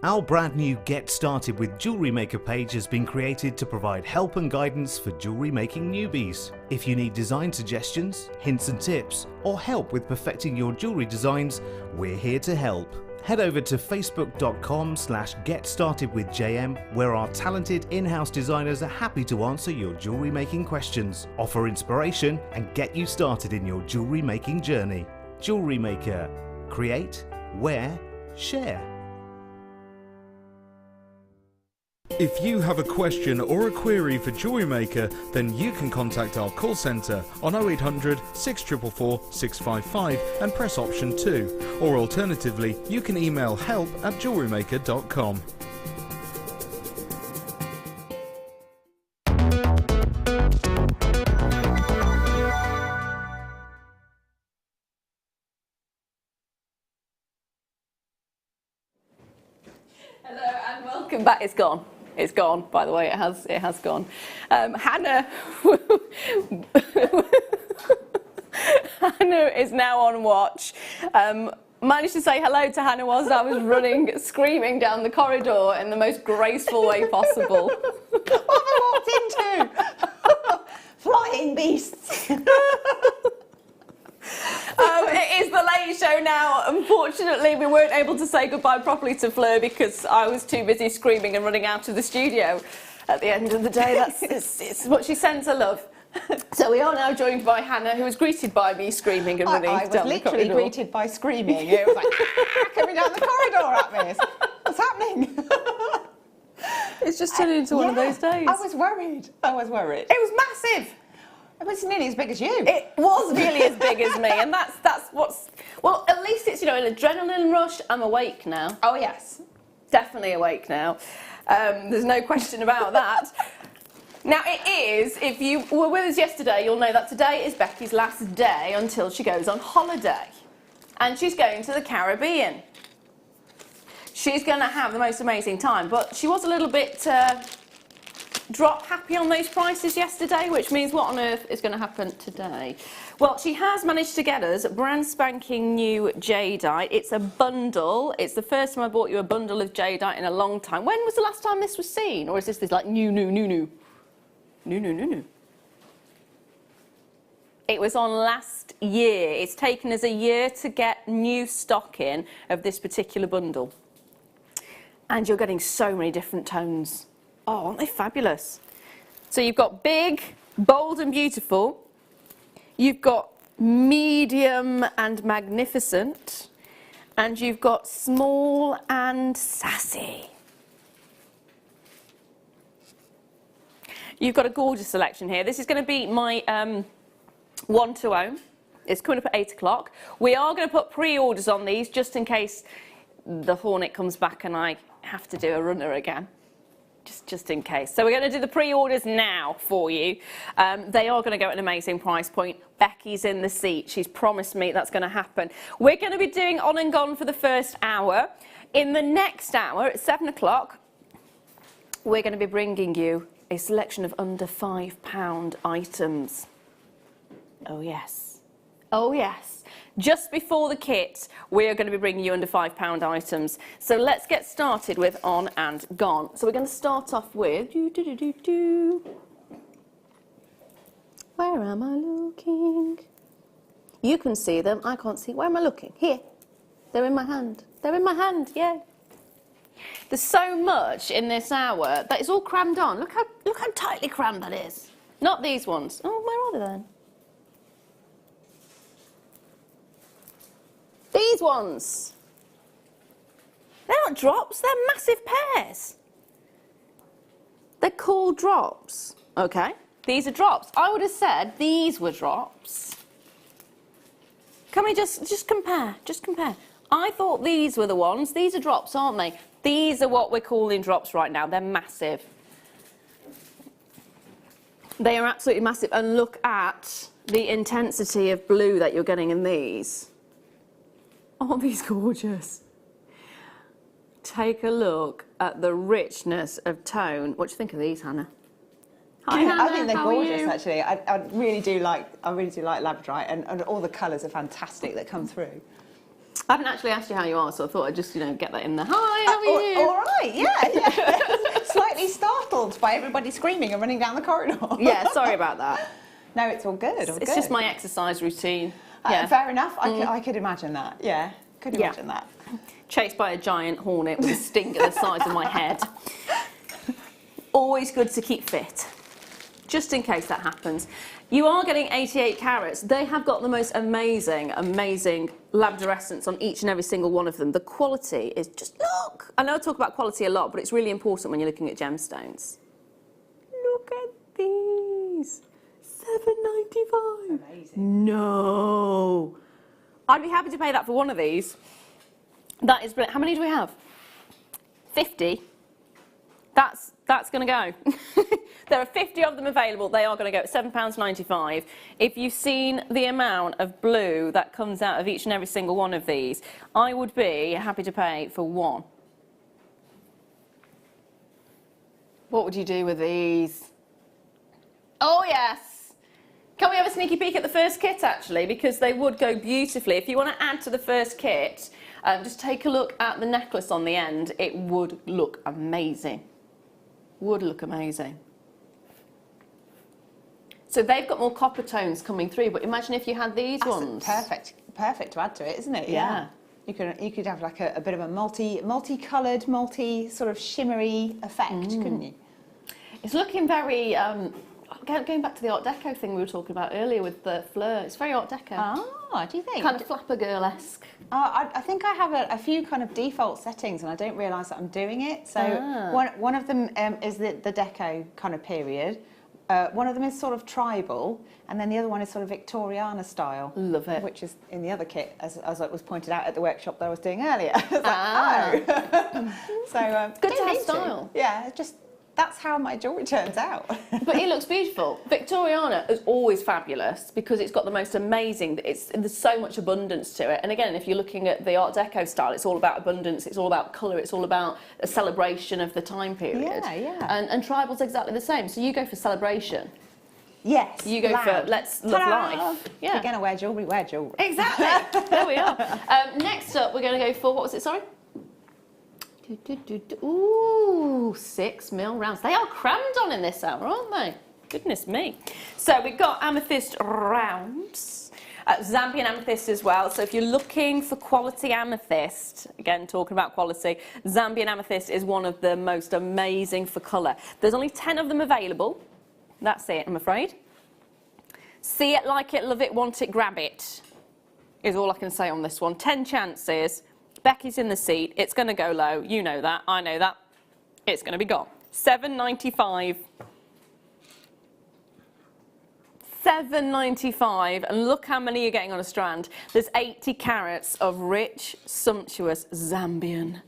Our brand new Get Started with Jewellery Maker page has been created to provide help and guidance for jewellery making newbies. If you need design suggestions, hints and tips, or help with perfecting your jewellery designs, we're here to help. Head over to facebook.com/getstartedwithjm, where our talented in-house designers are happy to answer your jewellery making questions, offer inspiration, and get you started in your jewellery making journey. Jewellery Maker. Create, wear, share. If you have a question or a query for Jewellery Maker, then you can contact our call centre on 0800 644 655 and press option 2. Or alternatively, you can email help@jewellerymaker.com. Hello and welcome back. It's gone. It's gone, by the way, it has gone. Hannah Hannah is now on watch. Managed to say hello to Hannah whilst I was running, screaming down the corridor in the most graceful way possible. What have I walked into? Flying beasts. It is the late show now. Unfortunately, we weren't able to say goodbye properly to Fleur because I was too busy screaming and running out of the studio. At the end of the day, it's what she sends her love. So we are now joined by Hannah, who was greeted by me screaming and running down the corridor. I was literally greeted by screaming. It was like, coming down the corridor at me. What's happening? It's just turned into one of those days. I was worried. It was massive. It was nearly as big as you. It was nearly as big as me, and that's what's... Well, at least it's, an adrenaline rush. I'm awake now. Oh, yes. Definitely awake now. There's no question about that. Now, it is, if you were with us yesterday, you'll know that today is Becky's last day until she goes on holiday. And she's going to the Caribbean. She's going to have the most amazing time, but she was a little bit... drop happy on those prices yesterday, which means what on earth is going to happen today? Well, she has managed to get us brand spanking new jadeite. It's a bundle. It's the first time I bought you a bundle of jadeite in a long time. When was the last time this was seen? Or is this like new? It was on last year. It's taken us a year to get new stock in of this particular bundle. And you're getting so many different tones. Oh, aren't they fabulous? So you've got big, bold and beautiful. You've got medium and magnificent. And you've got small and sassy. You've got a gorgeous selection here. This is going to be my one to own. It's coming up at 8 o'clock. We are going to put pre-orders on these just in case the Hornet comes back and I have to do a runner again. Just in case. So we're going to do the pre-orders now for you. They are going to go at an amazing price point. Becky's in the seat. She's promised me that's going to happen. We're going to be doing on and gone for the first hour. In the next hour, at 7 o'clock, we're going to be bringing you a selection of under £5 items. Oh, yes. Oh, yes. Just before the kit, we're going to be bringing you under £5 items. So let's get started with on and gone. So we're going to start off with... Where am I looking? You can see them. I can't see. Where am I looking? Here. They're in my hand. They're in my hand. Yeah. There's so much in this hour that it's all crammed on. Look how tightly crammed that is. Not these ones. Oh, where are they then? These ones. They're not drops, they're massive pairs. They're called drops. Okay, these are drops. I would have said these were drops. Can we just compare? Just compare. I thought these were the ones. These are drops, aren't they? These are what we're calling drops right now. They're massive. They are absolutely massive. And look at the intensity of blue that you're getting in these. Aren't these gorgeous? Take a look at the richness of tone. What do you think of these, Hannah? Hi, Hannah. I think they're gorgeous, actually. I really do like labradorite, and all the colours are fantastic that come through. I haven't actually asked you how you are, so I thought I'd just, get that in there. Hi, how are you? All yeah. Slightly startled by everybody screaming and running down the corridor. Yeah, sorry about that. No, it's all good. It's just my exercise routine. Fair enough. I could imagine that. Yeah, could imagine that. Chased by a giant hornet with a stinger the size of my head. Always good to keep fit, just in case that happens. You are getting 88 carats. They have got the most amazing, amazing labradorescence on each and every single one of them. The quality is just, look. I know I talk about quality a lot, but it's really important when you're looking at gemstones. Look at these. $7.95. Amazing. No. I'd be happy to pay that for one of these. That is brilliant. How many do we have? 50. That's going to go. There are 50 of them available. They are going to go at £7.95. If you've seen the amount of blue that comes out of each and every single one of these, I would be happy to pay for one. What would you do with these? Oh, yes. Can we have a sneaky peek at the first kit, actually? Because they would go beautifully. If you want to add to the first kit, just take a look at the necklace on the end. It would look amazing. Would look amazing. So they've got more copper tones coming through, but imagine if you had these ones. Perfect to add to it, isn't it? Yeah. You could have like a bit of a multi-coloured, sort of shimmery effect, couldn't you? It's looking very, going back to the Art Deco thing we were talking about earlier with the fleur, it's very Art Deco. Ah, do you think? Kind of flapper girl-esque. I think I have a few kind of default settings and I don't realise that I'm doing it. So one of them is the Deco kind of period. One of them is sort of tribal, and then the other one is sort of Victoriana style. Love it. Which is in the other kit, as it was pointed out at the workshop that I was doing earlier. So good to have style. Yeah, just that's how my jewellery turns out. But it looks beautiful. Victoriana is always fabulous because it's got the most amazing, there's so much abundance to it. And again, if you're looking at the Art Deco style, it's all about abundance, it's all about colour, it's all about a celebration of the time period. Yeah. And tribal's exactly the same. So you go for celebration. Yes. You go for let's love life. Yeah. If you're going to wear jewellery, wear jewellery. Exactly. There we are. Next up, we're going to go for, what was it, sorry? Ooh, 6mm rounds. They are crammed on in this hour, aren't they? Goodness me. So we've got amethyst rounds, Zambian amethyst as well. So if you're looking for quality amethyst, again talking about quality, Zambian amethyst is one of the most amazing for colour. There's only 10 of them available. That's it, I'm afraid. See it, like it, love it, want it, grab it, is all I can say on this one. 10 chances. Becky's in the seat. It's going to go low. You know that. I know that. It's going to be gone. $7.95. $7.95. And look how many you're getting on a strand. There's 80 carats of rich, sumptuous Zambian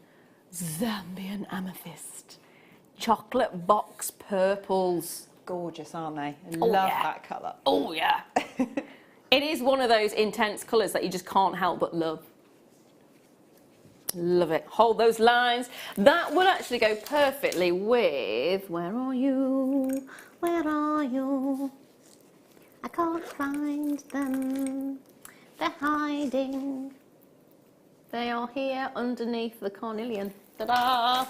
amethyst. Chocolate box purples. Gorgeous, aren't they? I love that colour. Oh, yeah. It is one of those intense colours that you just can't help but love. Love it. Hold those lines. That will actually go perfectly with... Where are you? Where are you? I can't find them. They're hiding. They are here underneath the carnelian. Ta-da!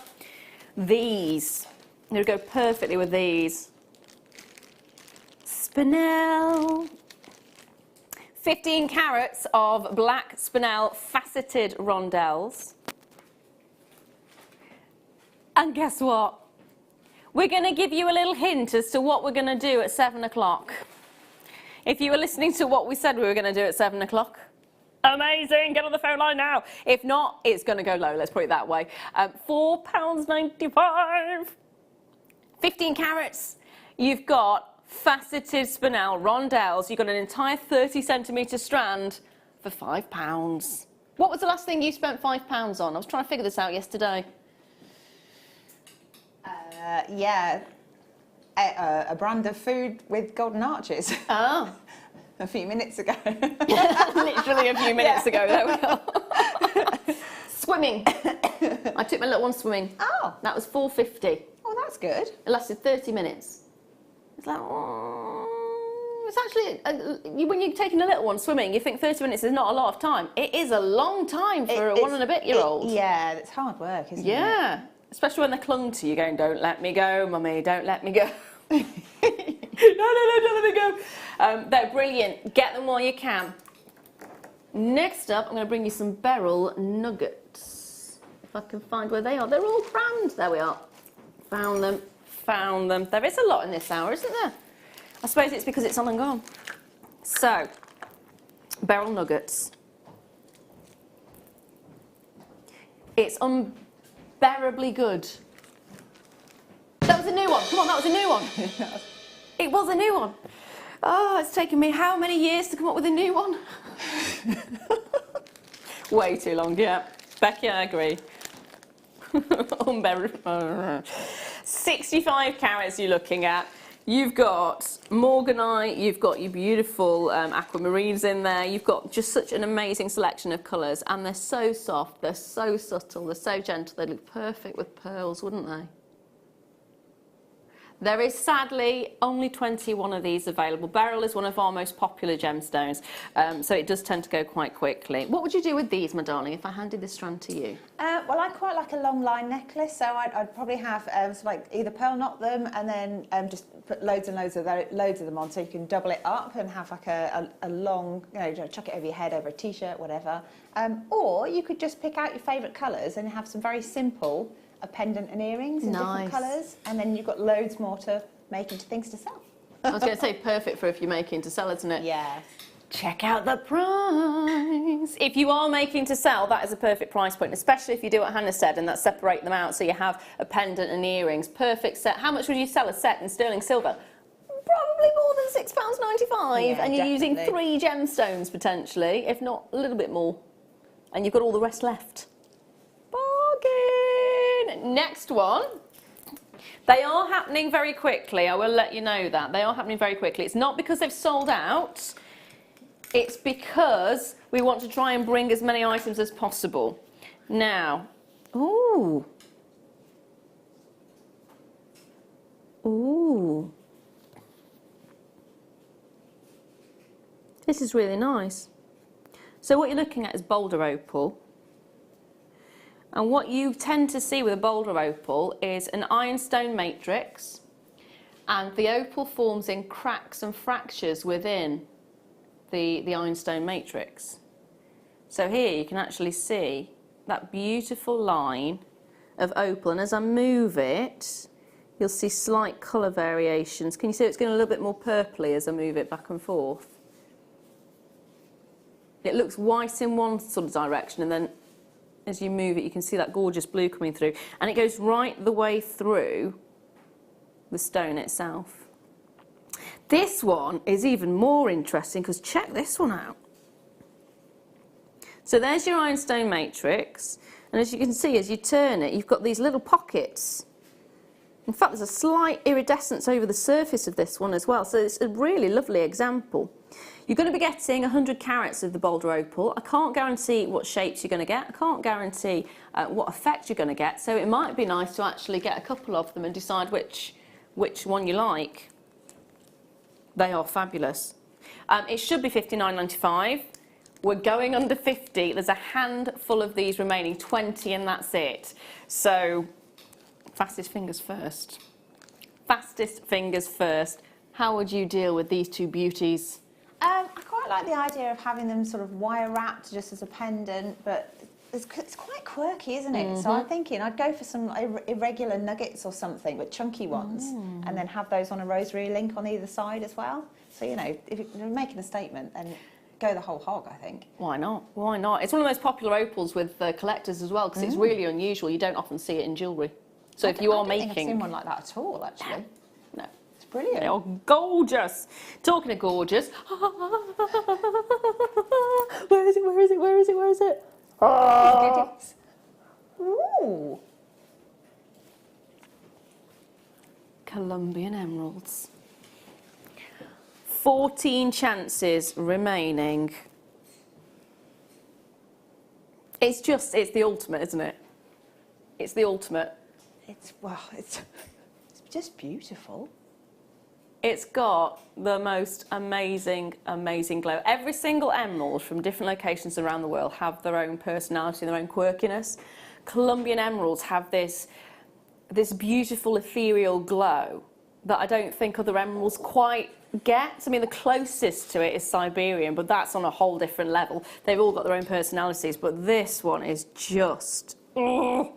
These. They'll go perfectly with these. Spinel. 15 carats of black spinel faceted rondelles. And guess what? We're going to give you a little hint as to what we're going to do at 7 o'clock. If you were listening to what we said we were going to do at 7 o'clock, amazing, get on the phone line now. If not, it's going to go low, let's put it that way. £4.95. 15 carats. You've got faceted spinel rondelles. You've got an entire 30cm strand for £5. What was the last thing you spent £5 on? I was trying to figure this out yesterday. A brand of food with golden arches. Oh. A few minutes ago. Literally a few minutes ago, there we are. Swimming. I took my little one swimming. Oh. That was $4.50. Oh, that's good. It lasted 30 minutes. It's like, oh. It's actually, when you're taking a little one swimming, you think 30 minutes is not a lot of time. It is a long time for a 1 and a bit year old. Yeah, it's hard work, isn't it? Yeah. especially when they're clung to you, going, don't let me go, mummy, don't let me go. No, don't let me go. They're brilliant. Get them while you can. Next up, I'm going to bring you some beryl nuggets. If I can find where they are. They're all crammed. There we are. Found them. Found them. There is a lot in this hour, isn't there? I suppose it's because it's on and gone. So, beryl nuggets. It's unbearably good. That was a new one. Come on, that was a new one. It was a new one. Oh, it's taken me how many years to come up with a new one? Way too long, yeah. Becky, I agree. Unbearable. 65 carats you're looking at. You've got morganite, you've got your beautiful aquamarines in there, you've got just such an amazing selection of colours, and they're so soft, they're so subtle, they're so gentle, they look perfect with pearls, wouldn't they? There is sadly only 21 of these available. Beryl is one of our most popular gemstones, so it does tend to go quite quickly. What would you do with these, my darling, if I handed this strand to you? Well, I quite like a long line necklace, so I'd probably have so like either pearl knot them and then just put loads and loads of them on, so you can double it up and have like a long, chuck it over your head, over a t-shirt, whatever. Or you could just pick out your favourite colours and have some very simple a pendant and earrings in different colours, and then you've got loads more to make into things to sell. I was going to say perfect for if you're making to sell, isn't it? Yes. Check out the price. If you are making to sell, that is a perfect price point, especially if you do what Hannah said, and that's separate them out so you have a pendant and earrings. Perfect set. How much would you sell a set in sterling silver? Probably more than £6.95, yeah, and you're definitely using 3 gemstones potentially, if not a little bit more, and you've got all the rest left. Bargain! Next one. They are happening very quickly, I will let you know that. They are happening very quickly. It's not because they've sold out, it's because we want to try and bring as many items as possible. Now, ooh. Ooh. This is really nice. So what you're looking at is boulder opal. And what you tend to see with a boulder opal is an ironstone matrix, and the opal forms in cracks and fractures within the ironstone matrix. So here you can actually see that beautiful line of opal, and as I move it, you'll see slight colour variations. Can you see it's getting a little bit more purpley as I move it back and forth? It looks white in one sort of direction, and then as you move it, you can see that gorgeous blue coming through, and it goes right the way through the stone itself. This one is even more interesting because check this one out. So there's your ironstone matrix, and as you can see, as you turn it, you've got these little pockets. In fact, there's a slight iridescence over the surface of this one as well, so it's a really lovely example. You're going to be getting 100 carats of the boulder opal. I can't guarantee what shapes you're going to get. I can't guarantee what effect you're going to get. So it might be nice to actually get a couple of them and decide which one you like. They are fabulous. It should be £59.95. We're going under 50. There's a handful of these remaining, 20, and that's it. So fastest fingers first. Fastest fingers first. How would you deal with these two beauties? I quite like the idea of having them sort of wire wrapped just as a pendant, but it's quite quirky, isn't it? Mm-hmm. So I'm thinking I'd go for some irregular nuggets or something, but chunky ones, and then have those on a rosary link on either side as well. So, you know, if you're making a statement, then go the whole hog, I think. Why not? Why not? It's one of the most popular opals with collectors as well, because it's really unusual. You don't often see it in jewellery. So if you are making... I don't think I've seen one like that at all, actually. No. Brilliant. They are gorgeous. Talking of gorgeous. Where is it? Where is it? Where is it? Where is it? Oh. Ooh. Colombian emeralds. 14 chances remaining. It's the ultimate, isn't it? It's the ultimate. It's just beautiful. It's got the most amazing, amazing glow. Every single emerald from different locations around the world have their own personality and their own quirkiness. Colombian emeralds have this this beautiful ethereal glow that I don't think other emeralds quite get. I mean, the closest to it is Siberian, but that's on a whole different level. They've all got their own personalities, but this one is just... Oh,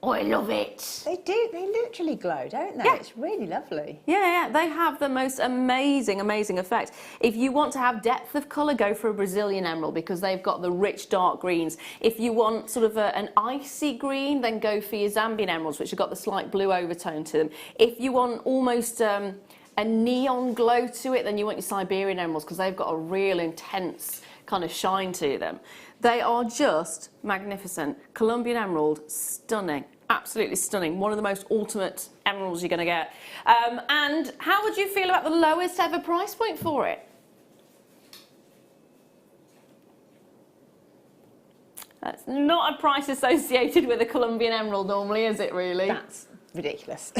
I love it. They do. They literally glow, don't they? Yeah. It's really lovely. Yeah, they have the most amazing, amazing effect. If you want to have depth of colour, go for a Brazilian emerald because they've got the rich dark greens. If you want sort of an icy green, then go for your Zambian emeralds, which have got the slight blue overtone to them. If you want almost a neon glow to it, then you want your Siberian emeralds because they've got a real intense kind of shine to them. They are just magnificent. Colombian emerald, stunning. Absolutely stunning. One of the most ultimate emeralds you're going to get. And how would you feel about the lowest ever price point for it? That's not a price associated with a Colombian emerald normally, is it really? That's ridiculous.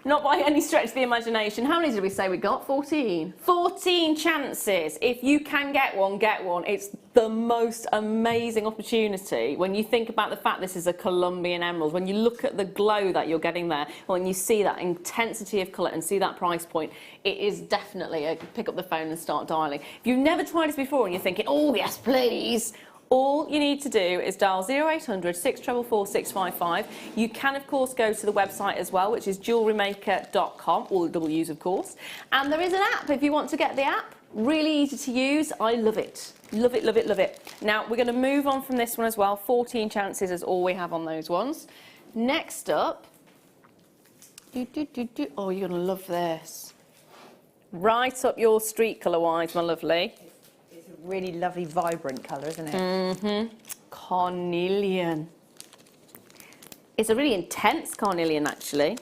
Not by any stretch of the imagination. How many did we say we got? 14. 14 chances. If you can get one, get one. It's the most amazing opportunity when you think about the fact this is a Colombian emerald. When you look at the glow that you're getting there, when you see that intensity of colour and see that price point, it is definitely a pick up the phone and start dialing. If you've never tried this before and you're thinking, oh yes, please, all you need to do is dial 0800 644 655. You can, of course, go to the website as well, which is JewelleryMaker.com, all the W's, of course. And there is an app if you want to get the app. Really easy to use. I love it. Love it, love it, love it. Now, we're going to move on from this one as well. 14 chances is all we have on those ones. Next up... Oh, you're going to love this. Right up your street colour-wise, my lovely. Really lovely, vibrant colour, isn't it? Mm-hmm. Carnelian. It's a really intense carnelian, actually.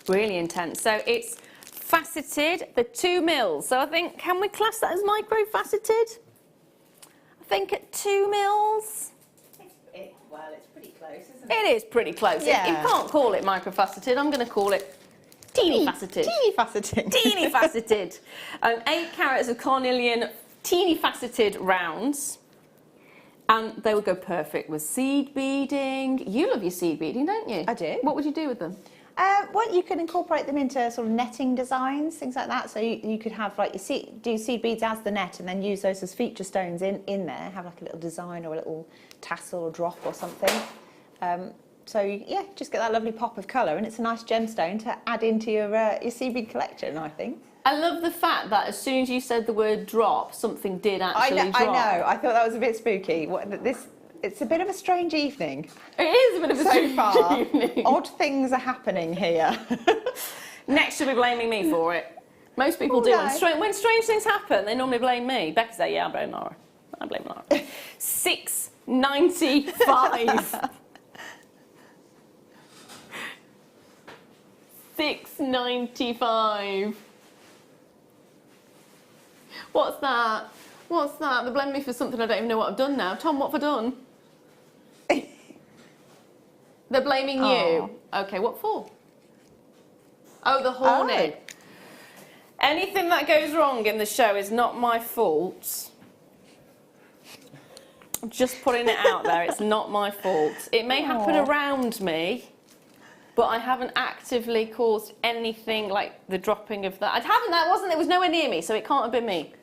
Really intense. So it's faceted, the 2 mils. So I think, can we class that as micro-faceted? I think at 2 mils. Well, it's pretty close, isn't it? It is pretty close. Yeah. You can't call it micro-faceted. I'm going to call it teeny faceted. Teeny faceted. Teeny faceted. 8 carats of carnelian, teeny faceted rounds, and they would go perfect with seed beading. You love your seed beading, don't you? I do. What would you do with them? Well, you can incorporate them into sort of netting designs, things like that. So you could have like do seed beads as the net, and then use those as feature stones in there. Have like a little design or a little tassel or drop or something. So yeah, just get that lovely pop of colour, and it's a nice gemstone to add into your seed bead collection, I think. I love the fact that as soon as you said the word drop, something did actually drop. I know. I thought that was a bit spooky. It's a bit of a strange evening. It is a bit of a strange evening. Odd things are happening here. Next, you'll be blaming me for it. Most people do. No. When strange things happen, they normally blame me. Becky says, yeah, I blame Lara. I blame Lara. $6.95. $6.95. What's that? What's that? They blame me for something I don't even know what I've done now. Tom, what have I done? They're blaming you. Okay, what for? Oh, the hornet. Oh. Anything that goes wrong in the show is not my fault. I'm just putting it out there. It's not my fault. It may happen around me, but I haven't actively caused anything like the dropping of that. It was nowhere near me, so it can't have been me.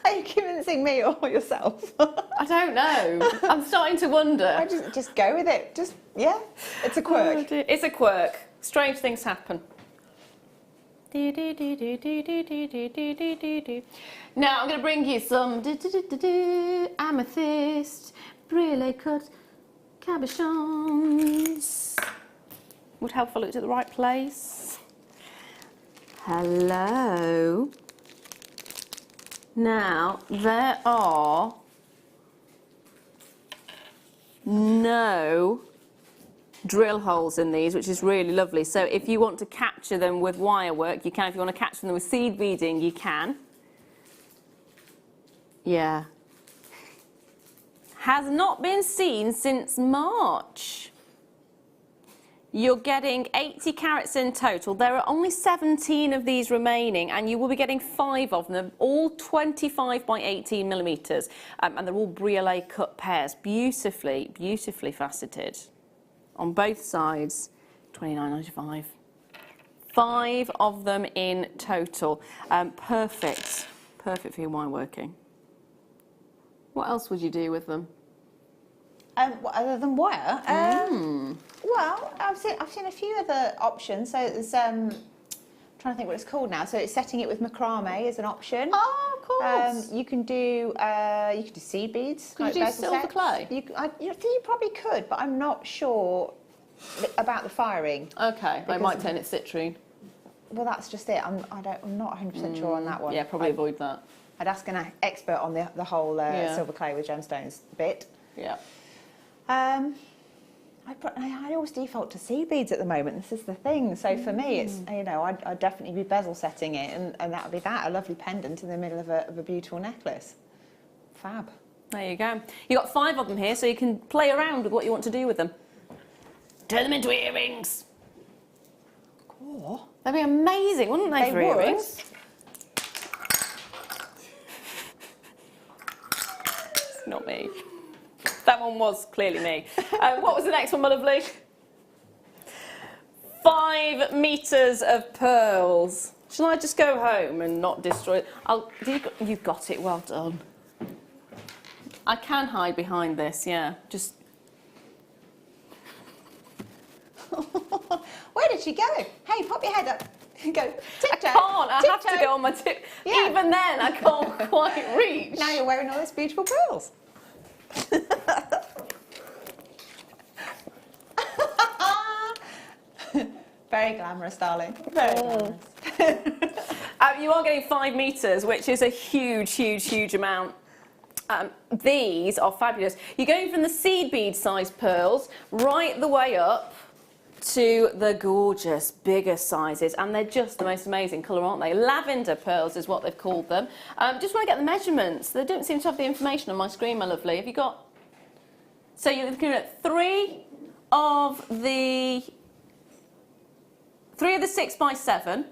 Are you convincing me or yourself? I don't know. I'm starting to wonder. I just go with it. Yeah, it's a quirk. Oh, dear. It's a quirk. Strange things happen. Now I'm going to bring you some amethyst, brilliant cut cabochons. Would help if I looked at the right place. Hello. Now, there are no drill holes in these, which is really lovely. So if you want to capture them with wire work, you can. If you want to capture them with seed beading, you can. Yeah. Has not been seen since March. You're getting 80 carats in total. There are only 17 of these remaining, and you will be getting 5 of them, all 25 by 18 millimetres. And they're all briolet cut pairs, beautifully, beautifully faceted. On both sides, £29.95. 5 of them in total. Perfect. Perfect for your wine working. What else would you do with them? Other than wire? Well, I've seen a few other options. So there's trying to think what it's called now. So it's setting it with macrame as an option. Oh, of course. You can do seed beads. Could you do silver clay? You probably could, but I'm not sure about the firing. Okay, I might turn it citrine. Well, that's just it. I'm not 100% sure on that one. Yeah, probably avoid that. I'd ask an expert on the whole silver clay with gemstones bit. Yeah. I always default to seed beads at the moment. This is the thing. So for me, it's I'd definitely be bezel setting it, and that would be that, a lovely pendant in the middle of a beautiful necklace. Fab. There you go. You've got 5 of them here, so you can play around with what you want to do with them. Turn them into earrings. Cool. They'd be amazing, wouldn't they, for would. earrings? It's not me. That one was clearly me. What was the next one, my lovely? 5 metres of pearls. Shall I just go home and not destroy it? You've got it, well done. I can hide behind this, yeah. Just. Where did she go? Hey, pop your head up. Go tiptoe. I can't. I have to go on my tip. Yeah. Even then, I can't quite reach. Now you're wearing all those beautiful pearls. Very glamorous, darling. Very glamorous. You are getting 5 metres, which is a huge, huge, huge amount. These are fabulous. You're going from the seed bead size pearls right the way up to the gorgeous bigger sizes, and they're just the most amazing colour, aren't they? Lavender pearls is what they've called them. Just want to get the measurements. They don't seem to have the information on my screen, my lovely. Have you got? So you're looking at 3 of the 6 by 7,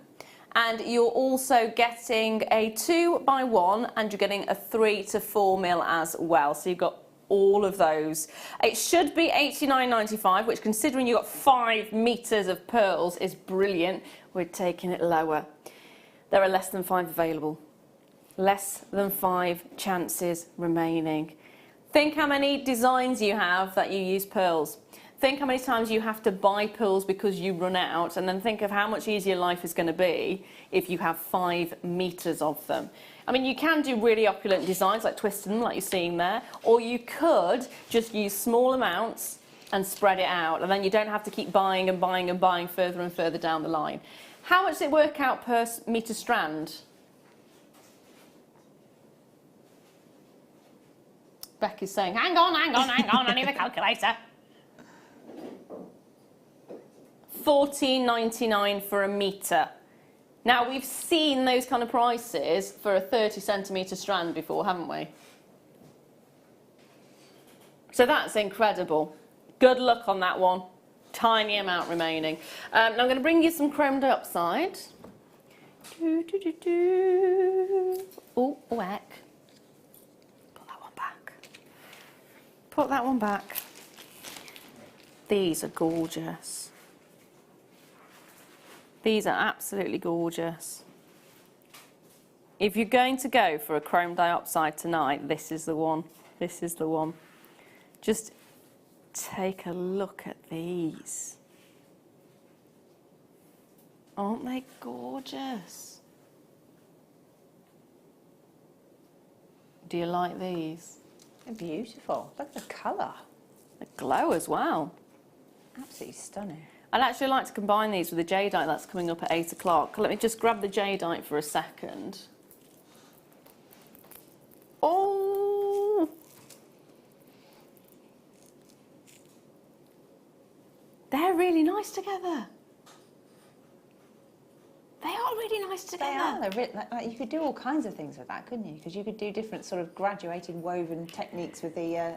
and you're also getting a 2 by 1, and you're getting a 3 to 4 mil as well. So you've got all of those. It should be £89.95, which, considering you've got 5 metres of pearls, is brilliant. We're taking it lower. There are less than 5 available. Less than 5 chances remaining. Think how many designs you have that you use pearls. Think how many times you have to buy pearls because you run out, and then think of how much easier life is going to be if you have 5 metres of them. I mean, you can do really opulent designs like twisting them, like you're seeing there, or you could just use small amounts and spread it out, and then you don't have to keep buying and buying and buying further and further down the line. How much does it work out per metre strand? Becky's saying, hang on, I need a calculator. £14.99 for a metre. Now, we've seen those kind of prices for a 30 centimetre strand before, haven't we? So that's incredible. Good luck on that one. Tiny amount remaining. Now I'm going to bring you some creme dioxide. Oh, whack. Put that one back. Put that one back. These are gorgeous. These are absolutely gorgeous. If you're going to go for a chrome diopside tonight, this is the one. This is the one. Just take a look at these. Aren't they gorgeous? Do you like these? They're beautiful. Look at the colour. They glow as well. Absolutely stunning. I'd actually like to combine these with the jadeite that's coming up at 8 o'clock. Let me just grab the jadeite for a second. Oh! They're really nice together. They are really nice together. They are. They're really, like, you could do all kinds of things with that, couldn't you? Because you could do different sort of graduated woven techniques with the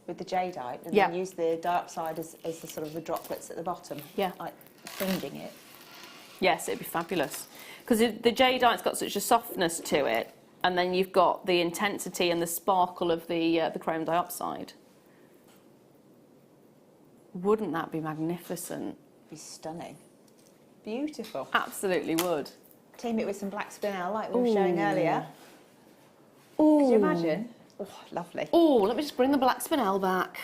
with the jadeite, and Yeah. then use the dioxide as the sort of the droplets at the bottom. Yeah. Like fringing it. Yes, it'd be fabulous. Because the jadeite's got such a softness to it, and then you've got the intensity and the sparkle of the chrome dioxide. Wouldn't that be magnificent? It'd be stunning. Beautiful. Absolutely would. Team it with some black spinel like we were showing earlier. Oh, Could you imagine? Oh, lovely. Oh, let me just bring the black spinel back.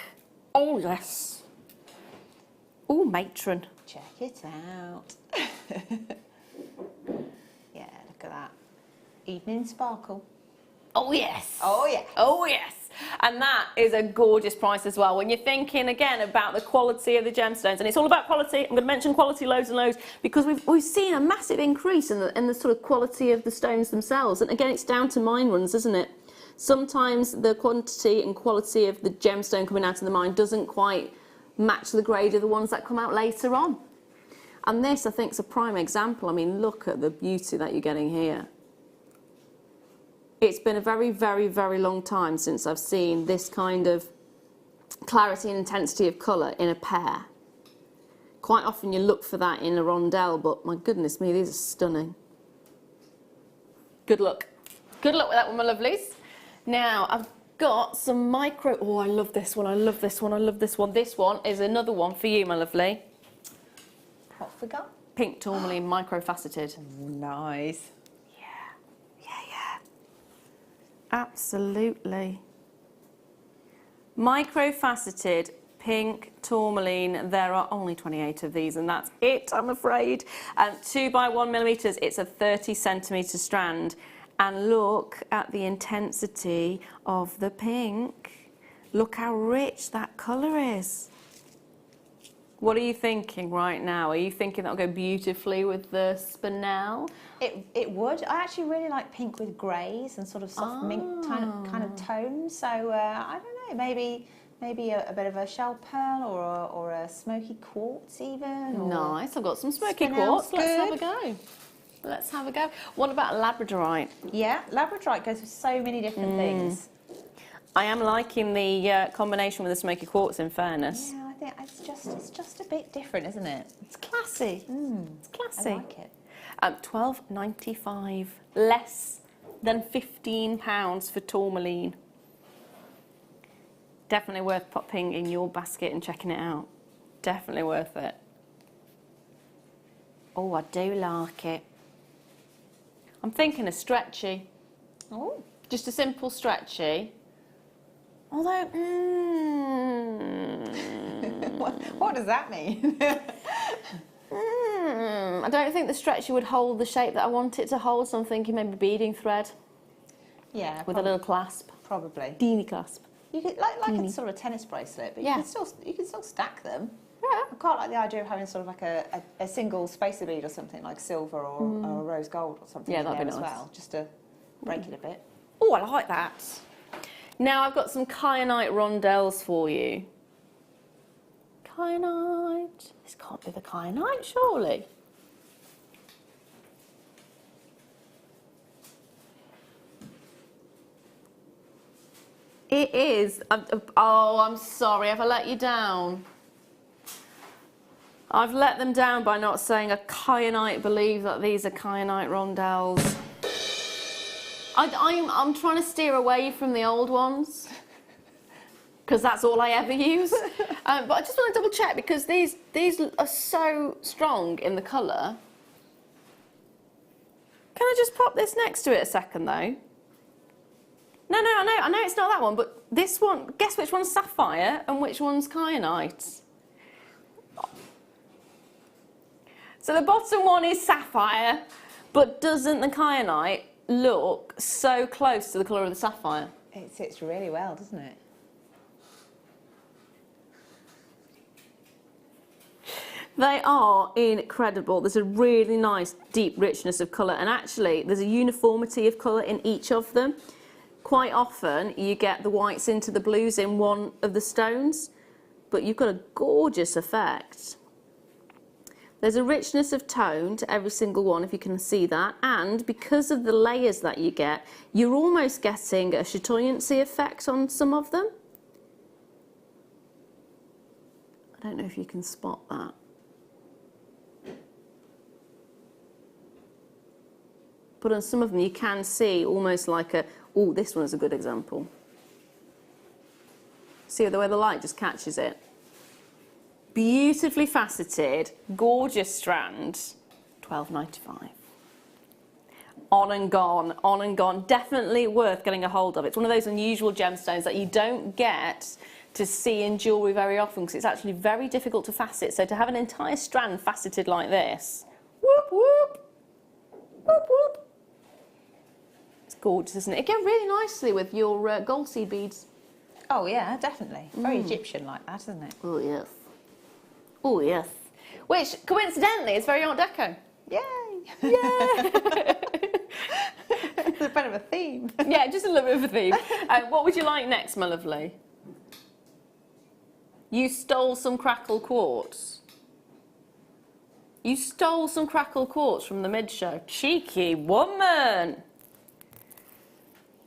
Oh, yes. Oh, matron. Check it out. Yeah, look at that. Evening sparkle. Oh, yes. Oh, yeah. Oh, yes. And that is a gorgeous price as well. When you're thinking, again, about the quality of the gemstones, and it's all about quality. I'm going to mention quality loads and loads because we've seen a massive increase in the sort of quality of the stones themselves. And again, it's down to mine runs, isn't it? Sometimes the quantity and quality of the gemstone coming out of the mine doesn't quite match the grade of the ones that come out later on. And this, I think, is a prime example. I mean, look at the beauty that you're getting here. It's been a very, very, very long time since I've seen this kind of clarity and intensity of colour in a pair. Quite often you look for that in a rondelle, but my goodness me, these are stunning. Good luck. Good luck with that one, my lovelies. Now, I've got some micro... Oh, I love this one, I love this one, I love this one. This one is another one for you, my lovely. What have we got? Pink tourmaline microfaceted. Nice. Absolutely. Microfaceted pink tourmaline. There are only 28 of these, and that's it, I'm afraid. 2 by 1 millimeters. It's a 30 centimetre strand. And look at the intensity of the pink. Look how rich that colour is. What are you thinking right now? Are you thinking that'll go beautifully with the spinel? It would. I actually really like pink with greys and sort of soft mint kind of tones. So I don't know, maybe a bit of a shell pearl or a smoky quartz even. Or Nice. I've got some smoky spinel's quartz. Let's have a good. go. Let's have a go. What about labradorite? Yeah, labradorite goes with so many different things. I am liking the combination with the smoky quartz, in fairness. Yeah, I think it's just a bit different, isn't it? It's classy. It's classy. I like it. £12.95, less than £15 for tourmaline. Definitely worth popping in your basket and checking it out. Definitely worth it. Oh, I do like it. I'm thinking a stretchy. Oh, Just a simple stretchy. Although, what does that mean? I don't think the stretchy would hold the shape that I want it to hold, so I'm thinking maybe beading thread Yeah, with a little clasp. probably. Teeny clasp. You could like a sort of tennis bracelet, but Yeah. you can still stack them. Yeah. I quite like the idea of having sort of like a single spacer bead or something like silver or rose gold or something Yeah, in that'd there be as nice. well, just to break it a bit. Oh, I like that. Now I've got some kyanite rondelles for you. Kyanite. This can't be the kyanite, surely. It is. Oh, I'm sorry. Have I let you down? I've let them down by not saying a kyanite. Believe that these are kyanite rondelles. I'm trying to steer away from the old ones because that's all I ever use. But I just want to double check because these are so strong in the colour. Can I just pop this next to it a second though? No, I know it's not that one, but this one, guess which one's sapphire and which one's kyanite? So the bottom one is sapphire, but doesn't the kyanite look so close to the colour of the sapphire? It sits really well, doesn't it? They are incredible. There's a really nice deep richness of colour, and actually there's a uniformity of colour in each of them. Quite often you get the whites into the blues in one of the stones, but you've got a gorgeous effect. There's a richness of tone to every single one, if you can see that, and because of the layers that you get, you're almost getting a chatoyancy effect on some of them. I don't know if you can spot that. But on some of them you can see almost like a, oh, this one is a good example. See the way the light just catches it? Beautifully faceted, gorgeous strand, £12.95. On and gone, on and gone. Definitely worth getting a hold of. It's one of those unusual gemstones that you don't get to see in jewellery very often because it's actually very difficult to facet. So to have an entire strand faceted like this, whoop, whoop, whoop, whoop. It's gorgeous, isn't it? It goes really nicely with your gold seed beads. Oh yeah, definitely. Very Egyptian like that, isn't it? Oh yes. Oh yes. Which coincidentally is very Art Deco. Yay! Yeah. It's a bit of a theme. Yeah, just a little bit of a theme. What would you like next, my lovely? You stole some crackle quartz. You stole some crackle quartz from the mid-show. Cheeky woman.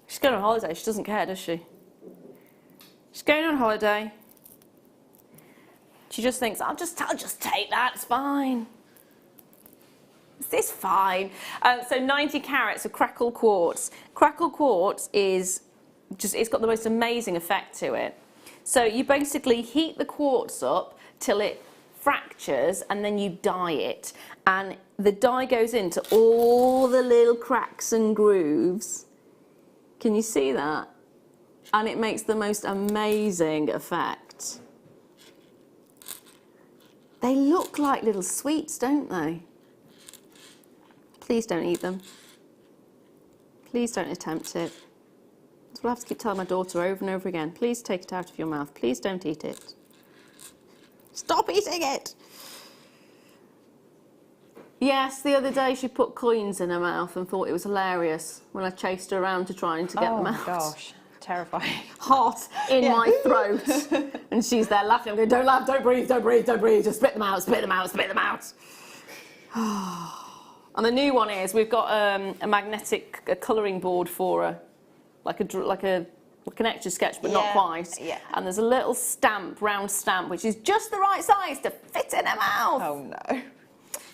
She's going on holiday. She doesn't care, does she? She's going on holiday. She just thinks, I'll just take that, it's fine. It's fine. So 90 carats of crackle quartz. Crackle quartz is just, it's got the most amazing effect to it. So you basically heat the quartz up till it fractures and then you dye it. And the dye goes into all the little cracks and grooves. Can you see that? And it makes the most amazing effect. They look like little sweets, don't they? Please don't eat them. Please don't attempt it. That's what I have to keep telling my daughter over and over again. Please take it out of your mouth. Please don't eat it. Stop eating it! Yes, the other day she put coins in her mouth and thought it was hilarious when I chased her around to get them out. Oh my gosh, terrifying. Hot in my throat. And she's there laughing. I'm going, don't laugh, don't breathe, don't breathe, don't breathe. Just spit them out, spit them out, spit them out. And the new one is we've got a magnetic colouring board for her, like an extra sketch, but not quite. Yeah. And there's a little stamp, round stamp, which is just the right size to fit in her mouth. Oh no.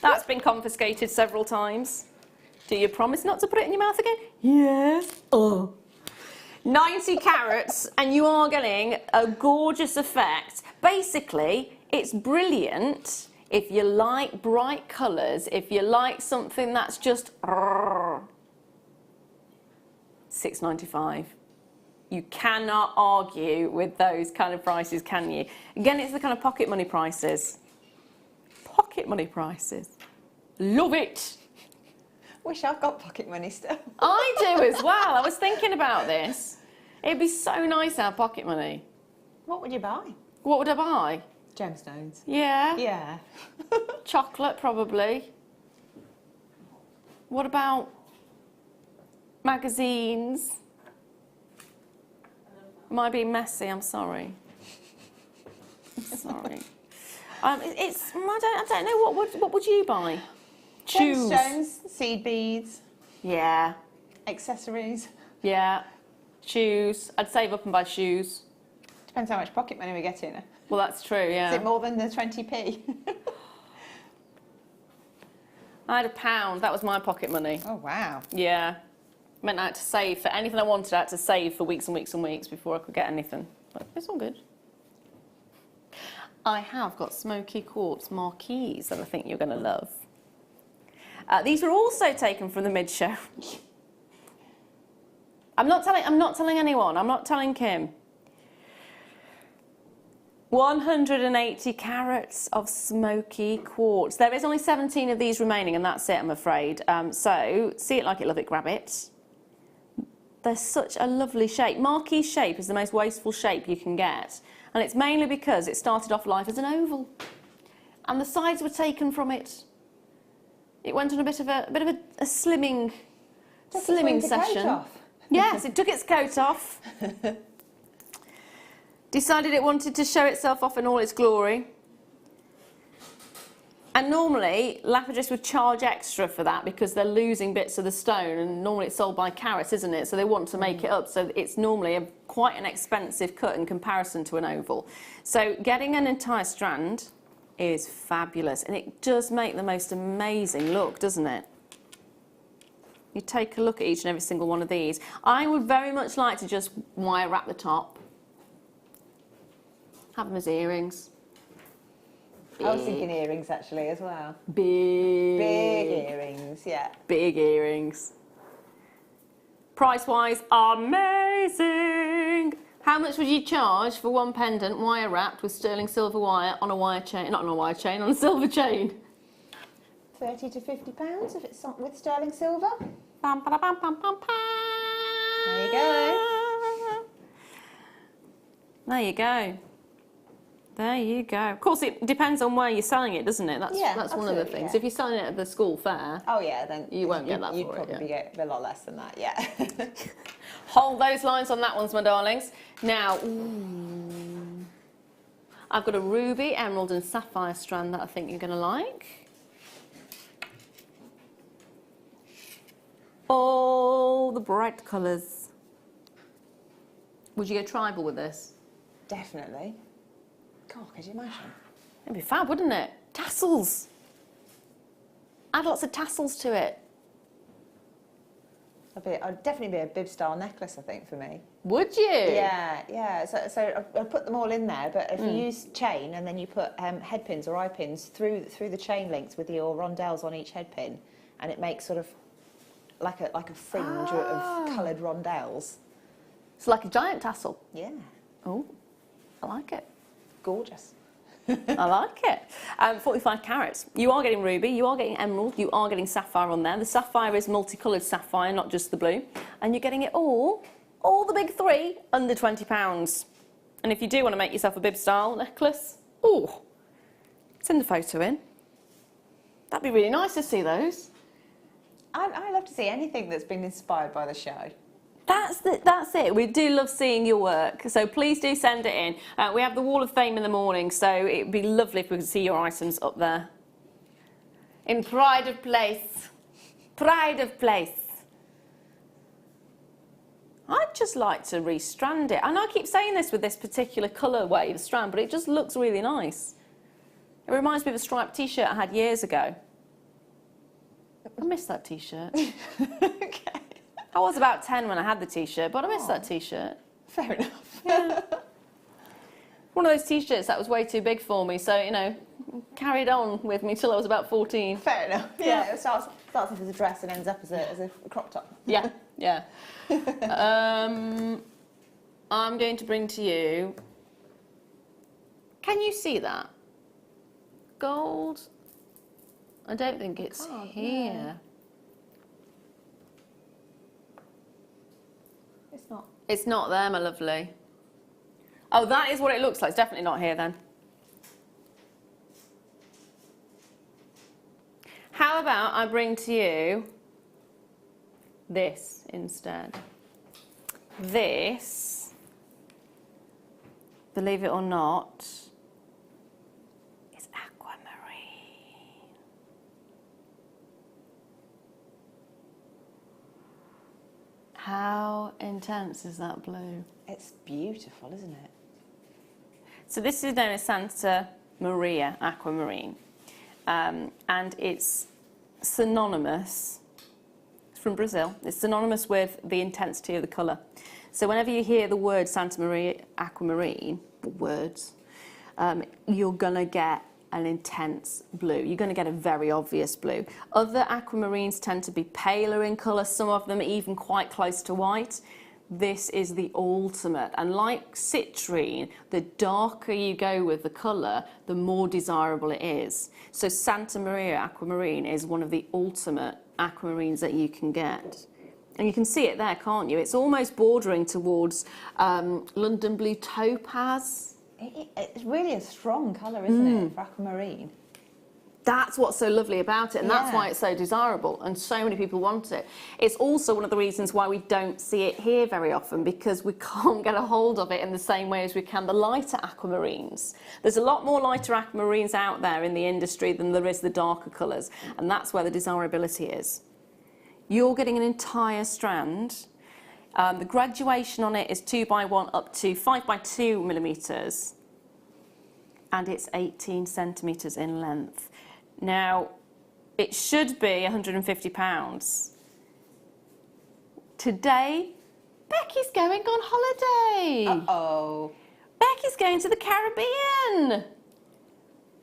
That's been confiscated several times. Do you promise not to put it in your mouth again? Yes. Oh. 90 carats, and you are getting a gorgeous effect. Basically, it's brilliant. If you like bright colours, if you like something that's just $6.95. You cannot argue with those kind of prices, can you? Again, it's the kind of pocket money prices. Pocket money prices. Love it. Wish I've got pocket money still. I do as well. I was thinking about this. It'd be so nice to have pocket money. What would you buy? What would I buy? Gemstones. Yeah. Yeah. Chocolate, probably. What about magazines? Am I being messy? I'm sorry. I'm sorry. I don't know. What would you buy? Shoes. Gemstones, seed beads. Yeah. Accessories. Yeah. Shoes. I'd save up and buy shoes. Depends how much pocket money we get in. Well, that's true, yeah. Is it more than the 20p? I had £1. That was my pocket money. Oh, wow. Yeah. Meant I had to save for anything I wanted. I had to save for weeks and weeks and weeks before I could get anything. But it's all good. I have got smoky quartz marquees that I think you're going to love. These were also taken from the mid-show. I'm not telling anyone. I'm not telling Kim. 180 carats of smoky quartz. There is only 17 of these remaining, and that's it, I'm afraid. So, see it like it, love it, grab it. They're such a lovely shape. Marquee shape is the most wasteful shape you can get. And it's mainly because it started off life as an oval. And the sides were taken from it. It went on a bit of a slimming session. Yes, it took its coat off. Decided it wanted to show itself off in all its glory. And normally, lapidarists would charge extra for that because they're losing bits of the stone, and normally it's sold by carats, isn't it? So they want to make it up, so it's normally quite an expensive cut in comparison to an oval. So getting an entire strand is fabulous, and it does make the most amazing look, doesn't it? You take a look at each and every single one of these. I would very much like to just wire wrap the top. Have them as earrings. I was thinking earrings actually as well. Big earrings, yeah. Big earrings. Price-wise, amazing. How much would you charge for one pendant wire wrapped with sterling silver wire on a wire chain? Not on a wire chain, on a silver chain. £30 to £50 if it's with sterling silver. Bam, ba, bam, bam, bam, bam. There you go. There you go. There you go. Of course, it depends on where you're selling it, doesn't it? That's one of the things. Yeah. If you're selling it at the school fair, oh yeah, then you won't get that you'd for it. probably get a lot less than that, yeah. Hold those lines on that one, my darlings. Now, I've got a ruby, emerald and sapphire strand that I think you're going to like. All the bright colours. Would you go tribal with this? Definitely. God, could you imagine? It'd be fab, wouldn't it? Tassels. Add lots of tassels to it. I'd definitely be a bib style necklace, I think, for me. Would you? Yeah, yeah. So I put them all in there, but if you use chain and then you put head pins or eye pins through the chain links with your rondelles on each head pin, and it makes sort of like a fringe of coloured rondelles. It's like a giant tassel. Yeah. Oh, I like it. Gorgeous. I like it. 45 carats. You are getting ruby, you are getting emerald, you are getting sapphire on there. The sapphire is multicoloured sapphire, not just the blue. And you're getting it all the big three, under £20. And if you do want to make yourself a bib style necklace, send a photo in. That'd be really nice to see those. I love to see anything that's been inspired by the show. That's it. We do love seeing your work, so please do send it in. We have the Wall of Fame in the morning, so it'd be lovely if we could see your items up there. In pride of place. Pride of place. I'd just like to restrand it. And I keep saying this with this particular colourway of strand, but it just looks really nice. It reminds me of a striped T-shirt I had years ago. I miss that T-shirt. Okay. I was about 10 when I had the T-shirt, but I miss that T-shirt. Fair enough. Yeah. One of those T-shirts that was way too big for me, so, you know, carried on with me till I was about 14. Fair enough. Yeah, it starts off as a dress and ends up as a crop top. Yeah, yeah. I'm going to bring to you... Can you see that? Gold? I don't think it's here. No. It's not. It's not there, my lovely. Oh, that is what it looks like. It's definitely not here then. How about I bring to you this instead? This, believe it or not, is aquamarine. How intense is that blue? It's beautiful, isn't it? So this is known as Santa Maria aquamarine, and it's synonymous, it's from Brazil, it's synonymous with the intensity of the colour. So whenever you hear the word Santa Maria aquamarine, words, you're going to get an intense blue. You're going to get a very obvious blue. Other aquamarines tend to be paler in colour, some of them even quite close to white. This is the ultimate, and like citrine, the darker you go with the colour, the more desirable it is. So Santa Maria aquamarine is one of the ultimate aquamarines that you can get. And you can see it there, can't you? It's almost bordering towards London blue topaz. It's really a strong colour, isn't it, for aquamarine? That's what's so lovely about it, and that's why it's so desirable, and so many people want it. It's also one of the reasons why we don't see it here very often, because we can't get a hold of it in the same way as we can the lighter aquamarines. There's a lot more lighter aquamarines out there in the industry than there is the darker colours, and that's where the desirability is. You're getting an entire strand. The graduation on it is 2x1 up to 5x2 millimetres, and it's 18 centimetres in length. Now, it should be £150. Today, Becky's going on holiday. Uh-oh. Becky's going to the Caribbean.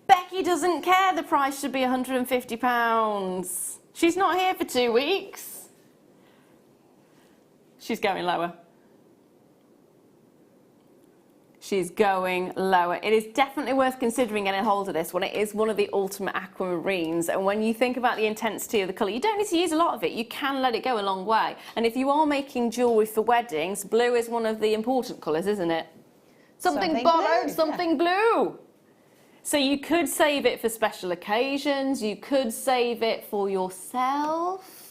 Becky doesn't care the price should be £150. She's not here for 2 weeks. She's going lower. She's going lower. It is definitely worth considering getting a hold of this one. It is one of the ultimate aquamarines, and when you think about the intensity of the colour, you don't need to use a lot of it. You can let it go a long way. And if you are making jewellery for weddings, blue is one of the important colours, isn't it? Something borrowed, something blue. So you could save it for special occasions. You could save it for yourself.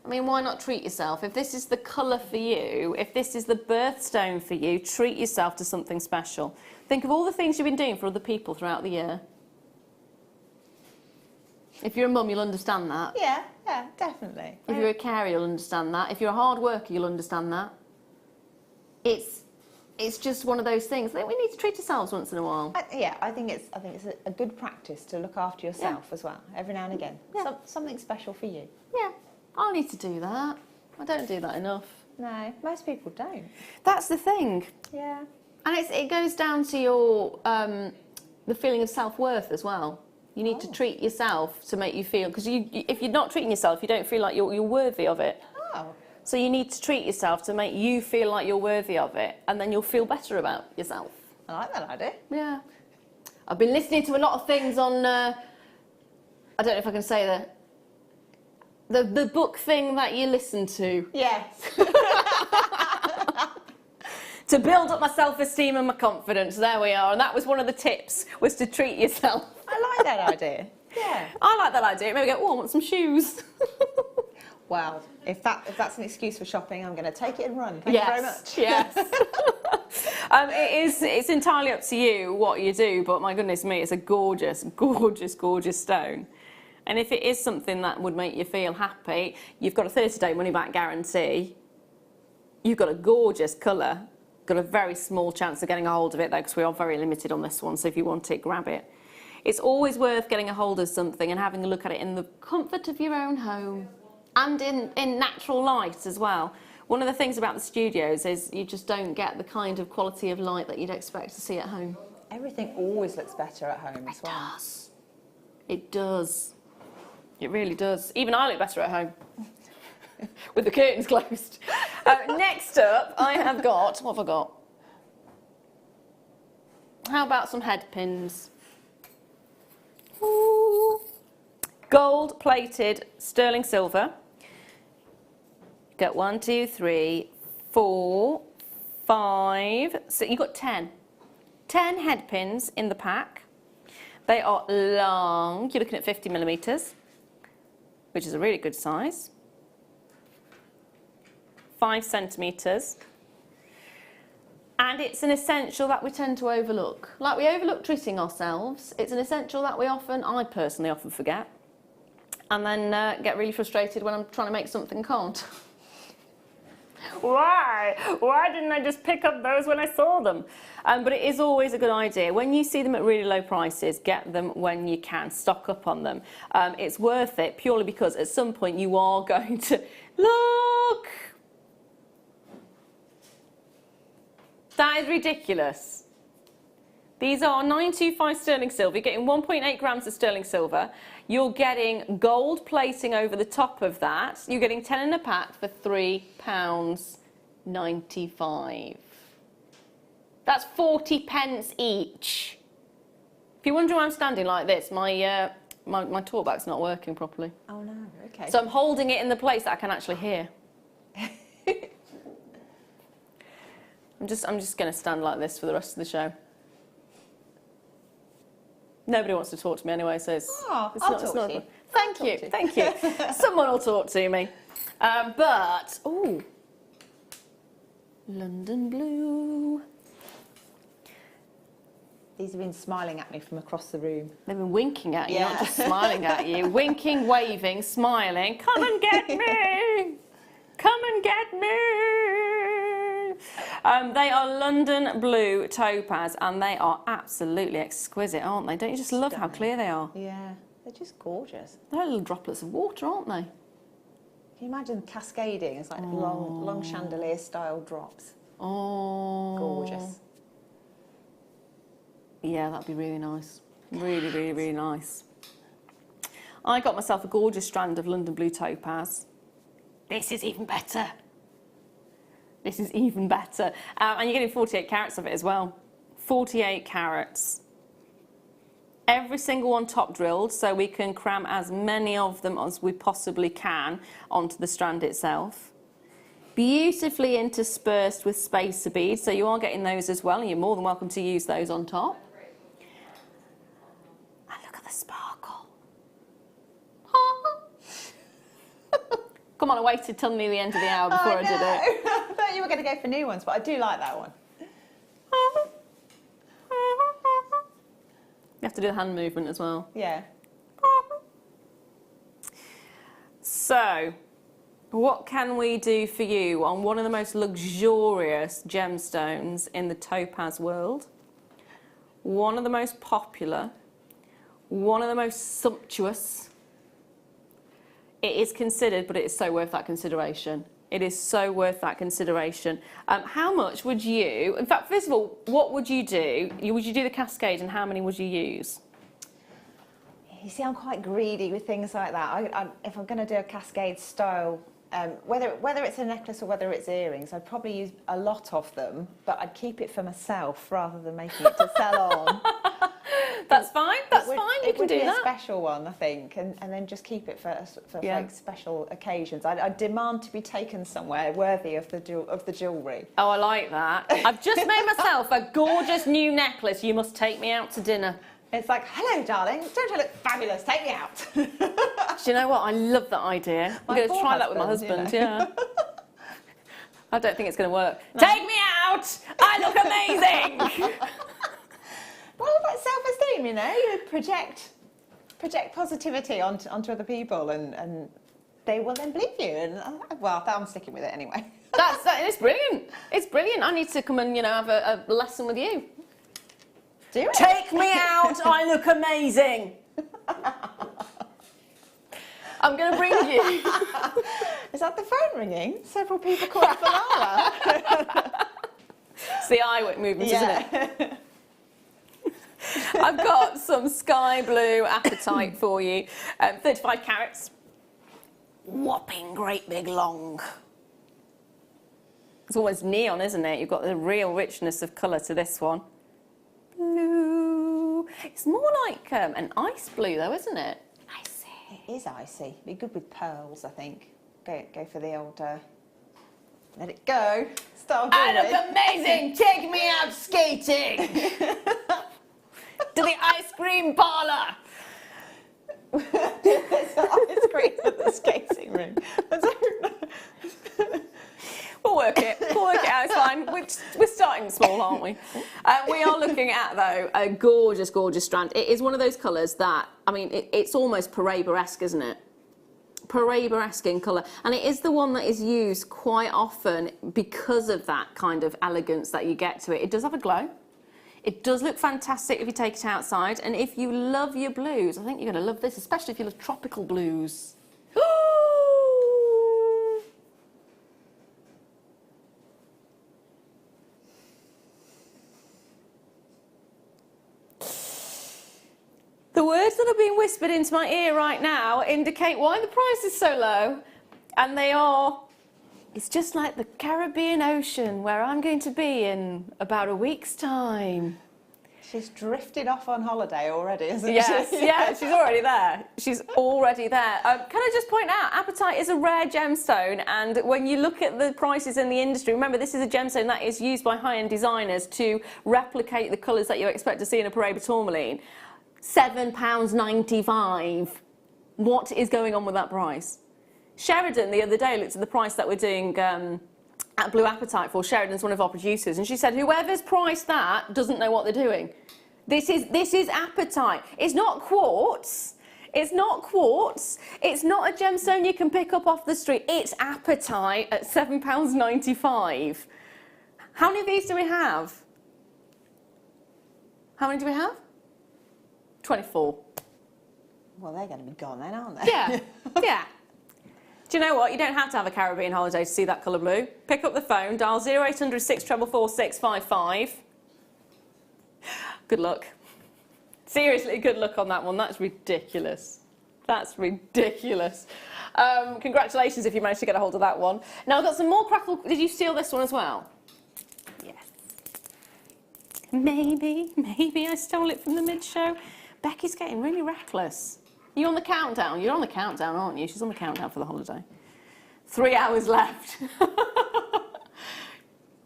I mean, why not treat yourself? If this is the colour for you, if this is the birthstone for you, treat yourself to something special. Think of all the things you've been doing for other people throughout the year. If you're a mum, you'll understand that. Yeah, definitely. If you're a carer, you'll understand that. If you're a hard worker, you'll understand that. It's just one of those things that we need to treat ourselves once in a while. I think it's a good practice to look after yourself as well, every now and again. Yeah. Something special for you. Yeah, I need to do that. I don't do that enough. No, most people don't. That's the thing. Yeah. And it goes down to your the feeling of self-worth as well. You need to treat yourself to make you feel, because if you're not treating yourself, you don't feel like you're worthy of it. Oh. So you need to treat yourself to make you feel like you're worthy of it, and then you'll feel better about yourself. I like that idea. Yeah. I've been listening to a lot of things on, I don't know if I can say the book thing that you listen to. Yes. To build up my self-esteem and my confidence. There we are. And that was one of the tips, was to treat yourself. I like that idea. Yeah. I like that idea. Maybe go, oh, I want some shoes. Well, if that's an excuse for shopping, I'm going to take it and run. Thank you very much. Yes. It's entirely up to you what you do, but my goodness me, it's a gorgeous, gorgeous, gorgeous stone. And if it is something that would make you feel happy, you've got a 30-day money-back guarantee. You've got a gorgeous colour. Got a very small chance of getting a hold of it, though, because we are very limited on this one, so if you want it, grab it. It's always worth getting a hold of something and having a look at it in the comfort of your own home and in natural light as well. One of the things about the studios is you just don't get the kind of quality of light that you'd expect to see at home. Everything always looks better at home as well. It does. It does. It really does. Even I look better at home. With the curtains closed. Next up, I have got, what have I got? How about some head pins? Ooh. Gold plated sterling silver. Got 1, 2, 3, 4, 5. So you've got 10. 10 head pins in the pack. They are long. You're looking at 50 millimetres, which is a really good size. 5 centimetres. And it's an essential that we tend to overlook. Like we overlook treating ourselves, it's an essential that I personally often forget. And then get really frustrated when I'm trying to make something can't. Why? Why didn't I just pick up those when I saw them? But it is always a good idea. When you see them at really low prices, get them when you can. Stock up on them. It's worth it purely because at some point you are going to... Look! That is ridiculous. These are 925 sterling silver. You're getting 1.8 grams of sterling silver. You're getting gold plating over the top of that. You're getting 10 in a pack for £3.95. That's 40 pence each. If you wonder why I'm standing like this, my talk bag's not working properly. Oh no, okay. So I'm holding it in the place that I can actually hear. I'm just going to stand like this for the rest of the show. Nobody wants to talk to me anyway, so it's I'll talk to you. Thank you. Someone will talk to me. But, oh, London Blue. These have been smiling at me from across the room. They've been winking at you, Yeah. not just smiling at you. Winking, waving, smiling. Come and get me! Come and get me! They are London Blue Topaz, and they are absolutely exquisite, aren't they? Don't you just love how clear they are? Yeah, they're just gorgeous. They're little droplets of water, aren't they? Can you imagine cascading? It's like long chandelier style drops. Oh. Gorgeous. Yeah, that'd be really nice. Really, really, really nice. I got myself a gorgeous strand of London Blue Topaz. This is even better. This is even better. And you're getting 48 carats of it as well. 48 carats. Every single one top drilled, so we can cram as many of them as we possibly can onto the strand itself. Beautifully interspersed with spacer beads, so you are getting those as well, and you're more than welcome to use those on top. And look at the sparkle. Come on, I waited till near the end of the hour before I did it. I thought you were going to go for new ones, but I do like that one. You have to do the hand movement as well. Yeah. So, what can we do for you on one of the most luxurious gemstones in the topaz world? One of the most popular, one of the most sumptuous. It is considered, but it is so worth that consideration. It is so worth that consideration. How much would you, in fact, first of all, what would you do? Would you do the cascade, and how many would you use? You see, I'm quite greedy with things like that. If I'm going to do a cascade style, whether it's a necklace or whether it's earrings, I'd probably use a lot of them, but I'd keep it for myself rather than making it to sell on. That's fine. That's fine. You It can would do be that. a special one, I think, and then just keep it for Yeah. like special occasions. I'd demand to be taken somewhere worthy of the jewellery. Oh, I like that. I've just made myself a gorgeous new necklace. You must take me out to dinner. It's like, hello, darling. Don't I look fabulous? Take me out. Do you know what? I love that idea. I'm My going to poor try that with my husband, husband. you Yeah. I don't think it's going to work. No. Take me out! I look amazing. Well, that's self-esteem, you know. You project positivity onto other people, and they will then believe you. And well, I'm sticking with it anyway. It's brilliant. It's brilliant. I need to come and have a lesson with you. Do it. Take me out! I look amazing. I'm going to bring you. Is that the phone ringing? Several people calling for Lara. It's the eye movement, isn't it? I've got some sky blue apatite for you. 35 carats. Whopping great big long. It's almost neon, isn't it? You've got the real richness of colour to this one. Blue. It's more like an ice blue though, isn't it? Icy. It is icy. Be good with pearls, I think. Go for the old. Let it go. Start. I look amazing. Take me out skating. To the ice cream parlour. There's ice cream at the skating ring. I don't know. We'll work it. We'll work it out. It's fine. We're starting small, aren't we? We are looking at, though, a gorgeous, gorgeous strand. It is one of those colours that, I mean, it's almost Paraiba-esque, isn't it? Paraiba-esque in colour. And it is the one that is used quite often because of that kind of elegance that you get to it. It does have a glow. It does look fantastic if you take it outside. And if you love your blues, I think you're going to love this, especially if you love tropical blues. The words that are being whispered into my ear right now indicate why the price is so low. And they are, it's just like the Caribbean Ocean, where I'm going to be in about a week's time. She's drifted off on holiday already, isn't Yes, she? yeah, she's already there. She's already there. Can I just point out, apatite is a rare gemstone, and when you look at the prices in the industry, remember this is a gemstone that is used by high-end designers to replicate the colours that you expect to see in a Paraiba tourmaline. £7.95. What is going on with that price? Sheridan the other day looked at the price that we're doing at Blue Appetite for. Sheridan's one of our producers, and she said whoever's priced that doesn't know what they're doing. This is Appetite. It's not quartz. It's not quartz. It's not a gemstone you can pick up off the street. It's Appetite at £7.95. How many of these do we have? How many do we have? 24. Well, they're going to be gone then, aren't they? Yeah, yeah. Do you know what? You don't have to have a Caribbean holiday to see that colour blue. Pick up the phone, dial 0800 644 655. Good luck. Seriously, good luck on that one. That's ridiculous. That's ridiculous. Congratulations if you managed to get a hold of that one. Now, I've got some more crackle. Did you steal this one as well? Yes. Maybe I stole it from the mid-show. Becky's getting really reckless. You on the countdown? You're on the countdown, aren't you? She's on the countdown for the holiday. 3 hours left.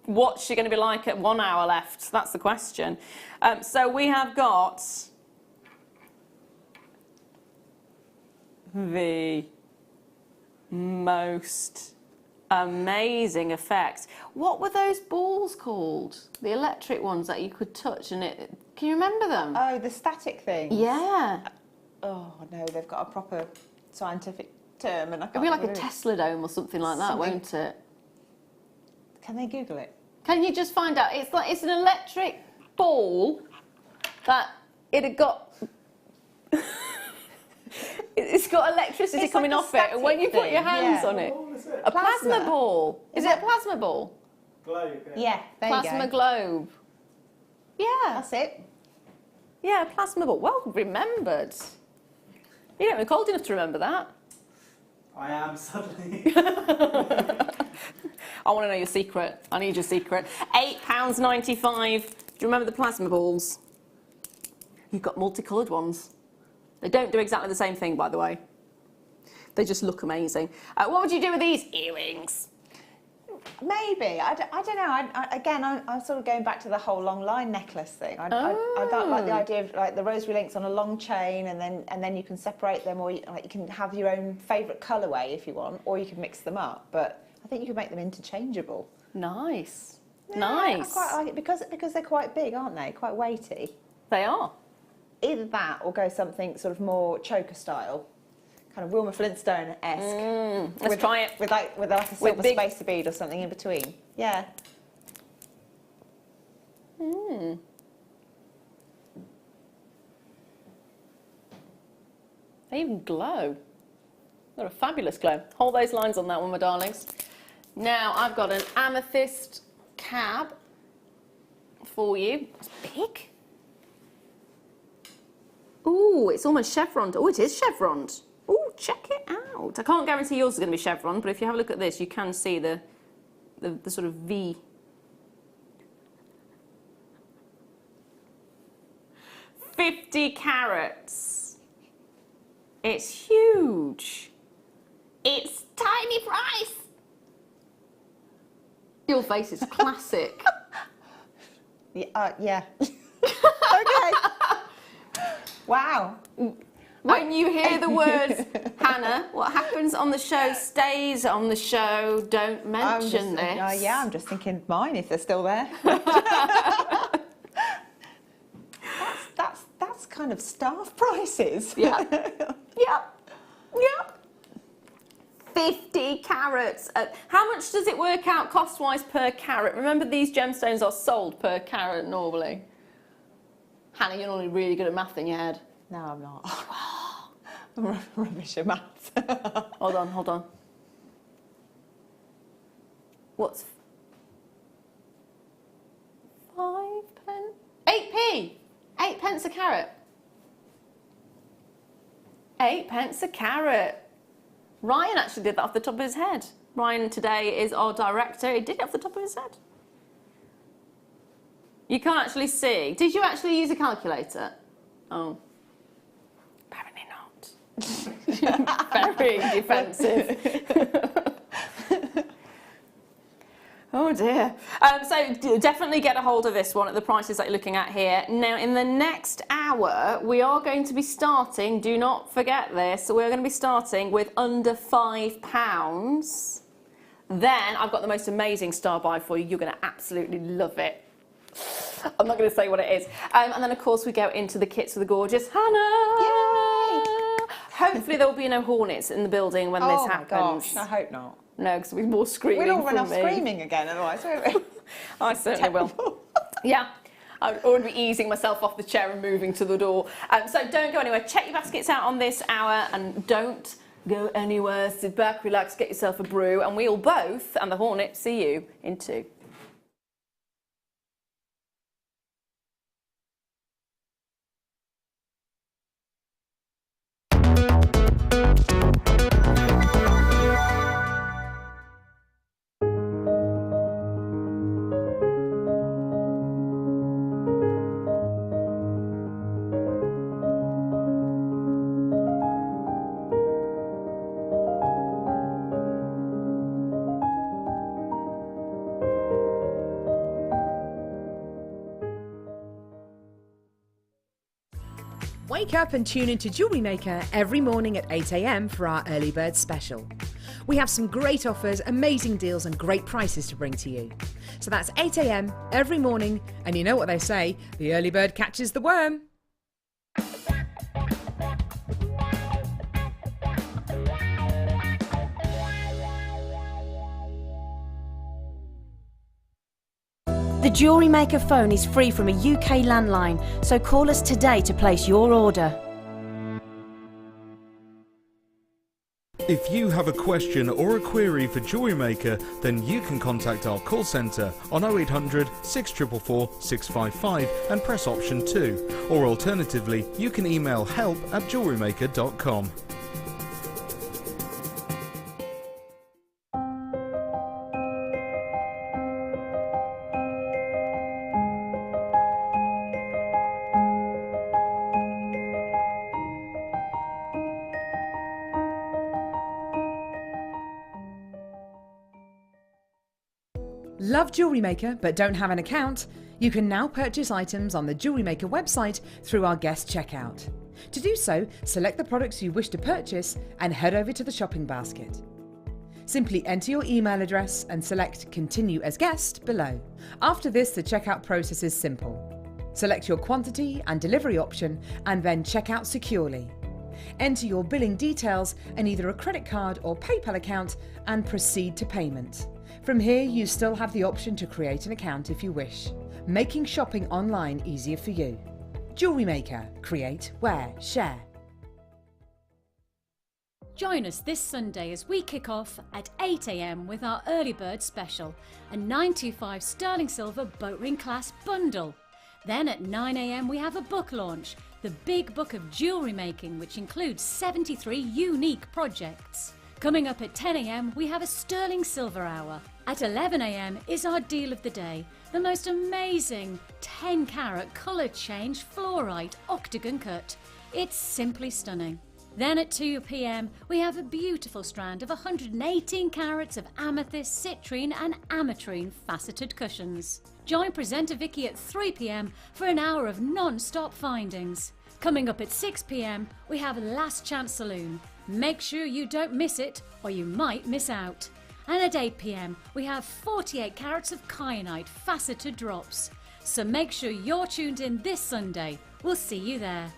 What's she going to be like at 1 hour left? That's the question. So we have got the most amazing effect. What were those balls called? The electric ones that you could touch and it... Can you remember them? Oh, the static thing. Yeah. Oh, no, they've got a proper scientific term. And I can't It'll be like a remember it. Tesla dome or something like that, won't it? Can they Google it? Can you just find out? It's an electric ball that it had got... It's got electricity It's coming like a off it, and when you static put your thing, hands yeah. on it... What is it? A plasma Plasma? ball. Is it a plasma ball? Globe. Yeah, there you Plasma go. globe. Yeah. That's it. Yeah, a plasma ball. Well remembered. You don't look old enough to remember that. I am suddenly. I want to know your secret. I need your secret. £8.95. Do you remember the plasma balls? You've got multicoloured ones. They don't do exactly the same thing, by the way. They just look amazing. What would you do with these earrings? Maybe. I don't know. Again, I'm sort of going back to the whole long line necklace thing. I don't like the idea of like the rosary links on a long chain, and then you can separate them, or you can have your own favourite colourway if you want, or you can mix them up. But I think you can make them interchangeable. Nice. Yeah, Nice. I quite like it because they're quite big, aren't they? Quite weighty. They are. Either that or go something sort of more choker style, kind of Wilma Flintstone-esque. Let's try it. With like a silver big- spacer bead or something in between. Yeah. They even glow. They're a fabulous glow. Hold those lines on that one, my darlings. Now I've got an amethyst cab for you. It's big. Ooh, it's almost chevroned. Oh, it is chevroned. Ooh, check it out. I can't guarantee yours is going to be chevron, but if you have a look at this, you can see the sort of V. $50 carats. It's huge. It's tiny price. Your face is classic. Yeah. Okay. Wow. When you hear the words, Hannah, what happens on the show stays on the show. Don't mention this. Yeah, I'm just thinking mine if they're still there. That's kind of staff prices. Yeah. Yep. 50 carats. How much does it work out cost-wise per carat? Remember, these gemstones are sold per carat normally. Hannah, you're normally really good at math in your head. No, I'm not. I'm rubbish at maths. Hold on. What's 5 pence? 8p. 8 pence a carat. 8 pence a carat. Ryan actually did that off the top of his head. Ryan today is our director. He did it off the top of his head. You can't actually see. Did you actually use a calculator? Oh. Apparently not. Very defensive. Oh dear. So definitely get a hold of this one at the prices that you're looking at here. Now in the next hour we are going to be starting, do not forget this, we're going to be starting with under £5. Then I've got the most amazing star buy for you. You're going to absolutely love it. I'm not going to say what it is. And then of course we go into the kits for the gorgeous Hannah. Yay! Hopefully there will be no hornets in the building when this happens. Oh my gosh, I hope not. No, because there'll be more screaming We'll all run from off me. screaming again otherwise, won't we? I certainly will. Yeah, I'd already be easing myself off the chair and moving to the door. So don't go anywhere. Check your baskets out on this hour and don't go anywhere. Sit back, relax, get yourself a brew, and we'll both, and the Hornets, see you in 2. Wake up and tune into Jewellery Maker every morning at 8 a.m. for our early bird special. We have some great offers, amazing deals and great prices to bring to you. So that's 8 a.m. every morning, and you know what they say, the early bird catches the worm. The Jewellery Maker phone is free from a UK landline, so call us today to place your order. If you have a question or a query for Jewellery Maker, then you can contact our call centre on 0800 644 655 and press option 2. Or alternatively, you can email help@jewellerymaker.com. Love Jewellery Maker but don't have an account? You can now purchase items on the Jewellery Maker website through our guest checkout. To do so, select the products you wish to purchase and head over to the shopping basket. Simply enter your email address and select Continue as Guest below. After this, the checkout process is simple. Select your quantity and delivery option and then check out securely. Enter your billing details and either a credit card or PayPal account and proceed to payment. From here, you still have the option to create an account if you wish, making shopping online easier for you. Jewellery Maker. Create, wear, share. Join us this Sunday as we kick off at 8 a.m. with our early bird special, a 925 sterling silver boat ring class bundle. Then at 9 a.m. we have a book launch, the Big Book of Jewellery Making, which includes 73 unique projects. Coming up at 10 a.m. we have a sterling silver hour. At 11 a.m. is our deal of the day, the most amazing 10 carat colour change fluorite octagon cut. It's simply stunning. Then at 2 p.m. we have a beautiful strand of 118 carats of amethyst, citrine and ametrine faceted cushions. Join presenter Vicky at 3 p.m. for an hour of non-stop findings. Coming up at 6 p.m. we have Last Chance Saloon. Make sure you don't miss it or you might miss out. And at 8 p.m. we have 48 carats of kyanite faceted drops. So make sure you're tuned in this Sunday. We'll see you there.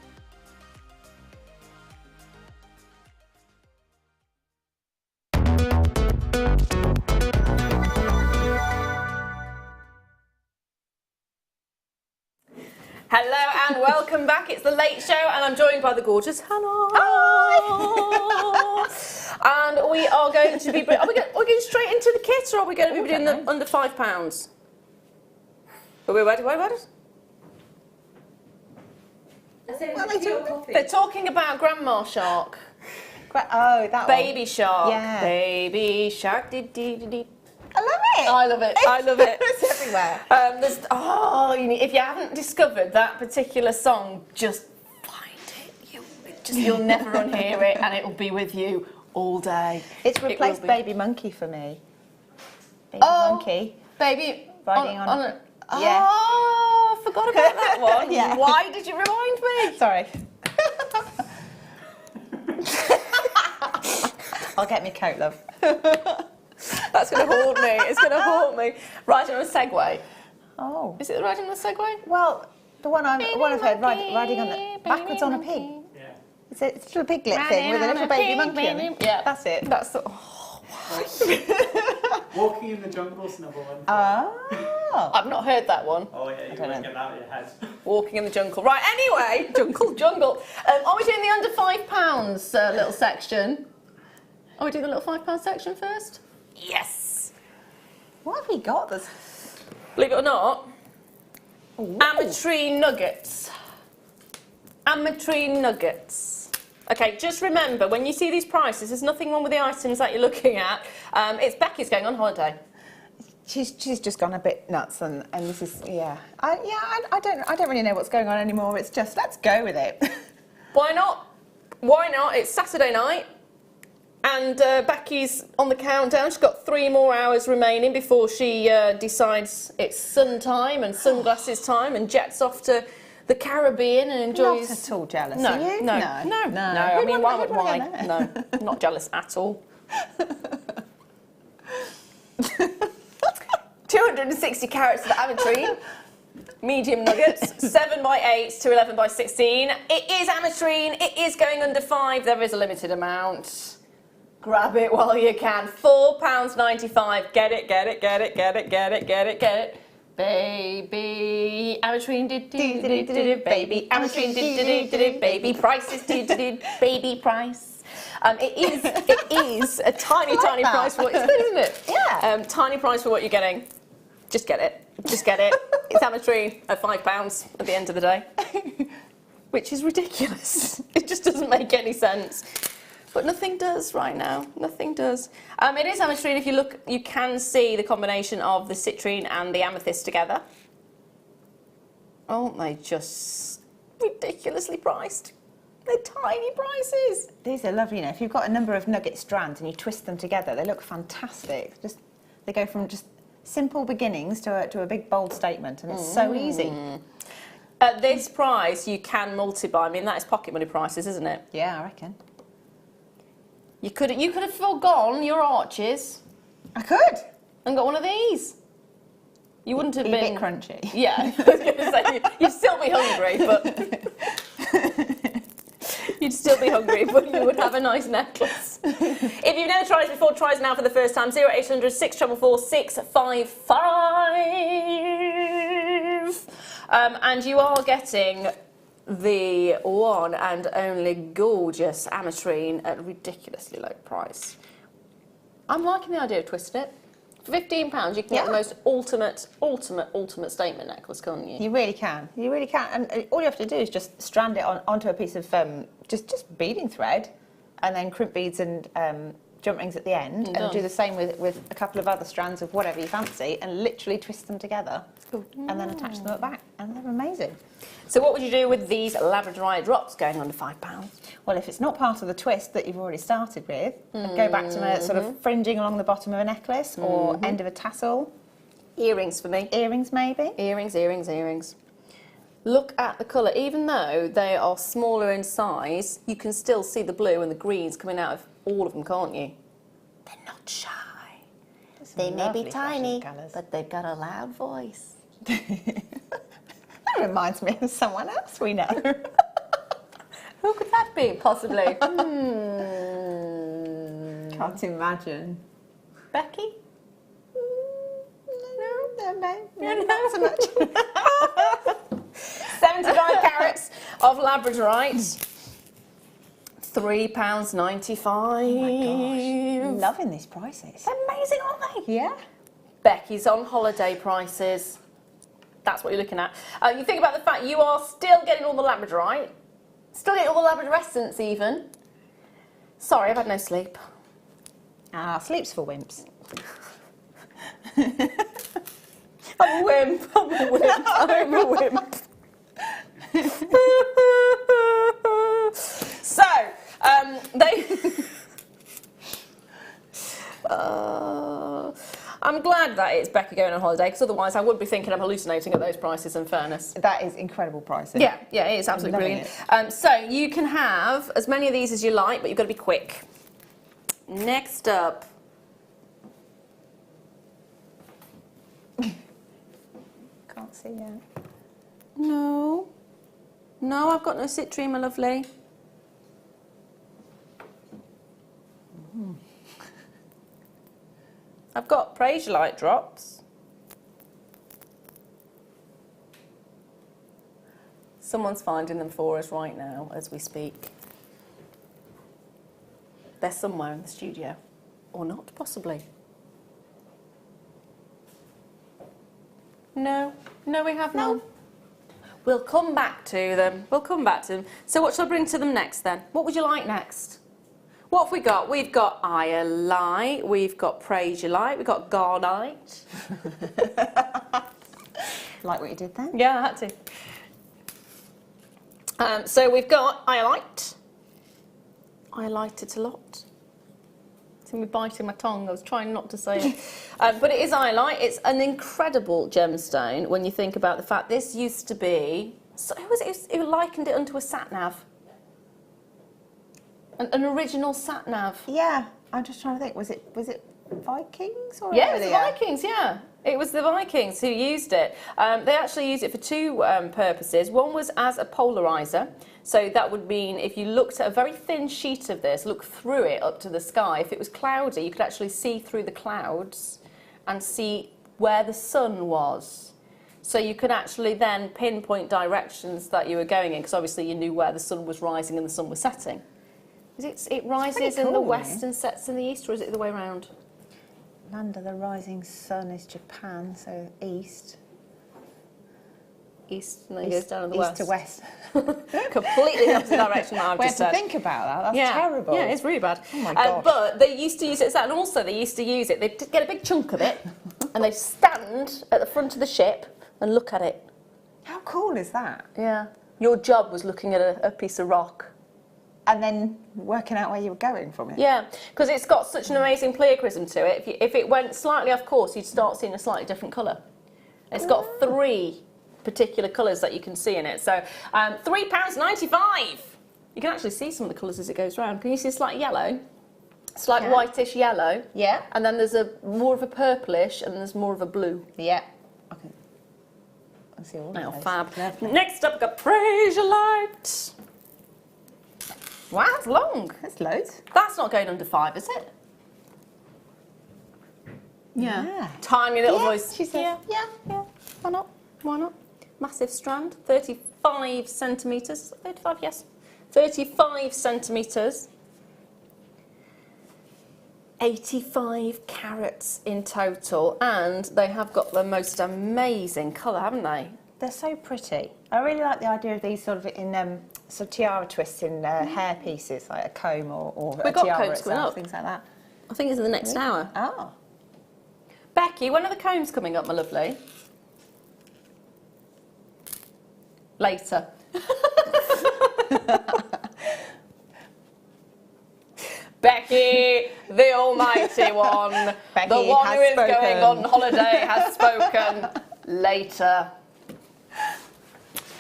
Hello and welcome back. It's the Late Show and I'm joined by the gorgeous Hannah. Hi! And we are going to be... Are we going straight into the kit or are we going to be doing the under £5? What about it? They're talking about Grandma Shark. Oh, that Baby one. Shark. Yeah. Baby Shark. Dee. I love it. I love it. I love it. It's everywhere. If you haven't discovered that particular song, just find it. You'll never unhear it, and it will be with you all day. It's replaced Baby Monkey for me. Baby Monkey. Baby, Riding on a... Yeah. Oh, I forgot about that one. Yeah. Why did you remind me? Sorry. I'll get me coat, love. That's going to haunt me. It's going to haunt me. Riding on a Segway. Oh. Is it the riding on a Segway? Well, the one I've heard, riding on the... Backwards on a pig. Yeah. It's a little piglet thing with a little baby monkey on it. Yeah. That's it. That's the... Walking in the jungle's number one. Oh. I've not heard that one. Oh yeah, you won't get that out of your head. Walking in the jungle. Right, anyway, jungle. Are we doing the under £5 little section? Are we doing the little £5 section first? Yes. What have we got? There's... Believe it or not, Ooh. Ametrine nuggets. Ametrine nuggets. Okay, just remember, when you see these prices, there's nothing wrong with the items that you're looking at. It's Becky's going on holiday. She's just gone a bit nuts, and this is I don't really know what's going on anymore. It's just let's go with it. Why not? Why not? It's Saturday night, and Becky's on the countdown. She's got 3 more hours remaining before she decides it's sun time and sunglasses time, and jets off to the Caribbean and enjoys. Not at all jealous. No, Are you? no. I mean, why? No, not jealous at all. 260 carats of ametrine, medium nuggets, 7 by 8 to 11 by 16. It is ametrine. It is going under 5. There is a limited amount. Grab it while you can. £4.95. Get it, get it, get it, get it, get it, get it, get it. Baby, ametrine, baby, ametrine, baby, prices, baby price. It is a tiny price for what it's good, isn't it? Yeah. Tiny price for what you're getting. Just get it. Just get it. It's ametrine at £5 at the end of the day, which is ridiculous. It just doesn't make any sense. But nothing does right now. Nothing does. It is ametrine. If you look, you can see the combination of the citrine and the amethyst together. Aren't they just ridiculously priced? They're tiny prices. These are lovely. You know, if you've got a number of nugget strands and you twist them together, they look fantastic. They go from just simple beginnings to a big bold statement, and it's so easy. At this price, you can multi-buy. I mean, that is pocket money prices, isn't it? Yeah, I reckon. You could have forgone your arches I could. and got one of these. You wouldn't have Be been a bit crunchy. Yeah, I was going to say you'd still be hungry, but you would have a nice necklace. If you've never tried it before, try it now for the first time. 0800 644 655. And you are getting the one and only gorgeous ametrine at a ridiculously low price. I'm liking the idea of twisting it. For £15, you can get the most ultimate statement necklace, can't you? You really can. You really can. And all you have to do is just strand it onto a piece of just beading thread, and then crimp beads and jump rings at the end, and do the same with a couple of other strands of whatever you fancy, and literally twist them together, and then attach them at the back, and they're amazing. So what would you do with these labradorite drops going under £5? Well, if it's not part of the twist that you've already started with, I'd go back to a sort of fringing along the bottom of a necklace or end of a tassel. Earrings for me. Earrings, maybe. Earrings. Look at the colour. Even though they are smaller in size, you can still see the blue and the greens coming out of all of them, can't you? They're not shy. They may be tiny, but they've got a loud voice. That reminds me of someone else we know. Who could that be, possibly? Can't imagine. Becky? No, not so much. 79 carats of labradorite. £3.95. Oh my gosh. Loving these prices. Amazing, aren't they? Yeah. Becky's on holiday prices. That's what you're looking at. You think about the fact you are still getting all the labradorite, still getting all the labradorescence even. Sorry, I've had no sleep. Sleep's for wimps. I'm a wimp. So, I'm glad that it's Becky going on holiday, because otherwise I would be thinking I'm hallucinating at those prices, in fairness. That is incredible pricing. Yeah, it is absolutely brilliant. So you can have as many of these as you like, but you've got to be quick. Next up. Can't see yet. No, I've got no citrine, my lovely. I've got Praise-Your-Light drops. Someone's finding them for us right now as we speak. They're somewhere in the studio. Or not, possibly. No, we have none. We'll come back to them. So what shall I bring to them next then? What would you like next? What have we got? We've got Light, we've got Praise-Your-Light, we've got Garnite. Like what you did then? Yeah, I had to. So we've got Light. I liked it a lot. It's me biting my tongue. I was trying not to say it. But it is Light. It's an incredible gemstone when you think about the fact this used to be... So it likened it unto a sat-nav. An original sat-nav. Yeah, I'm just trying to think. Was it Vikings or? Yeah, it was the Vikings. Yeah, it was the Vikings who used it. They actually used it for two purposes. One was as a polarizer. So that would mean if you looked at a very thin sheet of this, look through it up to the sky. If it was cloudy, you could actually see through the clouds and see where the sun was. So you could actually then pinpoint directions that you were going in, because obviously you knew where the sun was rising and the sun was setting. It rises in the west and sets in the east, or is it the other way around? Land of the rising sun is Japan, so east. East, and then goes down in the west. East to west. Completely the opposite direction that I've We just have said. to think about that. That's terrible. Yeah, it's really bad. Oh my gosh. But they used to use it as that, and also they used to use it. They'd get a big chunk of it, and they'd stand at the front of the ship and look at it. How cool is that? Yeah. Your job was looking at a piece of rock. And then working out where you were going from it. Yeah, because it's got such an amazing pleochrysm to it. If it went slightly off course, you'd start seeing a slightly different colour. It's got 3 particular colours that you can see in it. So £3.95. You can actually see some of the colours as it goes round. Can you see a slight yellow? Slight whitish yellow. Yeah. And then there's more of a purplish, and there's more of a blue. Yeah. Okay. I see all Oh, those. fab. Lovely. Next up, we've got Praise-Your-Light. Wow, that's long. That's loads. That's not going under 5, is it? Yeah. Tiny little voice. She says, yeah. Why not? Massive strand, 35 centimetres. 35, yes. 35 centimetres. 85 carats in total, and they have got the most amazing colour, haven't they? They're so pretty. I really like the idea of these sort of in tiara twists in hair pieces, like a comb or a We've got tiara combs coming itself, up. things like that. I think it's in the next hour. Oh. Becky, when are the combs coming up, my lovely? Later. Becky, the almighty one, Becky the one who is has going spoken. on holiday has spoken. Later.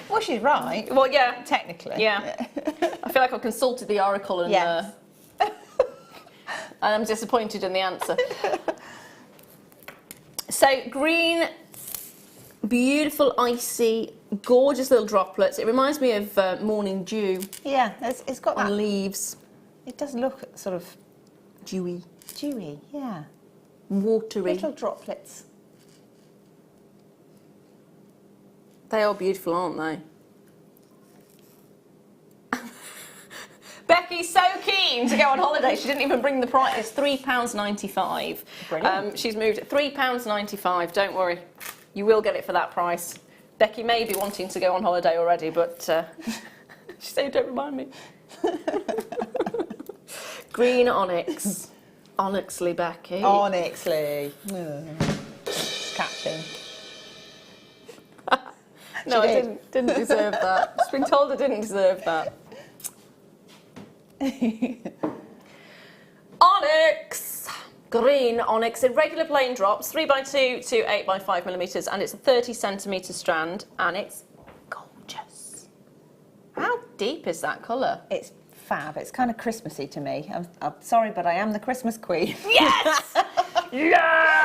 Well, she's right. Well, yeah. Technically. Yeah. I feel like I've consulted the oracle and, Yes. and I'm disappointed in the answer. So, green, beautiful, icy, gorgeous little droplets. It reminds me of morning dew Yeah, it's got on that. leaves. It does look sort of Dewy. dewy, yeah. Watery. Little droplets. They are beautiful, aren't they? Becky's so keen to go on holiday, she didn't even bring the price. It's £3.95. Brilliant. She's moved it. £3.95, don't worry. You will get it for that price. Becky may be wanting to go on holiday already, but she said, don't remind me. Green onyx. Onyxly, Becky. Onyxly. Catching. No, She I did. didn't deserve that. Just been told I didn't deserve that. Onyx! green onyx in regular plain drops, 3x2 to 8x5mm, and it's a 30cm strand, and it's gorgeous. How deep is that colour? It's fab. It's kind of Christmassy to me. I'm sorry, but I am the Christmas queen. Yes! Yeah!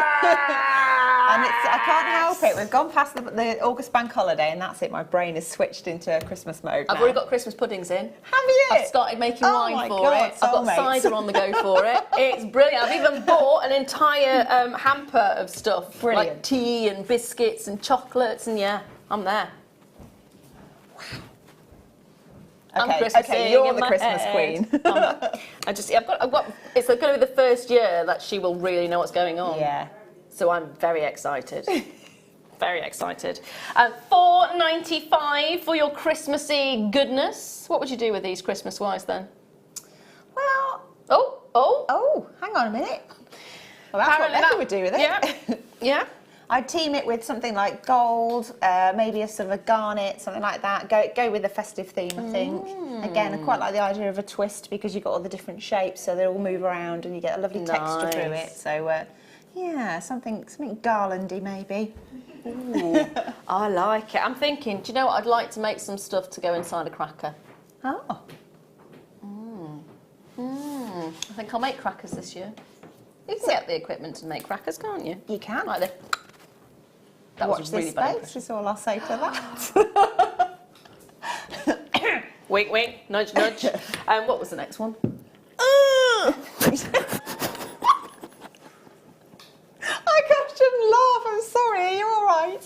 And I can't help it. We've gone past the August bank holiday, and that's it. My brain has switched into Christmas mode. I've already got Christmas puddings in. Have you? I've started making wine for God, it. I've got cider on the go for it. It's brilliant. I've even bought an entire hamper of stuff. Brilliant. Like tea and biscuits and chocolates, and yeah, I'm there. Okay, you're the Christmas queen. I've got. It's going to be the first year that she will really know what's going on. Yeah. So I'm very excited. Very excited. $4.95 for your Christmassy goodness. What would you do with these Christmas-wise then? Well. Oh, hang on a minute. Well, that's what Becca would do with it. Yeah. Yeah. I'd team it with something like gold, maybe a sort of a garnet, something like that. Go with a festive theme, I think. Again, I quite like the idea of a twist because you've got all the different shapes, so they all move around and you get a lovely texture through it. So, yeah, something garlandy maybe. Ooh, I like it. I'm thinking, do you know what? I'd like to make some stuff to go inside a cracker. Oh. I think I'll make crackers this year. You can get the equipment to make crackers, can't you? You can. Like this. That Watch was really this bad. space, is all I'll say to that. Wink, wink, nudge, nudge. What was the next one? I shouldn't laugh, I'm sorry, are you all right?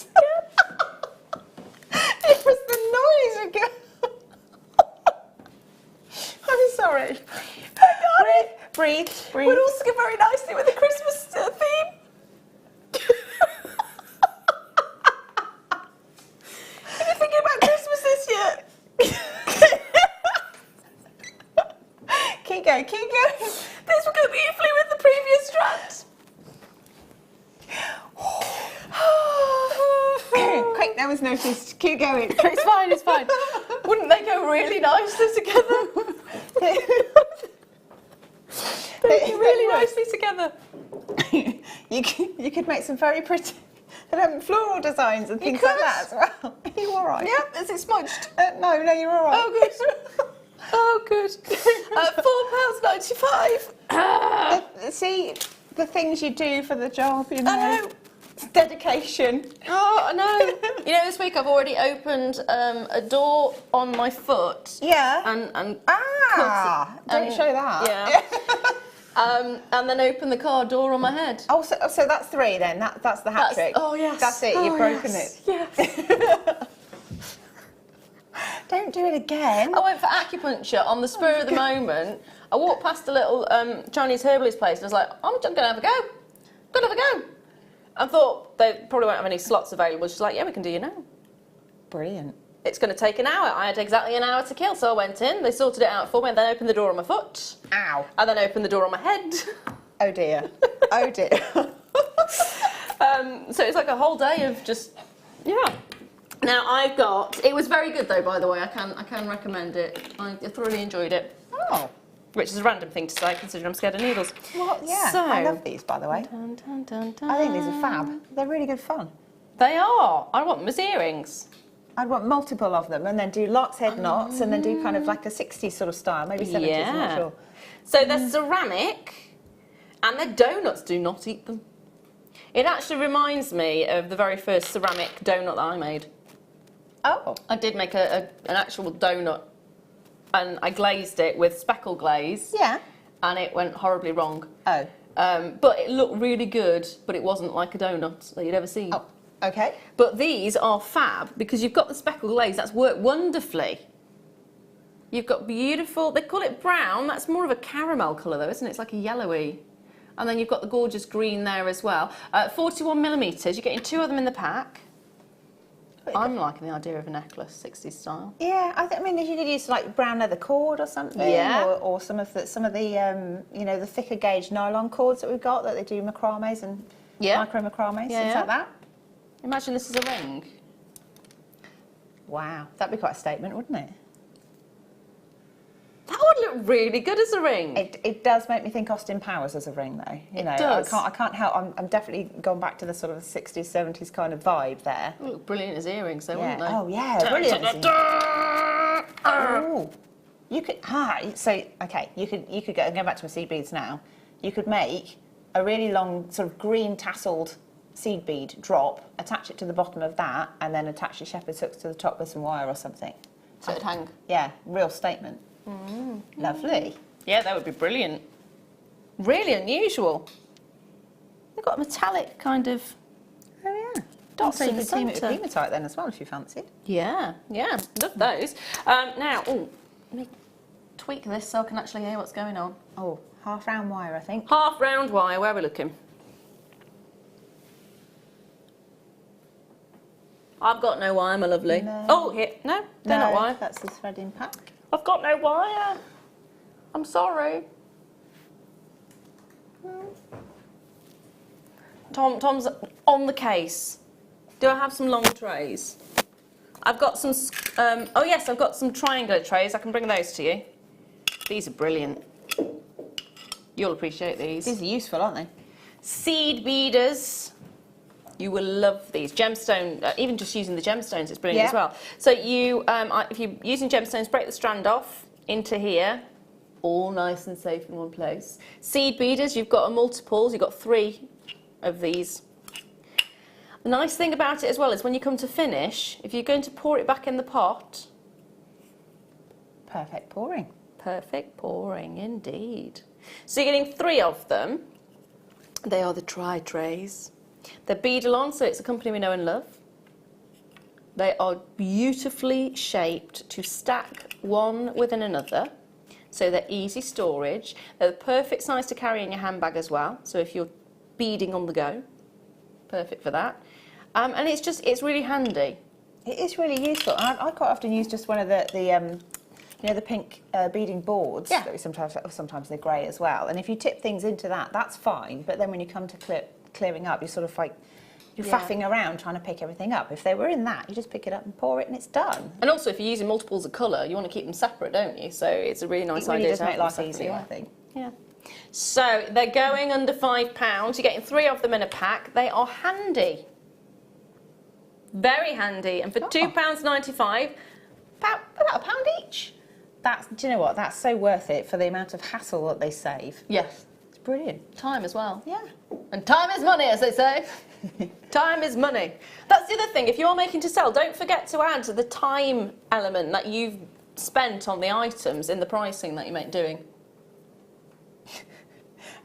It was the noise again. I'm sorry. Breathe. Would also go very nicely with the Christmas theme. Are you thinking about Christmas this year? Keep going. This will go beautifully with the previous strands. Quick, that was noticed. Keep going. It's fine. Wouldn't they go really nicely together? They go really nicely together. You could make some very pretty floral designs and things like that as well. Are you all right? Yeah, is it smudged? No, you're all right. Oh, good. £4.95. See, the things you do for the job, you know. I know. It's dedication. Oh, I know. You know, this week I've already opened a door on my foot. Yeah. And don't show that. Yeah. And then open the car door on my head. Oh, so that's 3 then. That's the hat trick. Oh, yes. That's it. You've broken it. Yes. Don't do it again. I went for acupuncture on the spur of the moment. I walked past a little Chinese herbalist place and I was like, I'm going to have a go. I thought they probably won't have any slots available. She's like, yeah, we can do you now. Brilliant. It's going to take an hour. I had exactly an hour to kill, so I went in. They sorted it out for me, and then opened the door on my foot. Ow. And then opened the door on my head. Oh dear. So it's like a whole day of just, yeah. Now I've got, it was very good though, by the way. I can recommend it. I thoroughly enjoyed it. Oh. Which is a random thing to say, considering I'm scared of needles. Well, yeah. So, I love these, by the way. Dun, dun, dun, dun. I think these are fab. They're really good fun. They are. I want them as earrings. I'd want multiple of them and then do lark's head knots and then do kind of like a 60s sort of style, maybe 70s, I'm not sure. So they're ceramic and they're donuts. Do not eat them. It actually reminds me of the very first ceramic donut that I made. Oh. I did make an actual donut and I glazed it with speckle glaze. Yeah. And it went horribly wrong. Oh. But it looked really good, but it wasn't like a donut that you'd ever seen. Oh. Okay. But these are fab because you've got the speckle glaze. That's worked wonderfully. You've got beautiful, they call it brown. That's more of a caramel colour though, isn't it? It's like a yellowy. And then you've got the gorgeous green there as well. 41mm, you're getting 2 of them in the pack. I'm liking the idea of a necklace, 60s style. Yeah, I mean, if you could use like brown leather cord or something, yeah, or some of the you know, the thicker gauge nylon cords that we've got that they do macrames and micro macrames, things like that. Imagine this is a ring. Wow, that'd be quite a statement, wouldn't it? That would look really good as a ring. It does make me think Austin Powers as a ring, though. You know, does. I can't help. I'm definitely going back to the sort of 60s, 70s kind of vibe there. They look brilliant as earrings, though, Yeah. wouldn't they? Oh yeah, brilliant. Oh, you could. You could go back to my seed beads now. You could make a really long sort of green tasseled seed bead drop, attach it to the bottom of that, and then attach your shepherd's hooks to the top with some wire or something. So it'd hang. Yeah, real statement. Lovely. Yeah, that would be brilliant. Really unusual. They've got a metallic kind of Oh yeah. dots So you in the could team it with centre. hematite then as well if you fancied. Yeah, love those. Now, let me tweak this so I can actually hear what's going on. Oh, half round wire, I think. Half round wire, where are we looking? I've got no wire, my lovely. No. Oh, here, no, they're not wire. That's the threading pack. I've got no wire. I'm sorry. Tom's on the case. Do I have some long trays? I've got some, oh yes, I've got some triangular trays. I can bring those to you. These are brilliant. You'll appreciate these. These are useful, aren't they? Seed beaders. You will love these. Gemstone, even just using the gemstones, it's brilliant as well. So you, if you're using gemstones, break the strand off into here. All nice and safe in one place. Seed beaders, you've got a multiples, you've got 3 of these. The nice thing about it as well is when you come to finish, if you're going to pour it back in the pot. Perfect pouring. Perfect pouring, indeed. So you're getting 3 of them. They are the tri trays. They're bead-along, so it's a company we know and love. They are beautifully shaped to stack one within another, so they're easy storage. They're the perfect size to carry in your handbag as well, so if you're beading on the go, perfect for that. And it's really handy. It is really useful. I quite often use just one of the you know, the pink beading boards. Yeah. That we sometimes they're grey as well. And if you tip things into that, that's fine. But then when you come to clearing up, you're sort of like, you're faffing around trying to pick everything up. If they were in that, you just pick it up and pour it and it's done. And also, if you're using multiples of colour, you want to keep them separate, don't you? So it's a really nice idea. It really does to make have life them easier, separately. I think. Yeah. So they're going under £5. You're getting 3 of them in a pack. They are handy. Very handy. And for £2.95, about £1 each. Do you know what? That's so worth it for the amount of hassle that they save. Yes. It's brilliant. Time as well. Yeah. And time is money, as they say. Time is money. That's the other thing. If you're making to sell, don't forget to add the time element that you've spent on the items in the pricing that you're doing.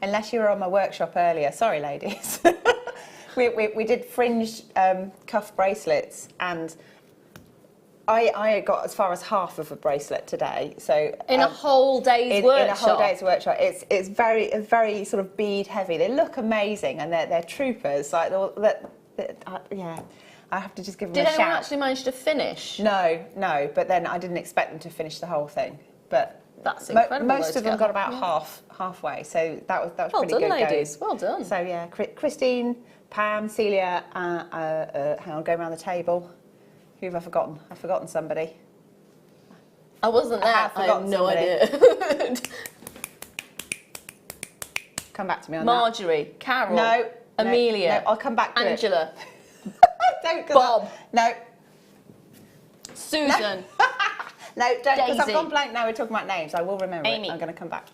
Unless you were on my workshop earlier. Sorry, ladies. we did fringe cuff bracelets, and I got as far as half of a bracelet today. So in a whole day's workshop. In a whole day's workshop, it's very sort of bead heavy. They look amazing, and they're troopers. Like yeah, I have to just give them a shout. Did anyone actually manage to finish? No. But then I didn't expect them to finish the whole thing. But that's incredible. Most of them got about halfway. So that was pretty good. Well done, ladies. Going. Well done. So yeah, Christine, Pam, Celia, hang on, going around the table. Who have I forgotten? I've forgotten somebody. I wasn't there. I have no idea. Come back to me on Marjorie, that. Carol, No. Amelia. No, I'll come back to Angela. Don't. Bob. No. Susan. No, don't. Because I've Daisy. gone blank now. We're talking about names. I will remember Amy. it. I'm going to come back.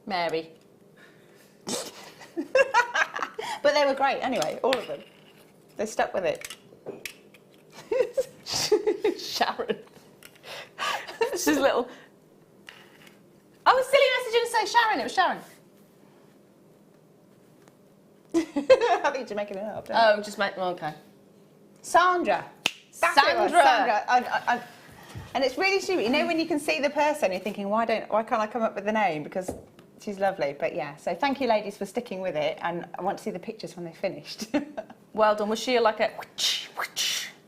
Mary. But they were great anyway, all of them. They stuck with it. Sharon. She's little. I was silly messaging to say Sharon. It was Sharon. I think you're making it up. Oh, just make. Okay. Sandra. That's Sandra. It was, Sandra. And it's really stupid. You know when you can see the person, you're thinking, why can't I come up with the name? Because she's lovely. But yeah, so thank you, ladies, for sticking with it. And I want to see the pictures when they're finished. Well done. Was she like a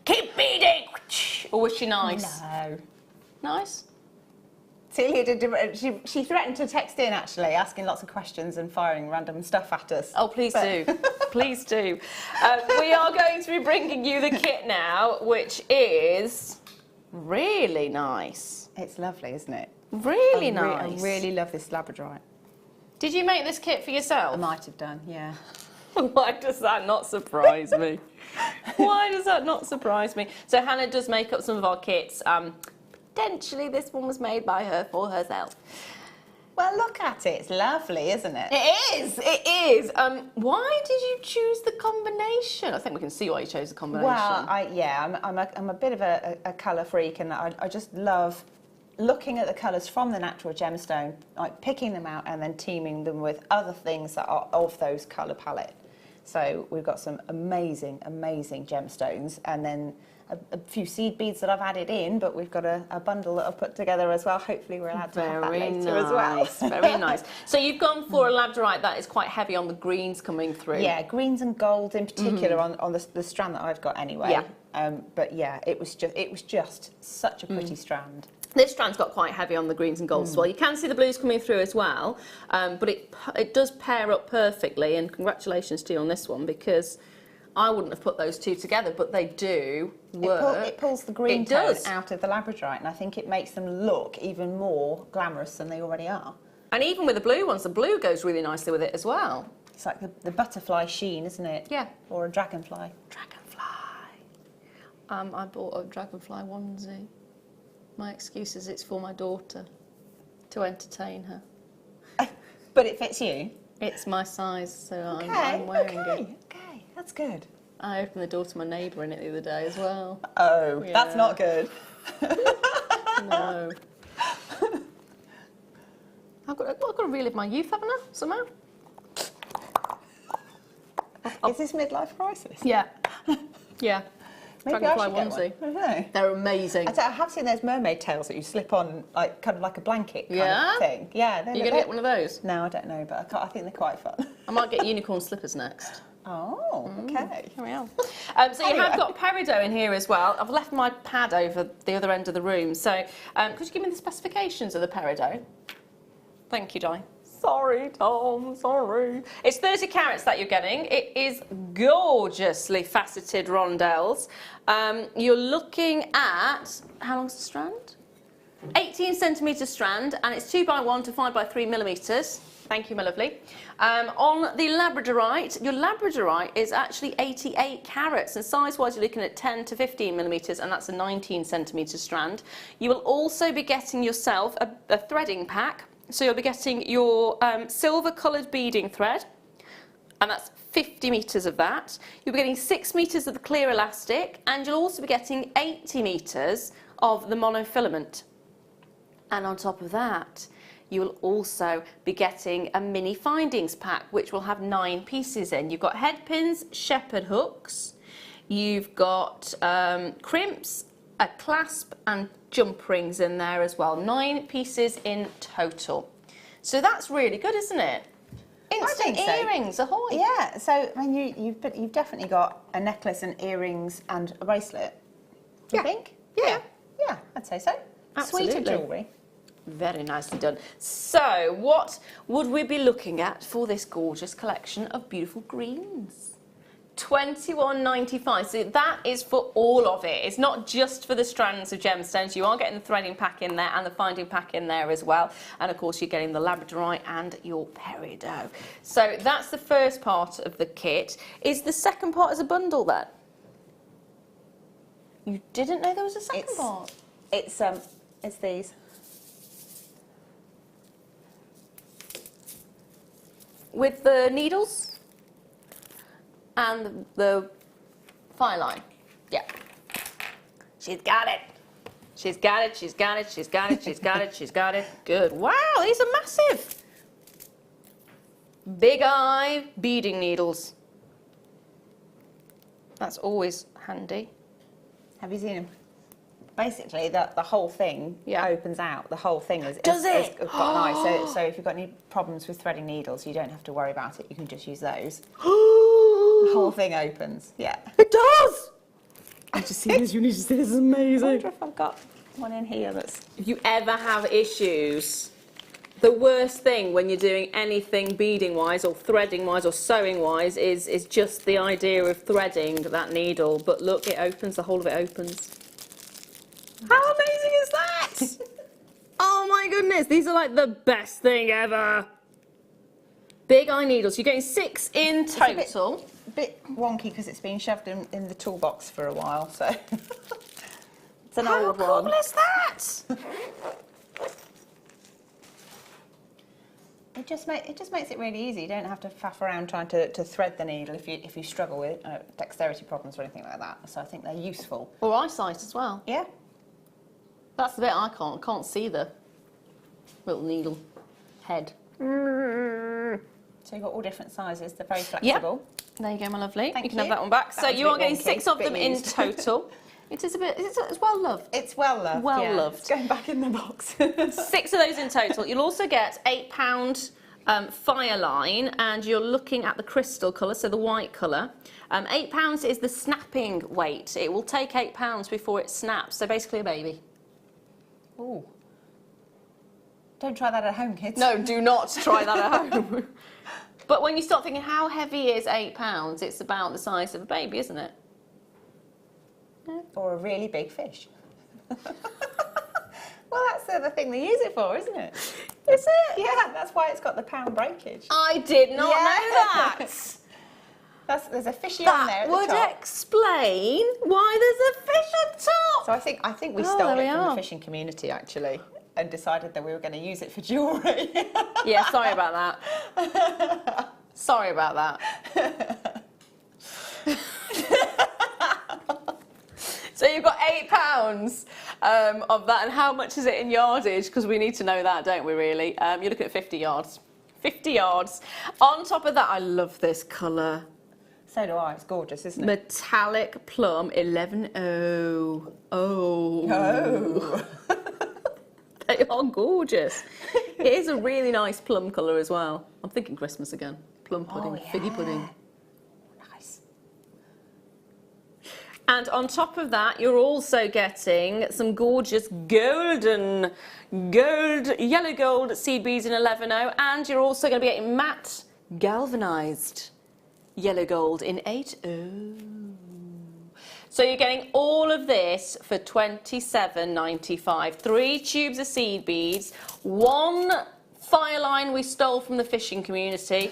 keep beating, or was she nice? No. Nice. Celia did. She threatened to text in actually, asking lots of questions and firing random stuff at us. Oh, please do. Please do. We are going to be bringing you the kit now, which is Really nice. It's lovely, isn't it? Really nice. I really love this labradorite. Did you make this kit for yourself? I might have done, yeah. Why does that not surprise me? Why does that not surprise me? So Hannah does make up some of our kits. Potentially this one was made by her for herself. Well, look at it. It's lovely, isn't it? It is, it is. Why did you choose the combination? I think we can see why you chose the combination. Well, I'm a bit of a colour freak, and I just love looking at the colours from the natural gemstone, like picking them out and then teaming them with other things that are of those colour palette. So we've got some amazing, amazing gemstones, and then a few seed beads that I've added in, but we've got a bundle that I've put together as well. Hopefully we're allowed to have that later as well. Very nice. So you've gone for a labradorite that is quite heavy on the greens coming through. Yeah, greens and golds in particular on the strand that I've got anyway. Yeah. But yeah, it was just such a pretty strand. This strand's got quite heavy on the greens and golds as well. You can see the blues coming through as well, but it does pair up perfectly, and congratulations to you on this one, because I wouldn't have put those two together, but they do work. It pulls the green tone out of the labradorite, and I think it makes them look even more glamorous than they already are. And even with the blue ones, the blue goes really nicely with it as well. It's like the butterfly sheen, isn't it? Yeah. Or a dragonfly. Dragonfly. I bought a dragonfly onesie. My excuse is it's for my daughter, to entertain her. But it fits you? It's my size, so I'm wearing it. Okay, that's good. I opened the door to my neighbour in it the other day as well. Oh, Yeah. that's not good. No. I've got to relive my youth, haven't I, somehow? Is this midlife crisis? Yeah. Yeah. Maybe Dragonfly I should onesie. get one. I don't know. They're amazing. I have seen those mermaid tails that you slip on, like kind of like a blanket kind of thing. Yeah. Are you going to get one of those? No, I don't know, but I think they're quite fun. I might get unicorn slippers next. Oh, okay. Here we are. So you have got peridot in here as well. I've left my pad over the other end of the room. So could you give me the specifications of the peridot? Thank you, Di. Sorry, Tom, sorry. It's 30 carats that you're getting. It is gorgeously faceted rondelles. You're looking at, how long's the strand? 18 centimetre strand, and it's 2x1 to 5x3 millimetres. Thank you, my lovely. On the labradorite, your labradorite is actually 88 carats, and size-wise you're looking at 10 to 15 millimetres, and that's a 19 centimetre strand. You will also be getting yourself a threading pack. So you'll be getting your silver coloured beading thread, and that's 50 metres of that. You'll be getting 6 metres of the clear elastic, and you'll also be getting 80 metres of the monofilament. And on top of that, you will also be getting a mini findings pack, which will have 9 pieces in. You've got head pins, shepherd hooks, you've got crimps, a clasp and jump rings in there as well. 9 pieces in total. So that's really good, isn't it? Instant earrings, ahoy. Yeah, so I mean, you've definitely got a necklace and earrings and a bracelet. You think? Yeah. Yeah, I'd say so. Absolutely. Suite of jewellery. Very nicely done. So what would we be looking at for this gorgeous collection of beautiful greens? £21.95. So that is for all of it. It's not just for the strands of gemstones. You are getting the threading pack in there and the finding pack in there as well. And of course you're getting the labradorite and your peridot. So that's the first part of the kit. Is the second part as a bundle then? You didn't know there was a second part? It's these. With the needles? And the fire line. Yeah. She's got it. She's got it, she's got it, she's got it, she's got it, she's got it. Good. Wow, these are massive. Big eye beading needles. That's always handy. Have you seen them? Basically, the whole thing opens out. The whole thing is Does it? It's got an eye. So if you've got any problems with threading needles, you don't have to worry about it. You can just use those. The whole thing opens. Yeah. It does! I just see this. You need to see this. Is amazing. I wonder if I've got one in here that's... If you ever have issues, the worst thing when you're doing anything beading-wise or threading-wise or sewing-wise is just the idea of threading that needle. But look, it opens. The whole of it opens. How amazing is that? Oh my goodness, these are like the best thing ever. Big eye needles, you're getting 6 in total. A bit wonky because it's been shoved in the toolbox for a while, so. It's an How old cool one. is that? It just makes it really easy. You don't have to faff around trying to thread the needle if you struggle with dexterity problems or anything like that. So I think they're useful. Or eyesight as well. Yeah. That's the bit I can't see the little needle head. So you've got all different sizes. They're very flexible. There you go, my lovely. Thank you can you. have that one back. That So was a you bit are getting wonky, 6 of bit them in used. total. It's well loved. It's well loved. Well yeah. loved. It's going back in the box. 6 of those in total. You'll also get £8 fire line, and you're looking at the crystal colour, so the white colour. £8 is the snapping weight. It will take £8 before it snaps, so basically a baby. Ooh. Don't try that at home, kids. No, do not try that at home. But when you start thinking, how heavy is £8? It's about the size of a baby, isn't it? Or a really big fish. Well, that's the other thing they use it for, isn't it? Is it? Yeah, that's why it's got the pound breakage. I did not know that. There's a fishy on there That at the would top. explain why there's a fish at top. So I think we Oh, stole there it we from are. the fishing community, actually, and decided that we were going to use it for jewellery. Yeah, sorry about that. Sorry about that. So you've got £8 of that, and how much is it in yardage? Because we need to know that, don't we, really? You're looking at 50 yards. 50 yards. On top of that, I love this colour. So do I. It's gorgeous, isn't it? Metallic plum 11O. Oh. They are gorgeous. It is a really nice plum colour as well. I'm thinking Christmas again. Plum pudding, figgy pudding. Nice. And on top of that, you're also getting some gorgeous yellow gold seed beads in 11O, and you're also going to be getting matte galvanised yellow gold in 8O. So you're getting all of this for £27.95. 3 tubes of seed beads, 1 fire line we stole from the fishing community,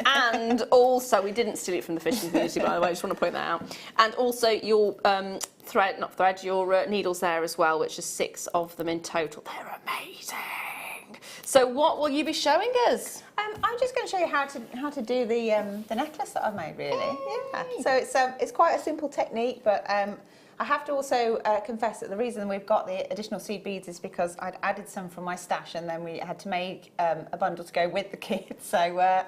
and also we didn't steal it from the fishing community, by the way. I just want to point that out. And also your your needles there as well, which is 6 of them in total. They're amazing. So what will you be showing us? I'm just going to show you how to do the necklace that I've made, really. Yeah. So it's quite a simple technique, but I have to also confess that the reason we've got the additional seed beads is because I'd added some from my stash, and then we had to make a bundle to go with the kit. So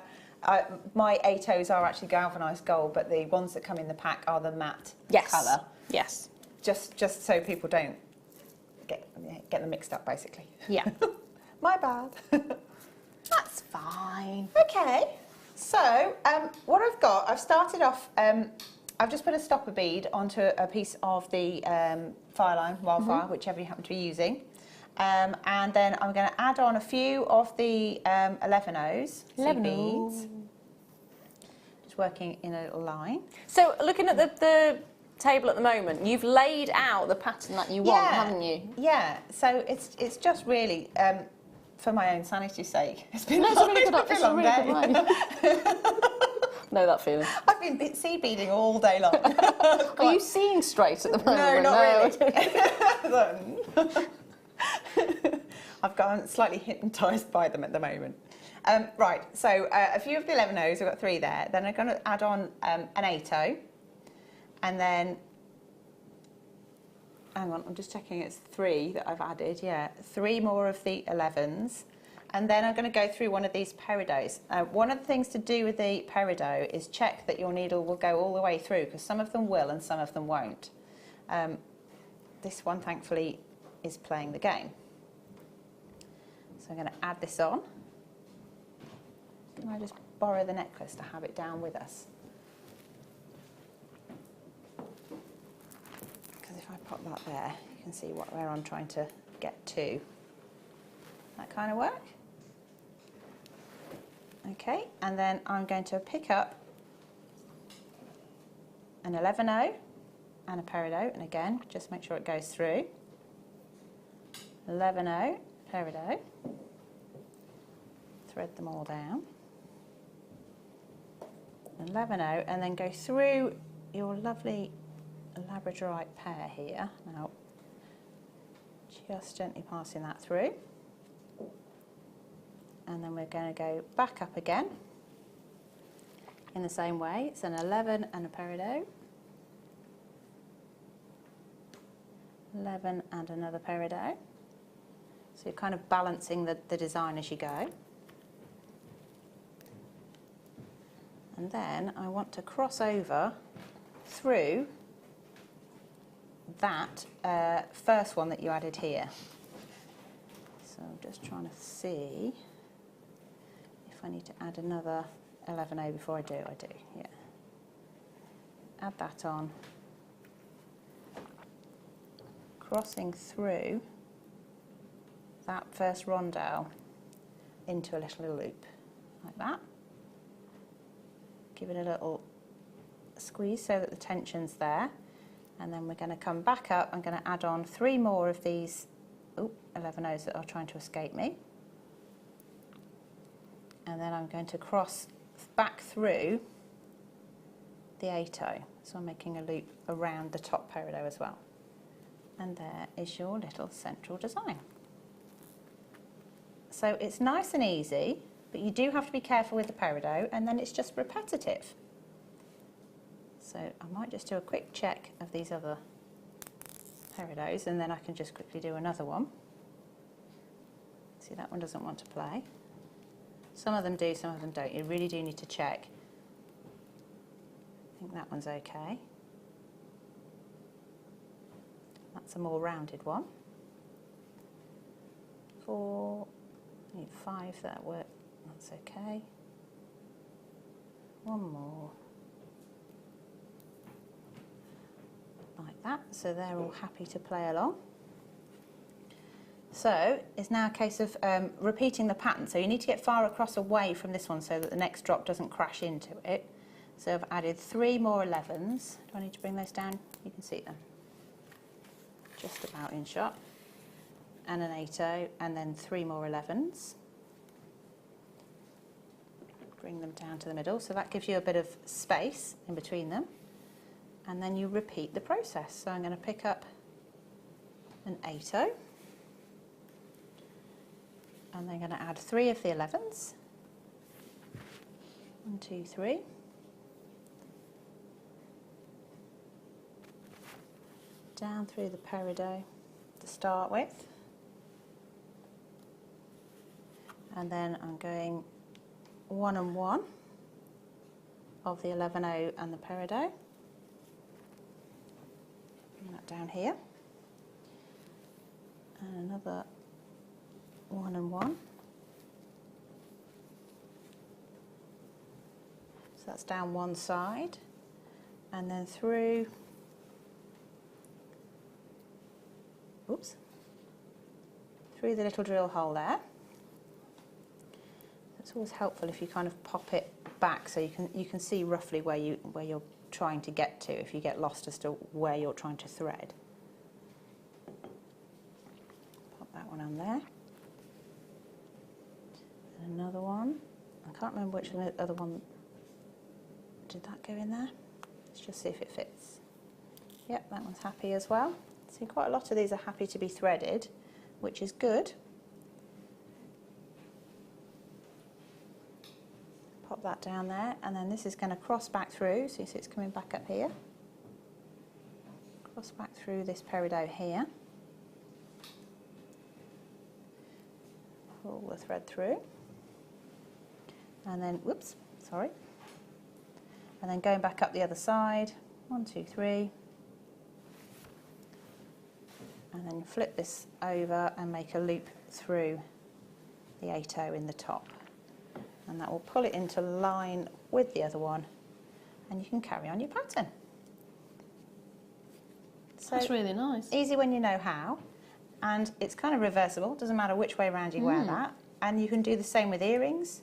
my 8Os are actually galvanised gold, but the ones that come in the pack are the matte colour. Yes. Just so people don't get them mixed up, basically. Yeah. My bad. That's fine. Okay, so what I've started off, I've just put a stopper bead onto a piece of the fire line, wildfire, whichever you happen to be using. And then I'm going to add on a few of the 11Os, seed beads. Just working in a little line. So looking at the table at the moment, you've laid out the pattern that you want, haven't you? Yeah, so it's just really... for my own sanity's sake. It's been It's a really good line. Know that feeling. I've been seed beading all day long. Are you seeing straight at the moment? No, not really. I've gotten slightly hypnotised by them at the moment. Right, so a few of the 11Os, I've got 3 there. Then I'm going to add on an 8O. And then, hang on, I'm just checking it's 3 that I've added, yeah. 3 more of the 11s. And then I'm going to go through one of these peridots. One of the things to do with the peridot is check that your needle will go all the way through, because some of them will and some of them won't. This one, thankfully, is playing the game. So I'm going to add this on. Can I just borrow the necklace to have it down with us? Because if I pop that there, you can see where I'm trying to get to. That kind of work? Okay, and then I'm going to pick up an 11O and a peridot, and again, just make sure it goes through. 11/0 peridot, thread them all down, 11/0, and then go through your lovely labradorite pear here. Now, just gently passing that through, and then we're going to go back up again in the same way. It's an 11 and a peridot, 11 and another peridot. So you're kind of balancing the design as you go. And then I want to cross over through that first one that you added here. So I'm just trying to see if I need to add another 11/0 before I do. I do, yeah. Add that on, crossing through that first rondelle into a little loop, like that. Give it a little squeeze so that the tension's there, and then we're going to come back up. I'm going to add on 3 more of these 11/0s that are trying to escape me, and then I'm going to cross back through the 8/0, so I'm making a loop around the top peridot as well, and there is your little central design. So it's nice and easy, but you do have to be careful with the peridot, and then it's just repetitive. So I might just do a quick check of these other peridots, and then I can just quickly do another one. See, that one doesn't want to play. Some of them do, some of them don't. You really do need to check. I think that one's okay. That's a more rounded one. 4, need 5, that work. That's okay. 1 more. Like that, so they're all happy to play along. So it's now a case of repeating the pattern. So you need to get far across away from this one so that the next drop doesn't crash into it. So I've added 3 more 11s. Do I need to bring those down? You can see them. Just about in shot. And an 8/0, and then 3 more 11s. Bring them down to the middle, so that gives you a bit of space in between them. And then you repeat the process. So I'm going to pick up an 8/0, and then I'm going to add 3 of the 11s. 1, 2, 3. Down through the peridot to start with. And then I'm going 1 and 1 of the 11/0 and the peridot. Bring that down here. And another 1 and 1. So that's down one side, and then through, through the little drill hole there. It's always helpful if you kind of pop it back so you can see roughly where you're trying to get to if you get lost as to where you're trying to thread. Pop that one on there. And another one. I can't remember which other one. Did that go in there? Let's just see if it fits. Yep, that one's happy as well. See, quite a lot of these are happy to be threaded, which is good. Pop that down there, and then this is going to cross back through, so you see it's coming back up here. Cross back through this peridot here. Pull the thread through. And then, whoops, sorry. And then going back up the other side, 1, 2, 3. And then flip this over and make a loop through the 8/0 in the top. And that will pull it into line with the other one, and you can carry on your pattern. So that's really nice. Easy when you know how, and it's kind of reversible, doesn't matter which way around you wear that. And you can do the same with earrings.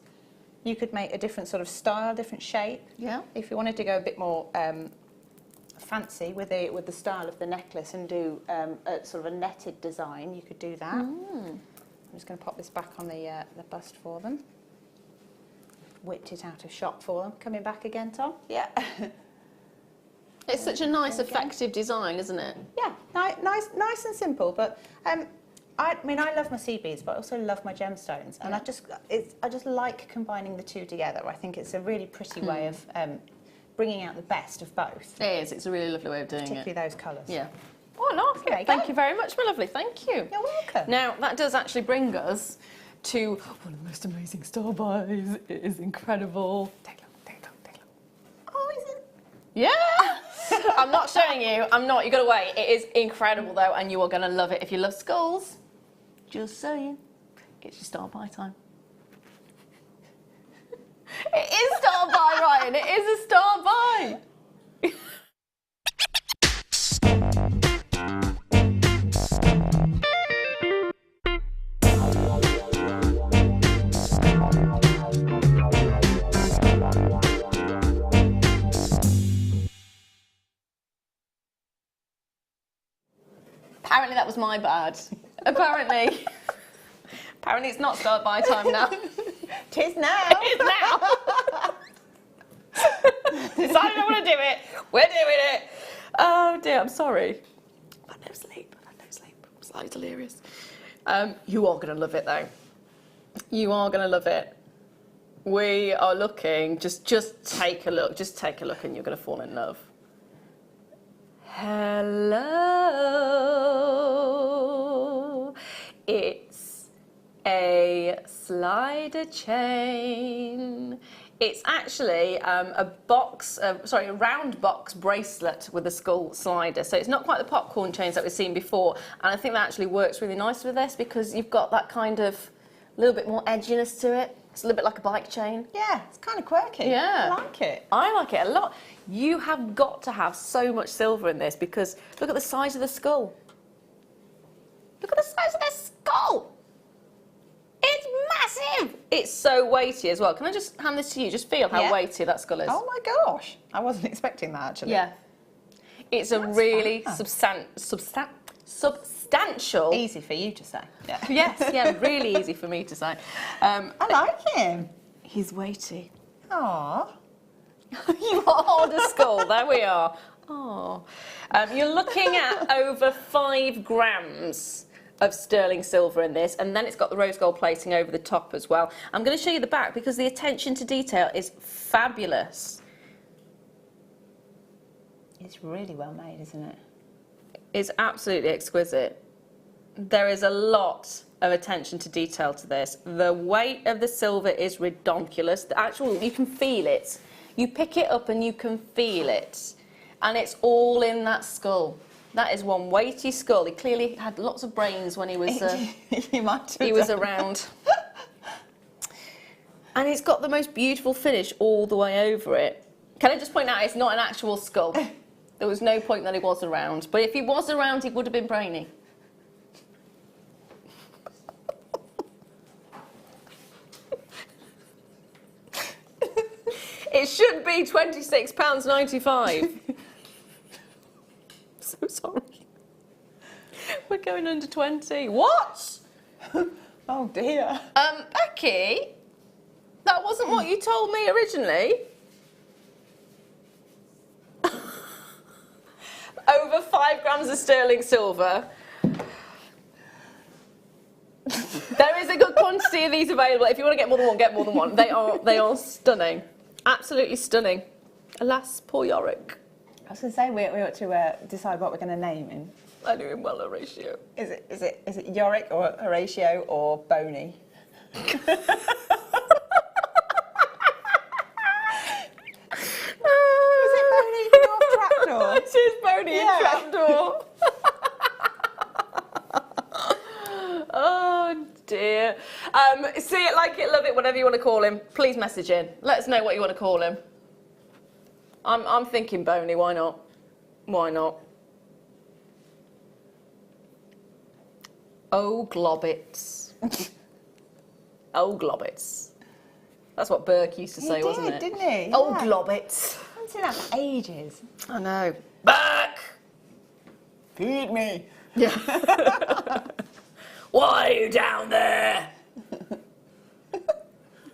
You could make a different sort of style, different shape. Yeah. If you wanted to go a bit more fancy with the style of the necklace and do a sort of a netted design, you could do that. I'm just going to pop this back on the bust for them. Whipped it out of shop for them. Coming back again, Tom? Yeah. It's such a nice, effective design, isn't it? Yeah, nice and simple. But I mean, I love my sea beads, but I also love my gemstones, and I just like combining the two together. I think it's a really pretty way of bringing out the best of both. It is. It's a really lovely way of doing particularly it. Those colours. Yeah. Oh, I like it. Thank you very much, my lovely. Thank you. You're welcome. Now, that does actually bring us to one of the most amazing star buys. It is incredible. Take a look, take a look, take a look. Oh, is it? Yeah! I'm not showing you. I'm not. You've got to wait. It is incredible, though, and you are going to love it. If you love skulls, just saying, it's your star buy time. It is star buy, Ryan. It is a star buy. Apparently that was my bad. Apparently it's not start buy time now. Tis now. It is now. Decided I want to do it. We're doing it. Oh dear, I'm sorry. I've had no sleep. I'm slightly delirious. You are going to love it though. You are going to love it. We are looking. Just take a look. Just take a look, and you're going to fall in love. Hello. It's a slider chain. It's actually a round box bracelet with a skull slider. So it's not quite the popcorn chains that we've seen before. And I think that actually works really nice with this because you've got that kind of little bit more edginess to it. It's a little bit like a bike chain. Yeah, it's kind of quirky. Yeah. I like it. I like it a lot. You have got to have so much silver in this because look at the size of the skull. Look at the size of the skull. It's massive. It's so weighty as well. Can I just hand this to you? Just feel how weighty that skull is. Oh my gosh. I wasn't expecting that actually. Yeah. It's a really substantial. Easy for you to say. Yeah. Yes, yeah, really easy for me to say. I like him. He's weighty. Aww. You hold a skull. There we are. Oh, you're looking at over 5 grams of sterling silver in this, and then it's got the rose gold plating over the top as well. I'm going to show you the back because the attention to detail is fabulous. It's really well made, isn't it? It's absolutely exquisite. There is a lot of attention to detail to this. The weight of the silver is redonkulous. The actual, you can feel it. You pick it up and you can feel it. And it's all in that skull. That is one weighty skull. He clearly had lots of brains when he was around. And it's got the most beautiful finish all the way over it. Can I just point out, it's not an actual skull. There was no point that he was around. But if he was around, he would have been brainy. It should be £26.95. So sorry. We're going under 20. What? Oh dear. Becky, that wasn't what you told me originally. Over 5 grams of sterling silver. There is a good quantity of these available. If you want to get more than one, get more than one. They are stunning. Absolutely stunning. Alas, poor Yorick. I was going to say we ought to decide what we're going to name him. I knew him well, Horatio. Is it Yorick or Horatio or Boney? Is it Boney in North Trapdoor? It is Boney in Trapdoor. Oh dear. See it, like it, love it, whatever you want to call him. Please message in. Let us know what you want to call him. I'm thinking Boney. Why not? Why not? Oh globbits. Oh globbits. That's what Burke used to say, wasn't it? Didn't he? Oh Yeah. globbits. Oh haven't seen that for ages. I know. Back! Feed me. Yeah. Why are you down there?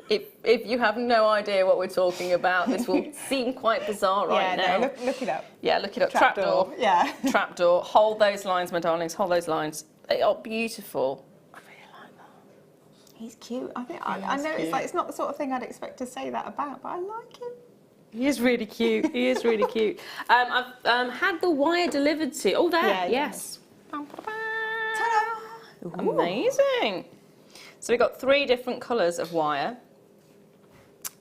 If you have no idea what we're talking about, this will seem quite bizarre right now. No, look it up. Yeah, look it up. Trapdoor. Yeah. Trapdoor. Hold those lines, my darlings. Hold those lines. They are beautiful. I really like that. He's cute. I think I know cute. it's not the sort of thing I'd expect to say that about, but I like him. He is really cute. He is really cute. I've had the wire delivered to. Oh, there. Yeah, yes. Ta-da! Amazing. So we've got 3 different colours of wire.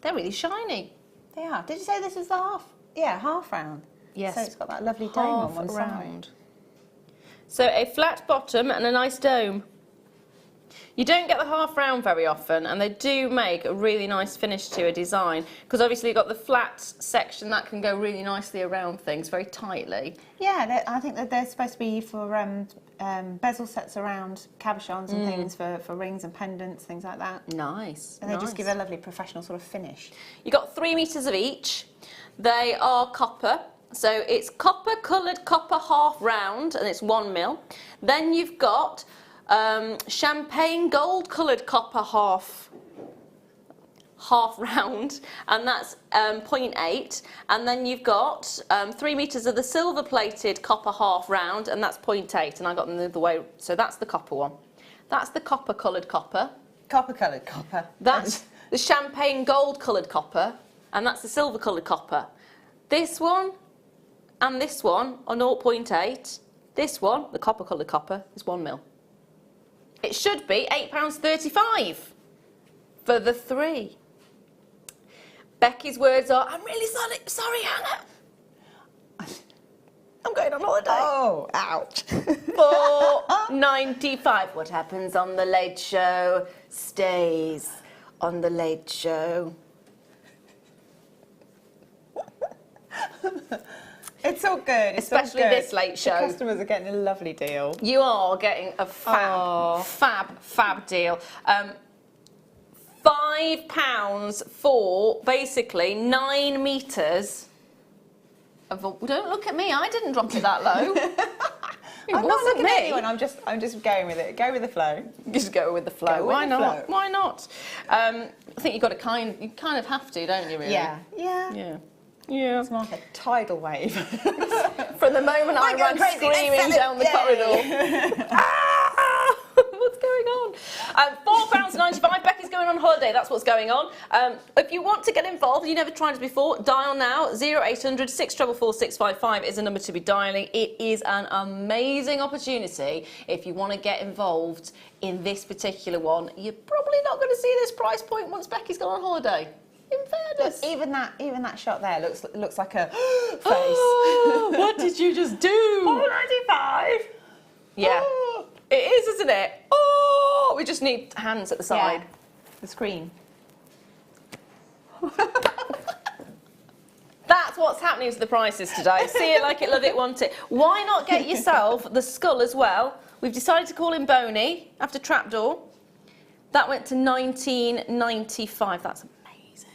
They're really shiny. They are. Did you say this was the half? Yeah, half round. Yes. So it's got that lovely dome on one round. side. So a flat bottom and a nice dome. You don't get the half round very often, and they do make a really nice finish to a design, because obviously you've got the flat section that can go really nicely around things very tightly. Yeah, I think that they're supposed to be for bezel sets around cabochons and things for rings and pendants, things like that. Nice. And they just give a lovely professional sort of finish. You've got 3 metres of each. They are copper. So it's copper coloured copper half round, and it's 1 mil. Then you've got champagne gold coloured copper half round, and that's 0.8. And then you've got 3 metres of the silver plated copper half round, and that's 0.8. And I got them the other way. So that's the copper one. That's the copper coloured copper. Copper coloured copper. That's the champagne gold coloured copper, and that's the silver coloured copper. This one and this one are 0.8. This one, the copper coloured copper, is 1 mil. It should be £8.35 for the 3. Becky's words are, I'm really sorry, Hannah. I'm going on holiday. Oh, ouch. £4.95. What happens on the Late Show stays on the Late Show. It's all good. Especially this Late Show. The customers are getting a lovely deal. You are getting a fab deal. £5 for basically 9 metres of. Don't look at me. I didn't drop it that low. I'm not looking at anyone. I'm just going with it. Go with the flow. Just go with the flow. Go with Why the not? flow. Why not? I think you kind of have to, don't you? Really? Yeah. Yeah. It's more like a tidal wave. From the moment I ran screaming down the corridor. Ah! What's going on? £4.95. Becky's going on holiday. That's what's going on. If you want to get involved, you never tried us before, dial now. 0800 644 655 is the number to be dialing. It is an amazing opportunity if you want to get involved in this particular one. You're probably not going to see this price point once Becky's gone on holiday. In fairness. Even that shot there looks like a face. Oh, what did you just do? $4.95. Yeah. Oh. It is, isn't it? Oh, we just need hands at the side. Yeah. The screen. That's what's happening to the prices today. See it like it, love it, want it. Why not get yourself the skull as well? We've decided to call him Boney after Trapdoor. That went to £19.95. That's amazing.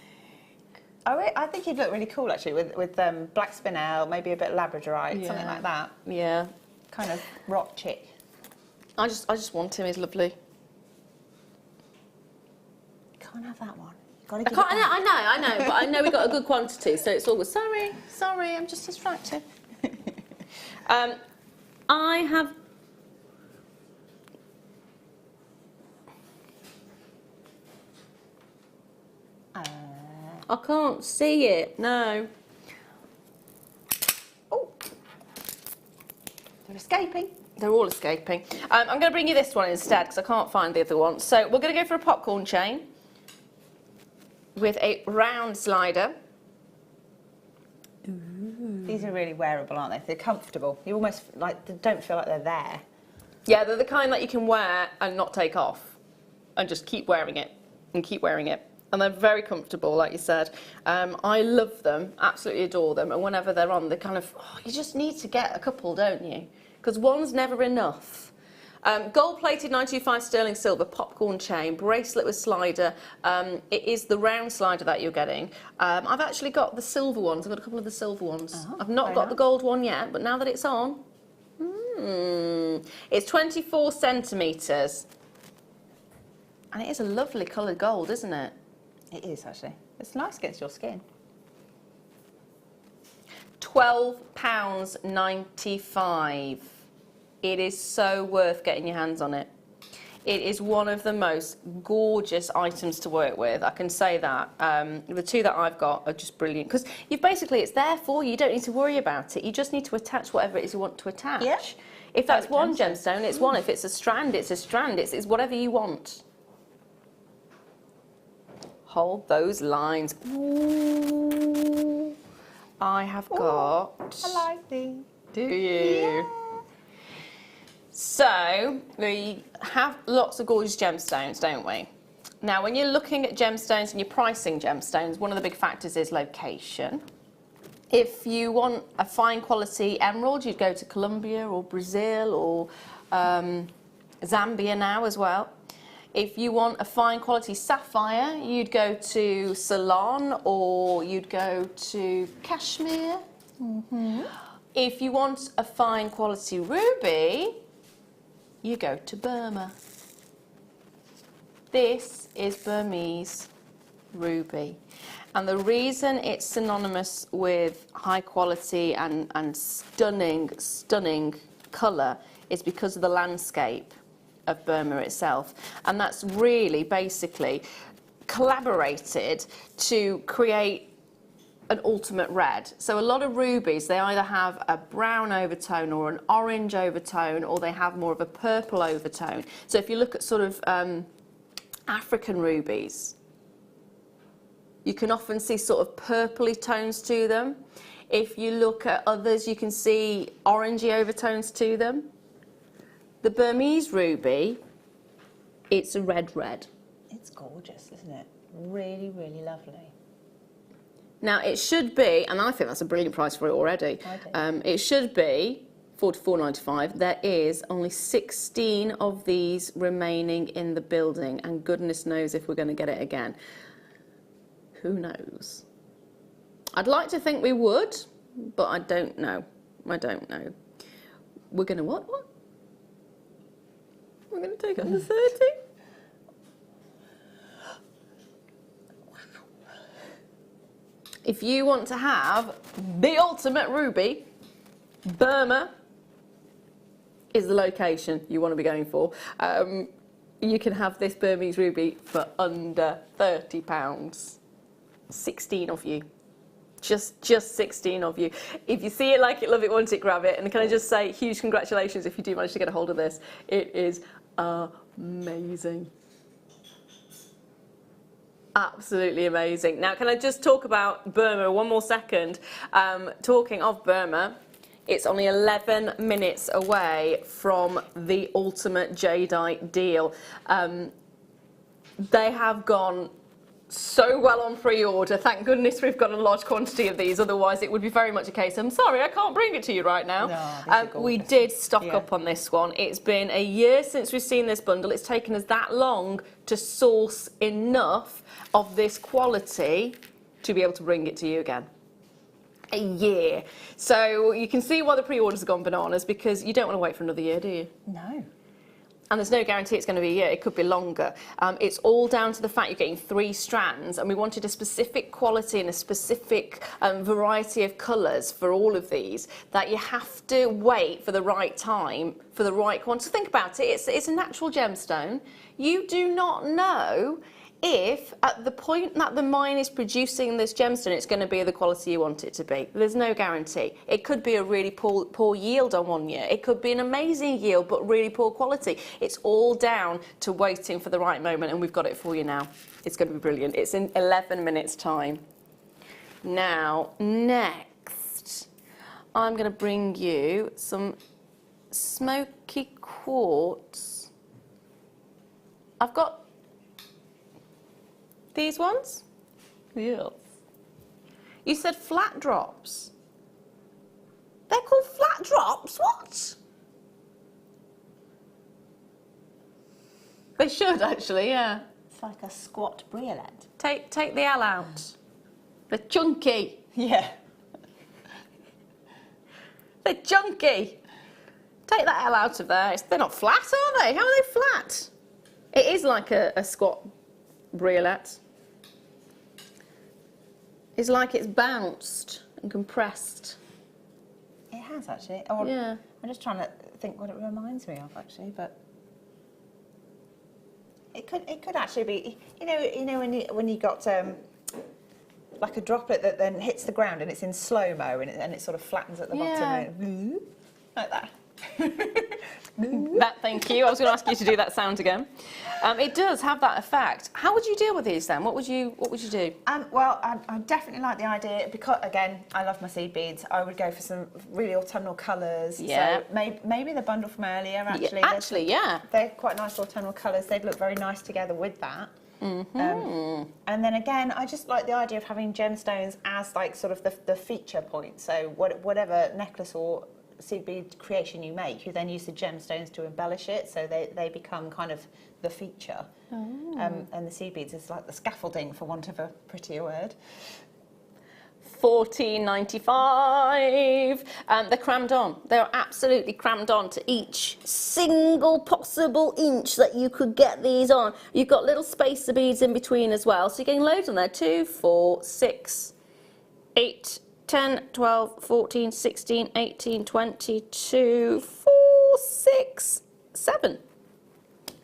I think he'd look really cool actually with black spinel, maybe a bit labradorite, something like that. Yeah. Kind of rock chick. I just want him. He's lovely. You can't have that one. You've got to I give can't. it back. I know, but I know we got a good quantity, so it's all good. Sorry, I'm just distracted. I have. I can't see it. No. Oh, they're escaping. They're all escaping. I'm going to bring you this one instead because I can't find the other one. So we're going to go for a popcorn chain with a round slider. Ooh. These are really wearable, aren't they? They're comfortable. You almost they don't feel like they're there. Yeah, they're the kind that you can wear and not take off and just keep wearing it and keep wearing it. And they're very comfortable, like you said. I love them, absolutely adore them. And whenever they're on, they kind of, you just need to get a couple, don't you? Because one's never enough. Gold-plated 925 sterling silver popcorn chain, bracelet with slider. It is the round slider that you're getting. I've actually got the silver ones. I've got a couple of the silver ones. I've not got the gold one yet, but now that it's on, it's 24 centimetres. And it is a lovely coloured gold, isn't it? It is, actually. It's nice against your skin. £12.95. It is so worth getting your hands on it. It is one of the most gorgeous items to work with, I can say that. The two that I've got are just brilliant, because it's there for you. You don't need to worry about it. You just need to attach whatever it is you want to attach. Yep. If that's one gemstone, it's one. If it's a strand, it's a strand. It's whatever you want. Hold those lines. Ooh. I have got... I like these. Do you? Yeah. So, we have lots of gorgeous gemstones, don't we? Now, when you're looking at gemstones and you're pricing gemstones, one of the big factors is location. If you want a fine quality emerald, you'd go to Colombia or Brazil or Zambia now as well. If you want a fine quality sapphire, you'd go to Ceylon or you'd go to Kashmir. If you want a fine quality ruby, you go to Burma. This is Burmese ruby. And the reason it's synonymous with high quality and stunning colour is because of the landscape of Burma itself. And that's really basically collaborated to create an ultimate red. So a lot of rubies, they either have a brown overtone or an orange overtone, or they have more of a purple overtone. So if you look at sort of African rubies, you can often see sort of purpley tones to them. If you look at others, you can see orangey overtones to them. The Burmese ruby, it's a red. It's gorgeous, isn't it? Really, really lovely. Now it should be, and I think that's a brilliant price for it already. I do. It should be £44.95. There is only 16 of these remaining in the building, and goodness knows if we're going to get it again. Who knows? I'd like to think we would, but I don't know. We're going to what? We're going to take it under 30? If you want to have the ultimate ruby, Burma is the location you want to be going for. You can have this Burmese ruby for under £30. 16 of you. Just 16 of you. If you see it, like it, love it, want it, grab it. And can I just say huge congratulations if you do manage to get a hold of this. It is amazing. Absolutely amazing. Now, can I just talk about Burma one more second? Talking of Burma, it's only 11 minutes away from the ultimate jadeite deal. They have gone so well on pre-order. Thank goodness we've got a large quantity of these, otherwise it would be very much a case of, I'm sorry, I can't bring it to you right now. No, we did stock up on this one. It's been a year since we've seen this bundle. It's taken us that long to source enough of this quality to be able to bring it to you again. A year. So you can see why the pre-orders have gone bananas, because you don't want to wait for another year, do you? No. And there's no guarantee it's going to be a year. It could be longer. It's all down to the fact you're getting 3 strands, and we wanted a specific quality and a specific variety of colours for all of these, that you have to wait for the right time, for the right quantity. So think about it. It's a natural gemstone. You do not know if at the point that the mine is producing this gemstone it's going to be the quality you want it to be. There's no guarantee. It could be a really poor yield on one year. It could be an amazing yield but really poor quality. It's all down to waiting for the right moment, and we've got it for you now. It's going to be brilliant. It's in 11 minutes time. Now, next, I'm going to bring you some smoky quartz. I've got these ones? Yes. You said flat drops. They're called flat drops? What? They should actually, yeah. It's like a squat briolet. Take the L out. They're chunky. Yeah. They're chunky. Take that L out of there. They're not flat, are they? How are they flat? It is like a squat briolet. It's like it's bounced and compressed. It has actually. Or, Yeah. I'm just trying to think what it reminds me of actually, but it could actually be. You know when you got like a droplet that then hits the ground and it's in slow mo and it sort of flattens at the bottom, like that. Thank you. I was going to ask you to do that sound again. It does have that effect. How would you deal with these then? What would you do? Well, I definitely like the idea because again, I love my seed beads. I would go for some really autumnal colours. Yeah. So maybe the bundle from earlier actually. Yeah. They're quite nice autumnal colours. They'd look very nice together with that. And then again, I just like the idea of having gemstones as like sort of the feature point. So whatever necklace or seed bead creation you make, you then use the gemstones to embellish it, so they become kind of the feature. And the seed beads is like the scaffolding, for want of a prettier word. $14.95. They're crammed on. They're absolutely crammed on to each single possible inch that you could get these on. You've got little spacer beads in between as well, so you're getting loads on there. 2, 4, 6, 8, 10, 12, 14, 16, 18, 22, 4, 6, 7.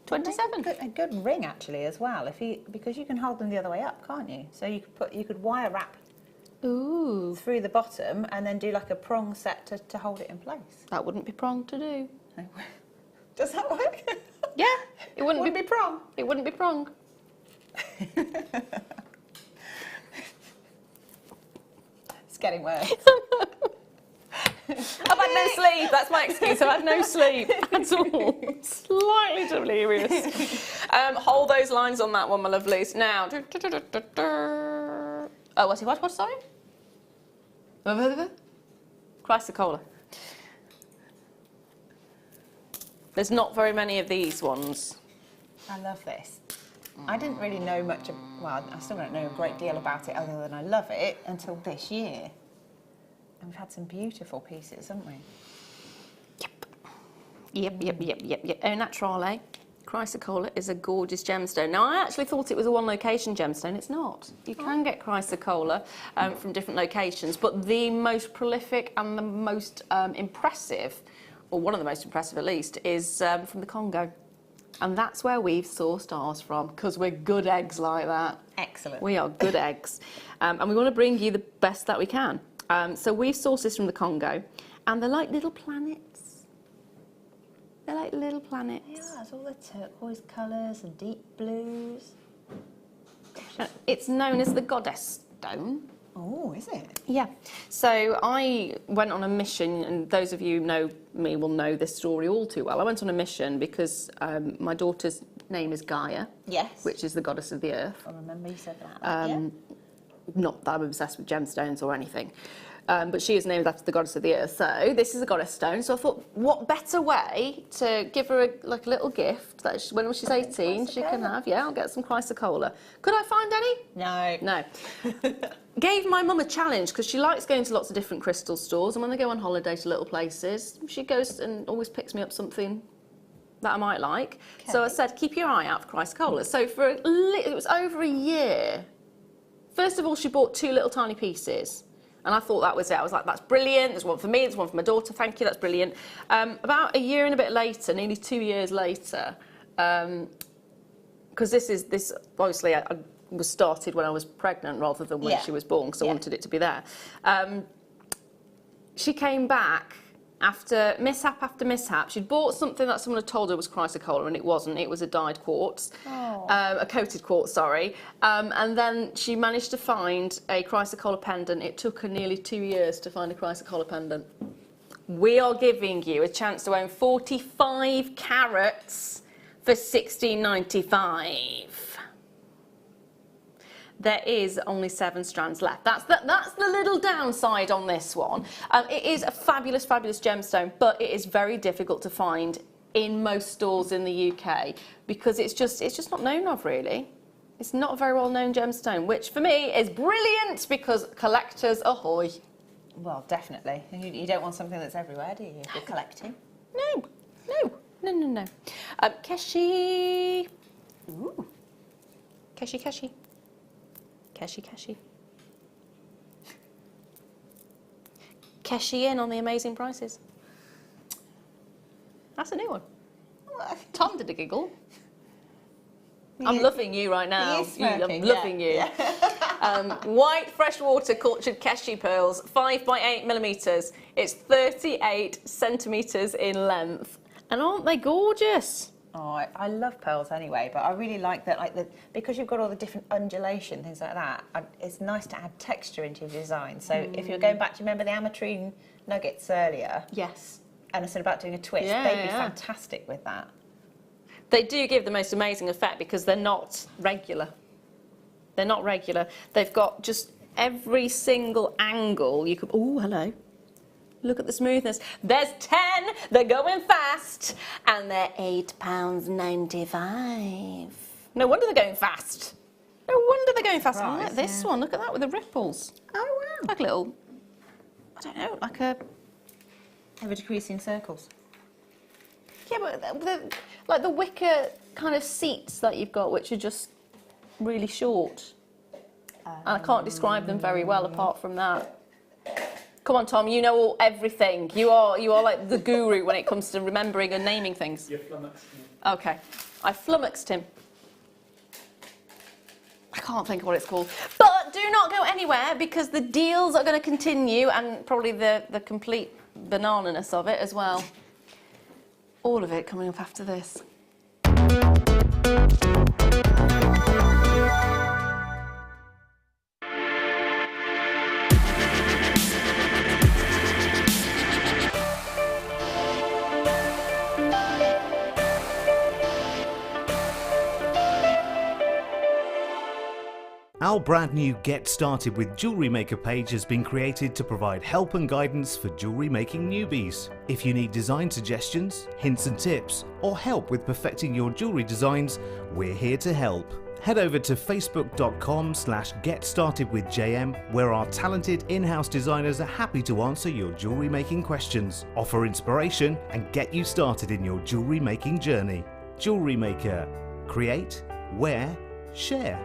27. A good ring actually as well, because you can hold them the other way up, can't you? So you could wire wrap through the bottom and then do like a prong set to hold it in place. That wouldn't be prong to do. Does that work? Yeah, it wouldn't be prong. It wouldn't be prong. It's getting worse. I've had no sleep. That's my excuse. I've had no sleep at all. Slightly delirious. Hold those lines on that one, my lovelies. Now, oh, what? Sorry. Chrysocolla. There's not very many of these ones. I love this. I didn't really know much. Well, I still don't know a great deal about it, other than I love it until this year. And we've had some beautiful pieces, haven't we? Yep. Au naturale. Chrysocolla is a gorgeous gemstone. Now, I actually thought it was a one-location gemstone. It's not. You can get chrysocolla from different locations, but the most prolific and the most impressive, or one of the most impressive at least, is from the Congo. And that's where we've sourced ours from, because we're good eggs like that. Excellent. We are good eggs. And we want to bring you the best that we can. So we've sourced this from the Congo, and they're like little planets. They're like little planets. Yeah, it's all the turquoise colours and deep blues. It's known as the goddess stone. Oh, is it? Yeah. So I went on a mission, and those of you who know me will know this story all too well. I went on a mission because my daughter's name is Gaia. Yes. Which is the goddess of the earth. I remember you said that. Yeah. Not that I'm obsessed with gemstones or anything. But she is named after the goddess of the earth. So this is a goddess stone. So I thought, what better way to give her a little gift that when she's 18 she can have? Yeah, I'll get some chrysocolla. Could I find any? No. Gave my mum a challenge because she likes going to lots of different crystal stores, and when they go on holiday to little places, she goes and always picks me up something that I might like. Okay. So I said, keep your eye out for chrysocolla. So it was over a year. First of all, she bought 2 little tiny pieces. And I thought that was it. I was like, that's brilliant. There's one for me, there's one for my daughter. Thank you, that's brilliant. About a year and a bit later, nearly 2 years later, because this obviously I was started when I was pregnant rather than when she was born, because I wanted it to be there. She came back after mishap after mishap. She'd bought something that someone had told her was chrysocolla, and it wasn't. It was a dyed quartz, a coated quartz, sorry. And then she managed to find a chrysocolla pendant. It took her nearly 2 years to find a chrysocolla pendant. We are giving you a chance to own 45 carats for $16.95. There is only 7 strands left. That's the little downside on this one. It is a fabulous, fabulous gemstone, but it is very difficult to find in most stores in the UK because it's just not known of really. It's not a very well known gemstone, which for me is brilliant because collectors ahoy. Well, definitely. You don't want something that's everywhere, do you, if you're collecting? No. Keshi. Ooh. Keshi. Keshi in on the amazing prices. That's a new one. Tom did a giggle. I'm loving you right now. He is smirking, I'm loving you. Yeah. White freshwater cultured keshi pearls, 5 by 8 millimeters. It's 38 centimeters in length. And aren't they gorgeous? Oh, I love pearls anyway, but I really like that, because you've got all the different undulation, things like that, it's nice to add texture into your design. So if you're going back to remember the ametrine nuggets earlier? Yes. And I said about doing a twist, they'd be fantastic with that. They do give the most amazing effect because they're not regular. They're not regular. They've got just every single angle you could... Oh, hello. Look at the smoothness. There's 10. They're going fast. And they're £8.95. No wonder they're going fast. No wonder they're going fast. I like this one. Look at that with the ripples. Oh, wow. Like a little... I don't know, like a... Ever decreasing circles. Yeah, but like the wicker kind of seats that you've got, which are just really short. And I can't describe them very well apart from that. Come on, Tom, you know everything. You are like the guru when it comes to remembering and naming things. You flummoxed me. Okay, I flummoxed him. I can't think of what it's called. But do not go anywhere because the deals are going to continue and probably the complete banana-ness of it as well. All of it coming up after this. Our brand new Get Started with Jewellery Maker page has been created to provide help and guidance for jewellery making newbies. If you need design suggestions, hints and tips, or help with perfecting your jewellery designs, we're here to help. Head over to facebook.com/getstartedwithjm where our talented in-house designers are happy to answer your jewellery making questions, offer inspiration and get you started in your jewellery making journey. Jewellery Maker. Create, wear, share.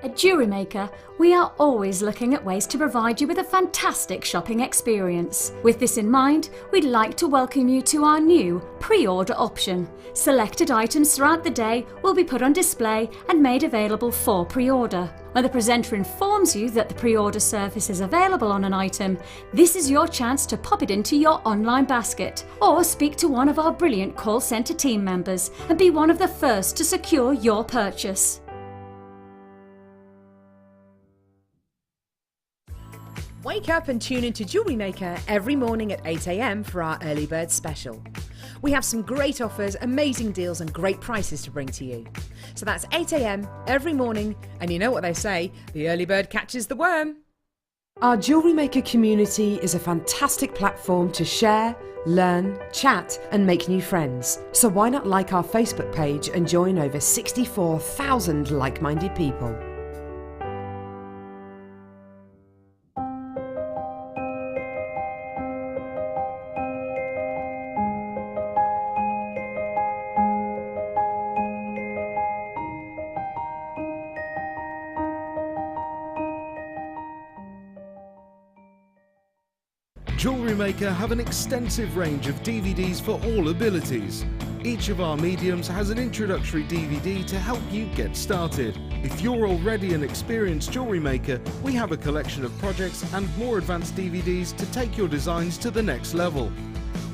At Jewellery Maker, we are always looking at ways to provide you with a fantastic shopping experience. With this in mind, we'd like to welcome you to our new pre-order option. Selected items throughout the day will be put on display and made available for pre-order. When the presenter informs you that the pre-order service is available on an item, this is your chance to pop it into your online basket or speak to one of our brilliant call centre team members and be one of the first to secure your purchase. Wake up and tune into Jewellery Maker every morning at 8 AM for our early bird special. We have some great offers, amazing deals and great prices to bring to you. So that's 8 AM every morning, and you know what they say, the early bird catches the worm. Our Jewellery Maker community is a fantastic platform to share, learn, chat and make new friends. So why not like our Facebook page and join over 64,000 like-minded people. Jewellery Maker have an extensive range of DVDs for all abilities. Each of our mediums has an introductory DVD to help you get started. If you're already an experienced jewellery maker, we have a collection of projects and more advanced DVDs to take your designs to the next level.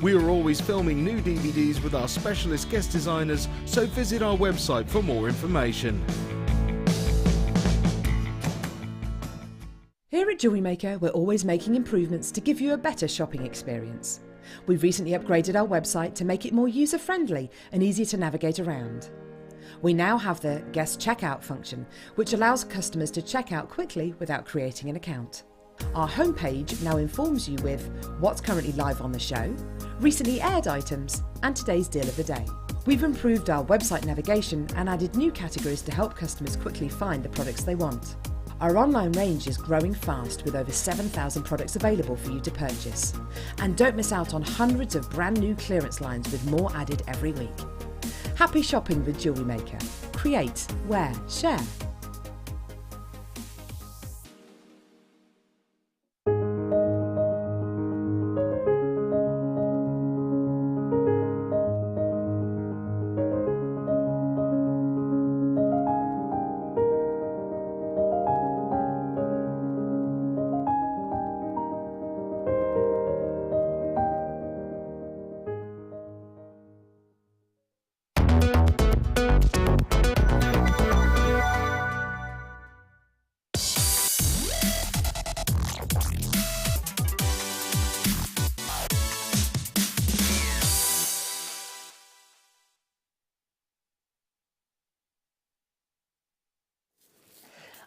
We are always filming new DVDs with our specialist guest designers, so visit our website for more information. Here at Jewellery Maker, we're always making improvements to give you a better shopping experience. We've recently upgraded our website to make it more user-friendly and easier to navigate around. We now have the guest checkout function, which allows customers to check out quickly without creating an account. Our homepage now informs you with what's currently live on the show, recently aired items, and today's deal of the day. We've improved our website navigation and added new categories to help customers quickly find the products they want. Our online range is growing fast with over 7,000 products available for you to purchase. And don't miss out on hundreds of brand new clearance lines with more added every week. Happy shopping with Jewellery Maker. Create, wear, share.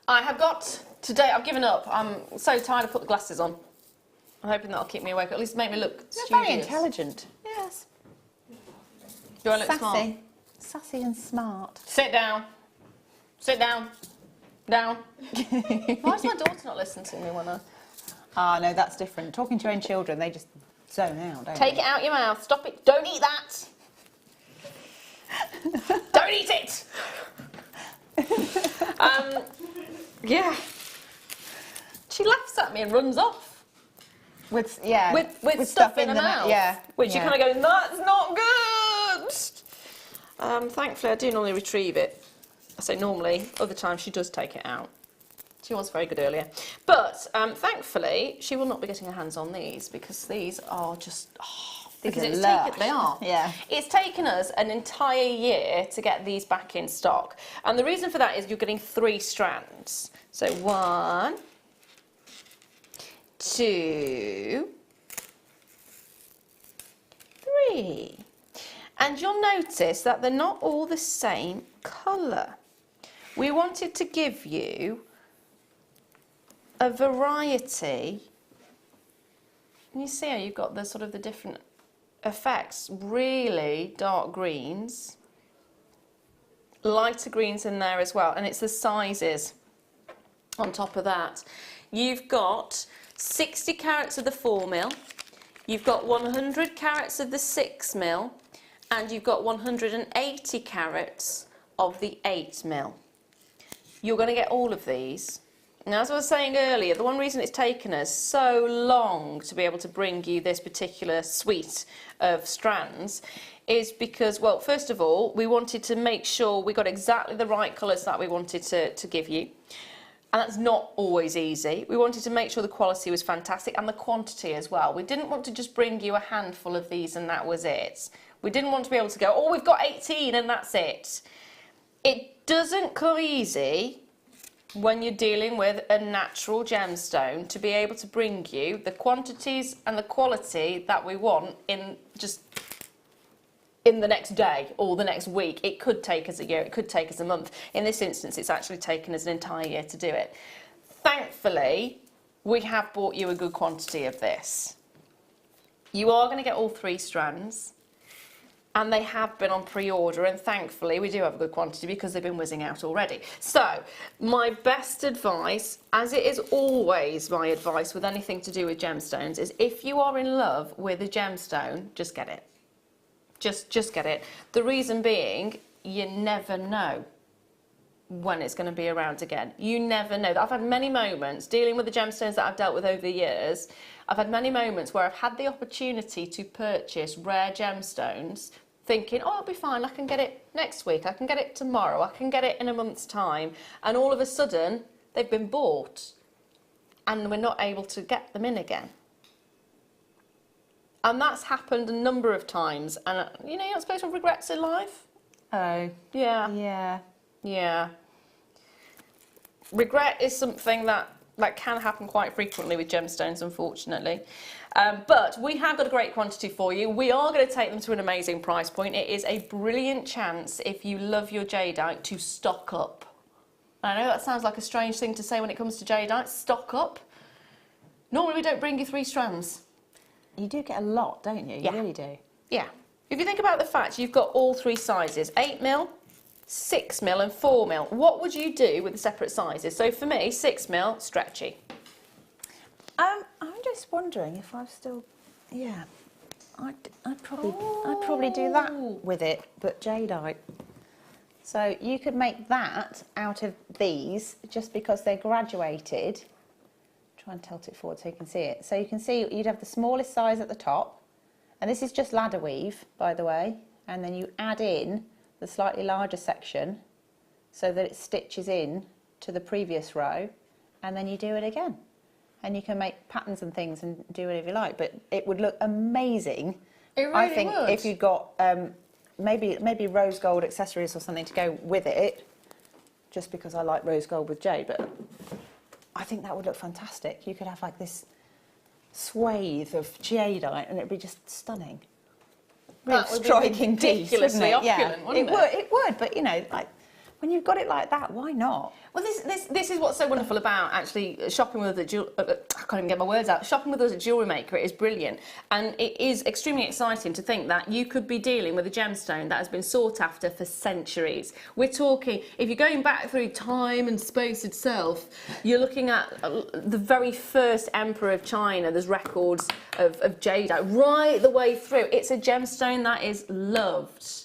I have got, today I've given up. I'm so tired of putting the glasses on. I'm hoping that'll keep me awake, or at least make me look studious. You're very intelligent. Yes. Do I look smart? Sassy and smart. Sit down. Sit down. Down. Why does my daughter not listen to me when I... Ah, no, that's different. Talking to your own children, they just zone out, don't Take they? it out your mouth. Stop it. Don't eat that. Don't eat it. Yeah. She laughs at me and runs off. With stuff in her mouth. Yeah. Which you kind of go, that's not good. Thankfully, I do normally retrieve it. I say normally. Other times, she does take it out. She was very good earlier. But thankfully, she will not be getting her hands on these because these are just... because it's taken, they are. Yeah. It's taken us an entire year to get these back in stock. And the reason for that is you're getting 3 strands. So 1, 2, 3. And you'll notice that they're not all the same colour. We wanted to give you a variety. And you see how you've got the sort of the different effects, really dark greens, lighter greens in there as well, and it's the sizes on top of that. You've got 60 carats of the 4mm, you've got 100 carats of the 6mm, and you've got 180 carats of the 8mm. You're going to get all of these. Now, as I was saying earlier, the one reason it's taken us so long to be able to bring you this particular suite of strands is because, well, first of all, we wanted to make sure we got exactly the right colours that we wanted to give you. And that's not always easy. We wanted to make sure the quality was fantastic and the quantity as well. We didn't want to just bring you a handful of these and that was it. We didn't want to be able to go, oh, we've got 18 and that's it. It doesn't come easy when you're dealing with a natural gemstone to be able to bring you the quantities and the quality that we want in the next day or the next week. It could take us a year, it could take us a month. In this instance, it's actually taken us an entire year to do it. Thankfully, we have bought you a good quantity of this. You are going to get all 3 strands. And they have been on pre-order, and thankfully we do have a good quantity because they've been whizzing out already. So, my best advice, as it is always my advice with anything to do with gemstones, is if you are in love with a gemstone, just get it. Just get it. The reason being, you never know when it's going to be around again. You never know. I've had many moments dealing with the gemstones that I've dealt with over the years. I've had many moments where I've had the opportunity to purchase rare gemstones thinking, oh, it'll be fine, I can get it next week, I can get it tomorrow, I can get it in a month's time, and all of a sudden they've been bought and we're not able to get them in again. And that's happened a number of times, and you know, you're not supposed to have regrets in life. Oh. Yeah. Yeah. Regret is something that can happen quite frequently with gemstones, unfortunately. But we have got a great quantity for you. We are going to take them to an amazing price point. It is a brilliant chance, if you love your jadeite, to stock up. I know that sounds like a strange thing to say when it comes to jadeite, stock up. Normally we don't bring you 3 strands. You do get a lot, don't you? Yeah. You really do. Yeah. If you think about the fact you've got all 3 sizes, 8mm, 6mm and 4mm, what would you do with the separate sizes? So for me, 6mm, stretchy. I'm just wondering if I've still, yeah, I'd probably do that with it, but jadeite. So you could make that out of these just because they're graduated. Try and tilt it forward so you can see it. So you can see you'd have the smallest size at the top, and this is just ladder weave, by the way, and then you add in the slightly larger section so that it stitches in to the previous row, and then you do it again. And you can make patterns and things and do whatever you like, but it would look amazing. It really I think would. if you got maybe rose gold accessories or something to go with it, just because I like rose gold with jade, but I think that would look fantastic. You could have like this swathe of jadeite and it'd be just stunning. That would be striking ridiculously piece, wouldn't it? opulent, wouldn't it? It would, but you know, like when you've got it like that, why not? Well, this is what's so wonderful about actually shopping with us at I can't even get my words out. Shopping with us at Jewellery Maker, it is brilliant, and it is extremely exciting to think that you could be dealing with a gemstone that has been sought after for centuries. We're talking, if you're going back through time and space itself, you're looking at the very first emperor of China. There's records of jadeite right the way through. It's a gemstone that is loved,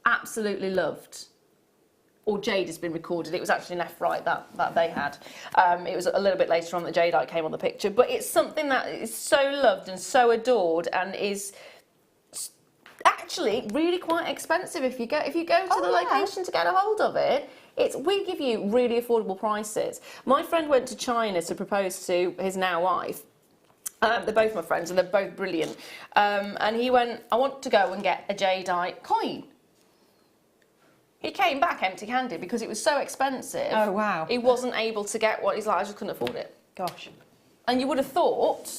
absolutely loved. Or jade has been recorded. It was actually nephrite that they had. It was a little bit later on that jadeite came on the picture, but it's something that is so loved and so adored and is actually really quite expensive if you go to the location to get a hold of it. We give you really affordable prices. My friend went to China to propose to his now wife. They're both my friends and they're both brilliant. And he went, I want to go and get a jadeite coin. He came back empty-handed because it was so expensive. Oh, wow. He wasn't able to get one. He's like, I just couldn't afford it. Gosh. And you would have thought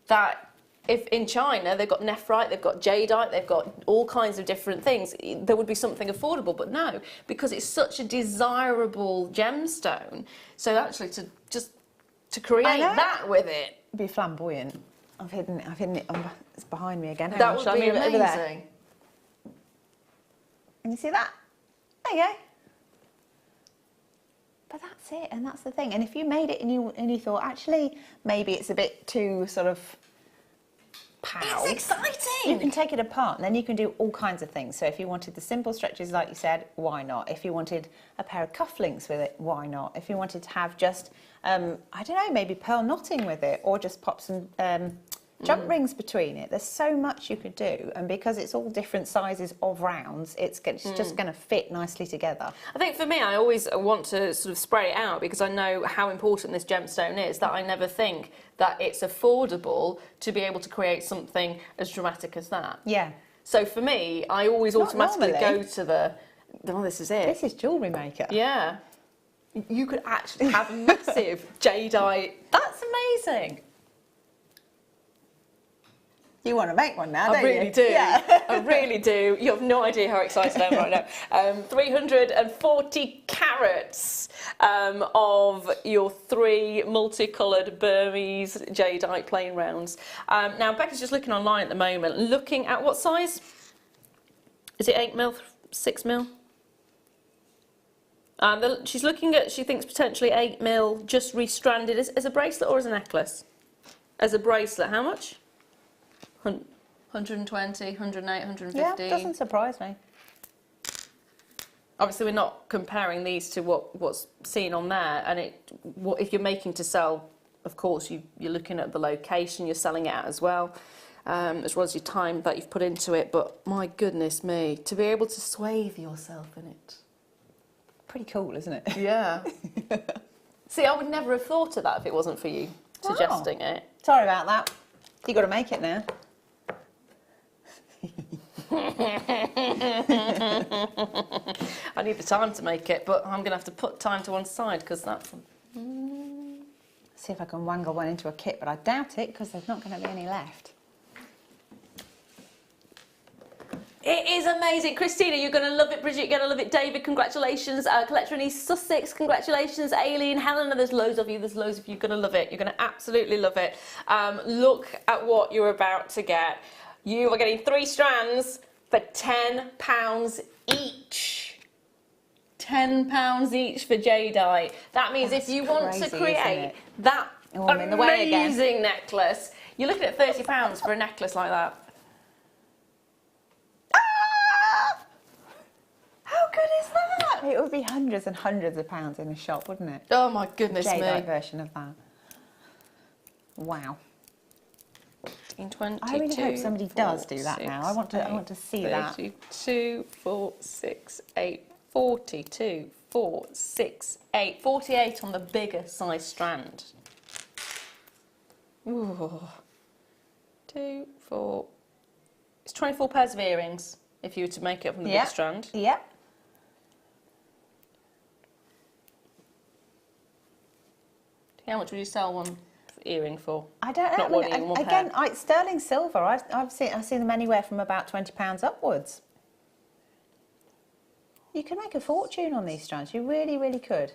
that if in China they've got nephrite, they've got jadeite, they've got all kinds of different things, there would be something affordable. But no, because it's such a desirable gemstone. So actually to create that with it. It'd be flamboyant. I've hidden it. It's behind me again. Hang That on, would shall I be move it over there? amazing. Can you see that? There you go. But that's it, and that's the thing. And if you made it and you thought, actually, maybe it's a bit too sort of pow. It's exciting. You can take it apart, and then you can do all kinds of things. So if you wanted the simple stretches, like you said, why not? If you wanted a pair of cufflinks with it, why not? If you wanted to have just, I don't know, maybe pearl knotting with it, or just pop some jump rings between it. There's so much you could do, and because it's all different sizes of rounds, it's just going to fit nicely together. I think for me, I always want to sort of spray it out because I know how important this gemstone is, that I never think that it's affordable to be able to create something as dramatic as that. Yeah. So for me, I always Not automatically normally. go to the, oh, this is it. This is Jewellery Maker. Yeah. You could actually have a massive jadeite. That's amazing. You want to make one now, I don't really you? do. Yeah. I really do. You have no idea how excited I am right now. 340 carats of your 3 multicoloured Burmese jadeite plain rounds. Now, Becca's just looking online at the moment, looking at what size? Is it 8mm, 6mm? She's looking at, she thinks potentially 8mm, just restranded as a bracelet or as a necklace? As a bracelet, how much? 120, 108, 150. Yeah, doesn't surprise me. Obviously, we're not comparing these to what's seen on there. And if you're making to sell, of course, you're looking at the location, you're selling it out as well as your time that you've put into it. But my goodness me, to be able to swathe yourself in it. Pretty cool, isn't it? Yeah. See, I would never have thought of that if it wasn't for you suggesting it. Sorry about that. You've got to make it now. I need the time to make it, but I'm going to have to put time to one side because that's... See if I can wangle one into a kit, but I doubt it because there's not going to be any left. It is amazing. Christina, you're going to love it. Bridget, you're going to love it. David, congratulations. Collector in East Sussex, congratulations. Aileen, Helena, there's loads of you. There's loads of you. You're going to love it. You're going to absolutely love it. Look at what you're about to get. You are getting 3 strands for £10 each. £10 each for jadeite. That means if you want to create that amazing necklace, you're looking at £30 for a necklace like that. How good is that? It would be hundreds and hundreds of pounds in a shop, wouldn't it? Oh my goodness me. Jadeite version of that. Wow. 22, I really hope somebody does do that now. I want to see that. 32, 4, 6, 8, 42, 4, 6, 8. 48 on the bigger size strand. Ooh. 2, 4. It's 24 pairs of earrings if you were to make it up from the big strand. Yep. How much would you sell one earring for? I don't know. Not one earring, one again, pair. sterling silver. I've seen them anywhere from about £20 upwards. You can make a fortune on these strands. You really, really could.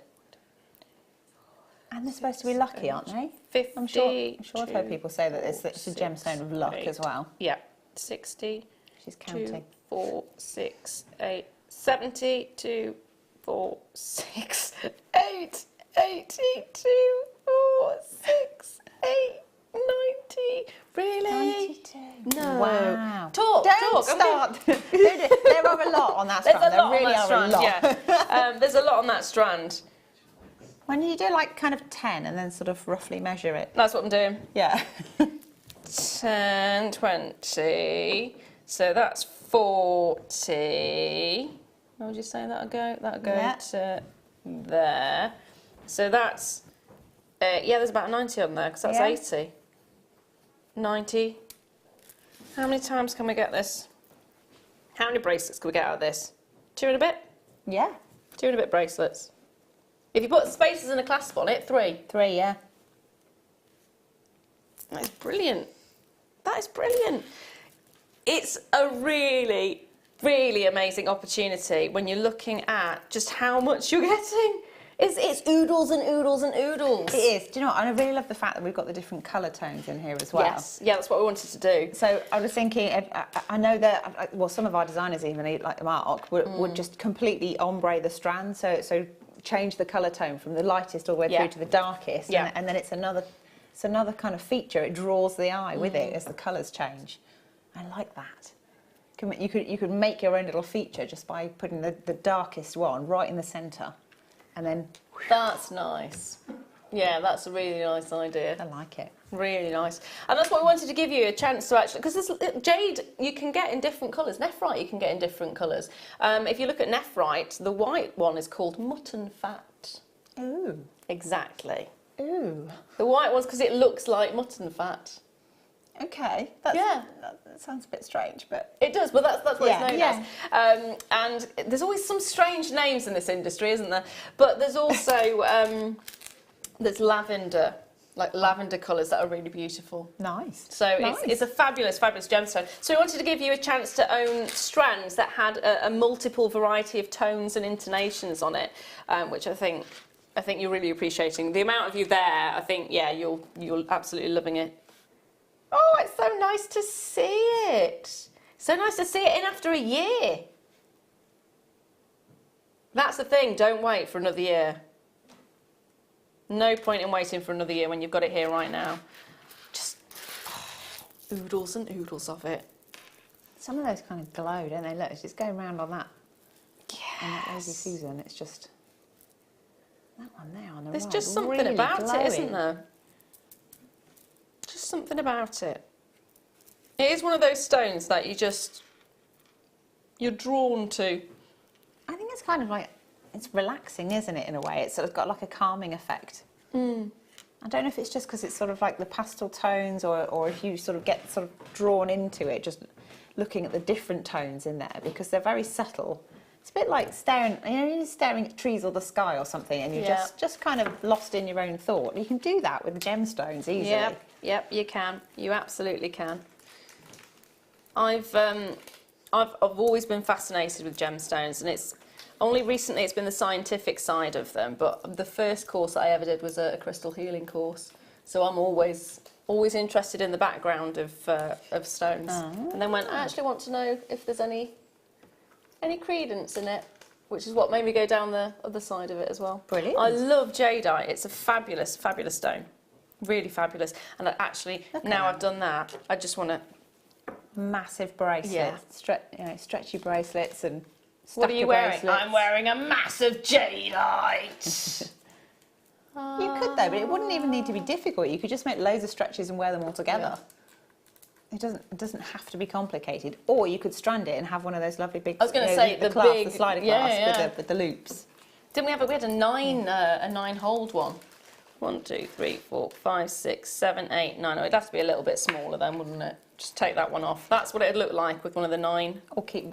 And they're supposed to be lucky, aren't they? 50. I'm sure I've heard people say that it's a gemstone of luck as well. Yeah. 60. She's counting. 2, 4, 6, 8, 70, 2, 4, 6, 8, 82, 4, 6, 8, 90. Really? 92. No. Wow. Talk. Don't start. There are a lot on that strand. There's a lot there really on that are a strand. lot. Yeah. There's a lot on that strand. When you do like kind of 10 and then sort of roughly measure it. That's what I'm doing. Yeah. 10, 20. So that's 40. Where would you say that'll go? That'll go to there. So that's, there's about 90 on there because that's 80. 90. How many times can we get this? How many bracelets can we get out of this? 2 and a bit? Yeah. 2 and a bit bracelets. If you put spaces and a clasp on it, 3. 3, yeah. That is brilliant. That is brilliant. It's a really, really amazing opportunity when you're looking at just how much you're getting. It's oodles and oodles and oodles. It is. Do you know what? I really love the fact that we've got the different colour tones in here as well. Yes. Yeah, that's what we wanted to do. So I was thinking, I know that, well, some of our designers even, like Mark, would just completely ombre the strand, so change the colour tone from the lightest all the way through to the darkest, and then it's another kind of feature. It draws the eye with it as the colours change. I like that. You could make your own little feature just by putting the darkest one right in the centre, and then. That's nice. Yeah, that's a really nice idea. I like it. Really nice. And that's why we wanted to give you a chance to actually, because jade you can get in different colours. Nephrite you can get in different colours. If you look at nephrite, the white one is called mutton fat. Ooh. Exactly. Ooh. The white one's because it looks like mutton fat. Okay. That sounds a bit strange, but... It does, but that's what it's known as. And there's always some strange names in this industry, isn't there? But there's also, there's lavender, like lavender colours that are really beautiful. Nice. So it's a fabulous, fabulous gemstone. So we wanted to give you a chance to own strands that had a multiple variety of tones and intonations on it, which I think you're really appreciating. The amount of you there, I think, you're absolutely loving it. Oh, it's so nice to see it. So nice to see it in after a year. That's the thing, don't wait for another year. No point in waiting for another year when you've got it here right now. Just oodles and oodles of it. Some of those kind of glow, don't they? Look, it's just going round on that. Yes. On that Lazy Susan, it's just... That one there on the There's right, just something really about glowing. it, isn't there? Just something about it. It is one of those stones that you're drawn to. I think it's kind of like, it's relaxing, isn't it, in a way? It's sort of got like a calming effect. I don't know if it's just because it's sort of like the pastel tones or if you sort of get sort of drawn into it, just looking at the different tones in there, because they're very subtle. It's a bit like staring at trees or the sky or something, and you're just kind of lost in your own thought. You can do that with gemstones easily. Yep, you can. You absolutely can. I've I've always been fascinated with gemstones, and it's only recently it's been the scientific side of them, but the first course I ever did was a crystal healing course. So I'm always interested in the background of stones. Oh. And then went, I actually want to know if there's any credence in it, which is what made me go down the other side of it as well. Brilliant. I love jadeite. It's a fabulous, fabulous stone. Really fabulous. And now I've done that, I just want to... Massive bracelets, Yeah. stretchy bracelets and What are you stacker wearing? bracelets. I'm wearing a massive jadeite. You could though, but it wouldn't even need to be difficult. You could just make loads of stretches and wear them all together. It doesn't have to be complicated. Or you could strand it and have one of those lovely big. I was going to say the slider clasp with the loops. Didn't we have we had a 9-hold one? 1, 2, 3, 4, 5, 6, 7, 8, 9. Oh, it'd have to be a little bit smaller then, wouldn't it? Just take that one off. That's what it'd look like with one of the 9. Or keep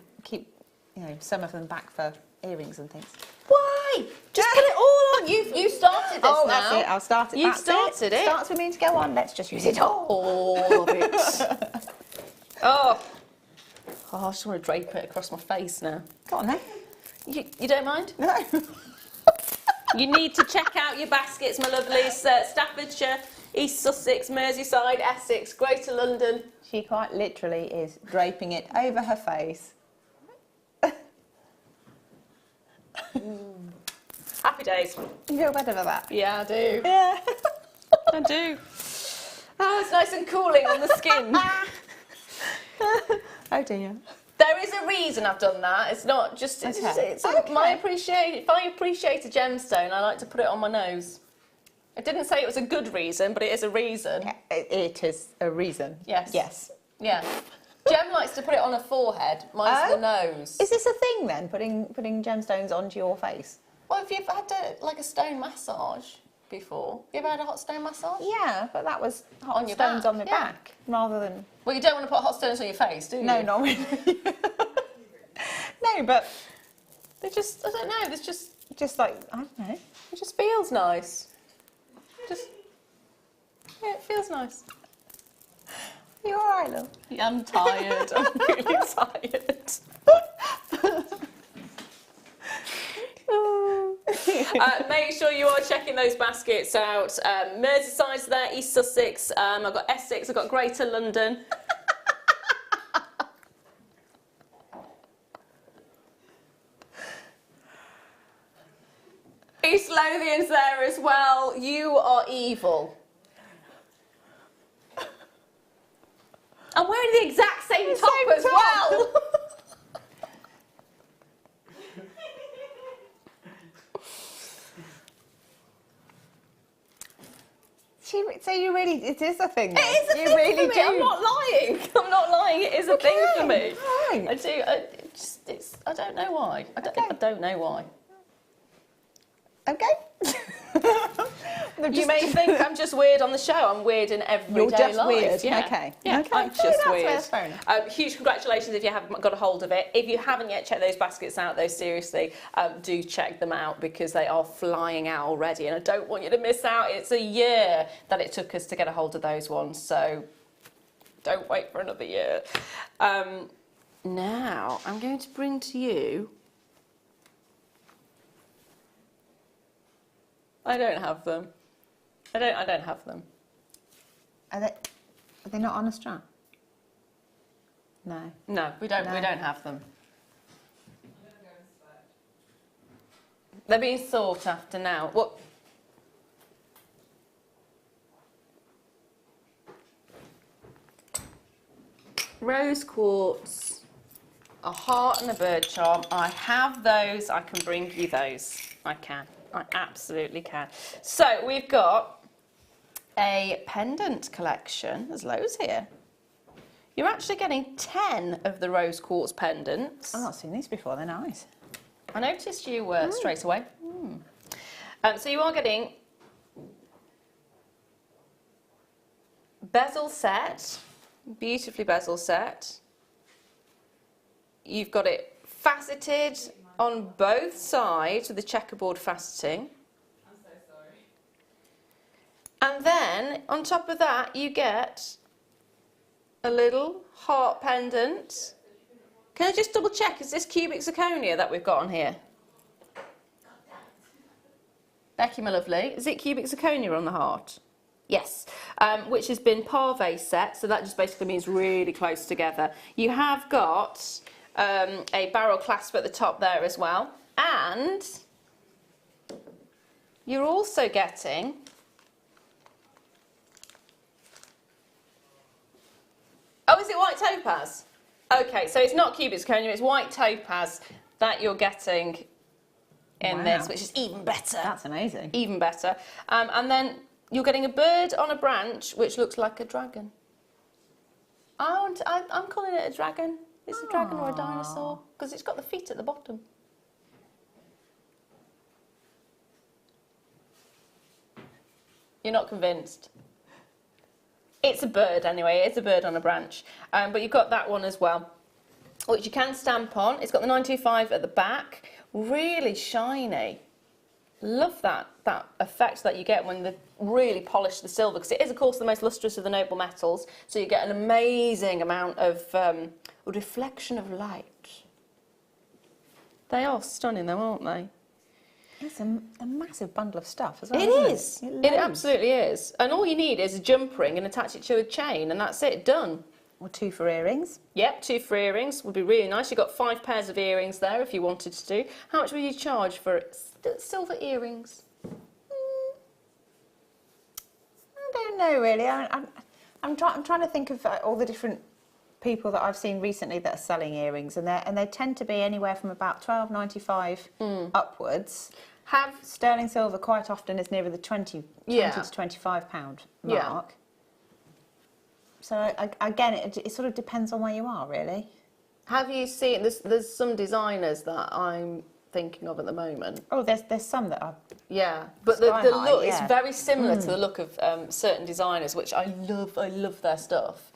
some of them back for earrings and things. Why? Just put it all on. You started this now. That's it. I'll start it. You That's started it. Starts with me to go on. Let's just use it all. All of it. Oh, I just want to drape it across my face now. Go on then. You don't mind? No. You need to check out your baskets, my lovelies. Staffordshire, East Sussex, Merseyside, Essex, Greater London. She quite literally is draping it over her face. Happy days. You feel better for that? Yeah, I do. Yeah. I do. Oh, it's nice and cooling on the skin. Oh dear. There is a reason I've done that. It's not just. It's Okay. my appreciation. If I appreciate a gemstone, I like to put it on my nose. I didn't say it was a good reason, but it is a reason. Yeah, it is a reason. Yes. Yes. Yeah. Gem likes to put it on her forehead. Mine's the nose. Is this a thing then? Putting gemstones onto your face? Well, if you've had a stone massage before, you ever had a hot stone massage? Yeah, but that was hot On your stones back, on the yeah. back rather than. Well, you don't want to put hot stones on your face, do you? No, not really. No, but They just, I don't know, there's just like I don't know. it just feels nice. Yeah, it feels nice. You all right, love? Yeah, I'm tired. I'm really tired. Make sure you are checking those baskets out. Merseyside's there, East Sussex. I've got Essex. I've got Greater London. East Lothian's there as well. You are evil. I'm wearing the exact same top as well. So you really, it is a thing. It Then. is a you thing really for me. I'm not lying. I'm not lying. It is a thing for me. Right. I do. I don't know why. I don't know why. Okay. You may think I'm just weird on the show. I'm weird in everyday You're just life. weird. Yeah. Okay. Yeah, Okay. I'm Oh, just that's weird. fair enough. Huge congratulations if you haven't got a hold of it. If you haven't yet checked those baskets out, though, seriously, do check them out because they are flying out already, and I don't want you to miss out. It's a year that it took us to get a hold of those ones, so don't wait for another year. Now I'm going to bring to you. I don't have them. I don't have them. Are they not on a strap? No. No, we don't. No. We don't have them. They're being sought after now. What? Rose quartz, a heart and a bird charm. I have those. I can bring you those. I can. I absolutely can. So we've got a pendant collection. There's loads here. You're actually getting 10 of the rose quartz pendants. I've not seen these before. They're nice. I noticed you straight away. So you are getting bezel set, beautifully bezel set. You've got it faceted on both sides with the checkerboard faceting. I'm so sorry. And then on top of that you get a little heart pendant Can I just double check, is this cubic zirconia that we've got on here? Becky, my lovely, is it cubic zirconia on the heart? Yes, which has been parve set, so that just basically means really close together. You have got a barrel clasp at the top there as well, and you're also getting oh, is it white topaz? Okay, so it's not cubic zirconia, it's white topaz that you're getting in this, which is even better. That's amazing. Even better. And then you're getting a bird on a branch which looks like a dragon. I'm calling it a dragon. It's a dragon or a dinosaur because it's got the feet at the bottom. You're not convinced? It's a bird anyway, it's a bird on a branch. But you've got that one as well, which you can stamp on. It's got the 925 at the back, really shiny. Love that effect that you get when they really polish the silver, because it is of course the most lustrous of the noble metals, so you get an amazing amount of reflection of light. They are stunning though, aren't they? It's a massive bundle of stuff as well. It is. It absolutely is. And all you need is a jump ring and attach it to a chain, and that's it, done. Or 2 for earrings. Yep, 2 for earrings would be really nice. You've got 5 pairs of earrings there if you wanted to do. How much would you charge for silver earrings? I don't know really. I'm trying to think of all the different people that I've seen recently that are selling earrings, and they tend to be anywhere from about $12.95 upwards. Have sterling silver quite often is nearer the 20 to £25 mark. Yeah. So again, it sort of depends on where you are, really. Have you seen? There's some designers that I'm thinking of at the moment. Oh, there's some that are. Yeah, but the look is very similar to the look of certain designers, which I love. I love their stuff.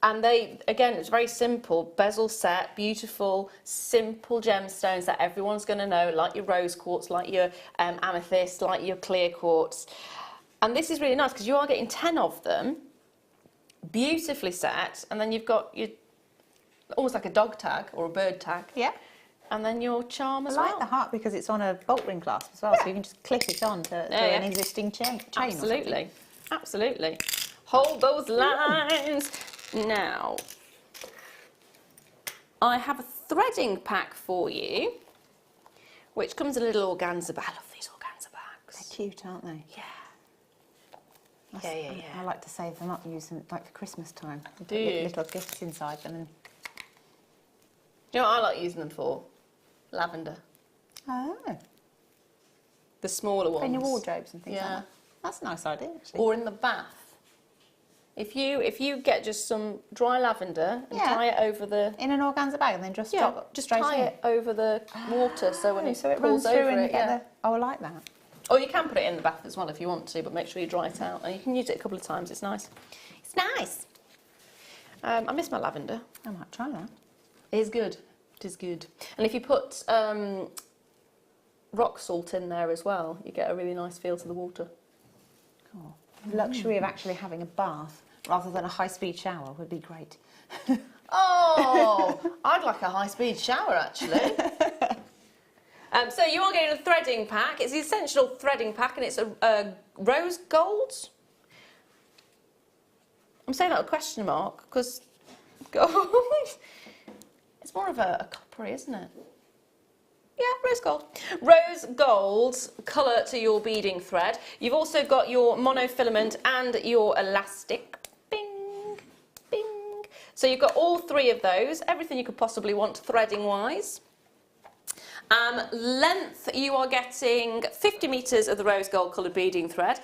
And they, again, it's very simple, bezel set, beautiful, simple gemstones that everyone's going to know, like your rose quartz, like your amethyst, like your clear quartz. And this is really nice because you are getting 10 of them, beautifully set, and then you've got your, almost like a dog tag or a bird tag. Yeah. And then your charm as well. I like the heart because it's on a bolt ring clasp as well, so you can just clip it on to an existing chain. Absolutely, absolutely. Hold those lines. Now, I have a threading pack for you, which comes in a little organza bag. I love these organza bags. They're cute, aren't they? Yeah. Yeah. I like to save them up, use them like for Christmas time. Do you? Little gifts inside them. And... You know what I like using them for? Lavender. Oh. The smaller ones. In your wardrobes and things like that. That's a nice idea, actually. Or in the bath. If you get just some dry lavender and tie it over the... In an organza bag and then just drop just straight tie in. it over the water so when it runs pulls through over and it, you get the... Oh, I like that. Or you can put it in the bath as well if you want to, but make sure you dry it out. And you can use it a couple of times, it's nice. It's nice. I miss my lavender. I might try that. It is good. It is good. And if you put rock salt in there as well, you get a really nice feel to the water. Cool. The luxury of actually having a bath rather than a high-speed shower would be great. Oh, I'd like a high-speed shower, actually. So you are getting a threading pack. It's the essential threading pack, and it's a rose gold. I'm saying that with a question mark, because gold... It's more of a coppery, isn't it? Yeah, rose gold. Rose gold colour to your beading thread. You've also got your monofilament and your elastic. Bing, bing. So you've got all 3 of those, everything you could possibly want threading wise. Length, you are getting 50 metres of the rose gold coloured beading thread,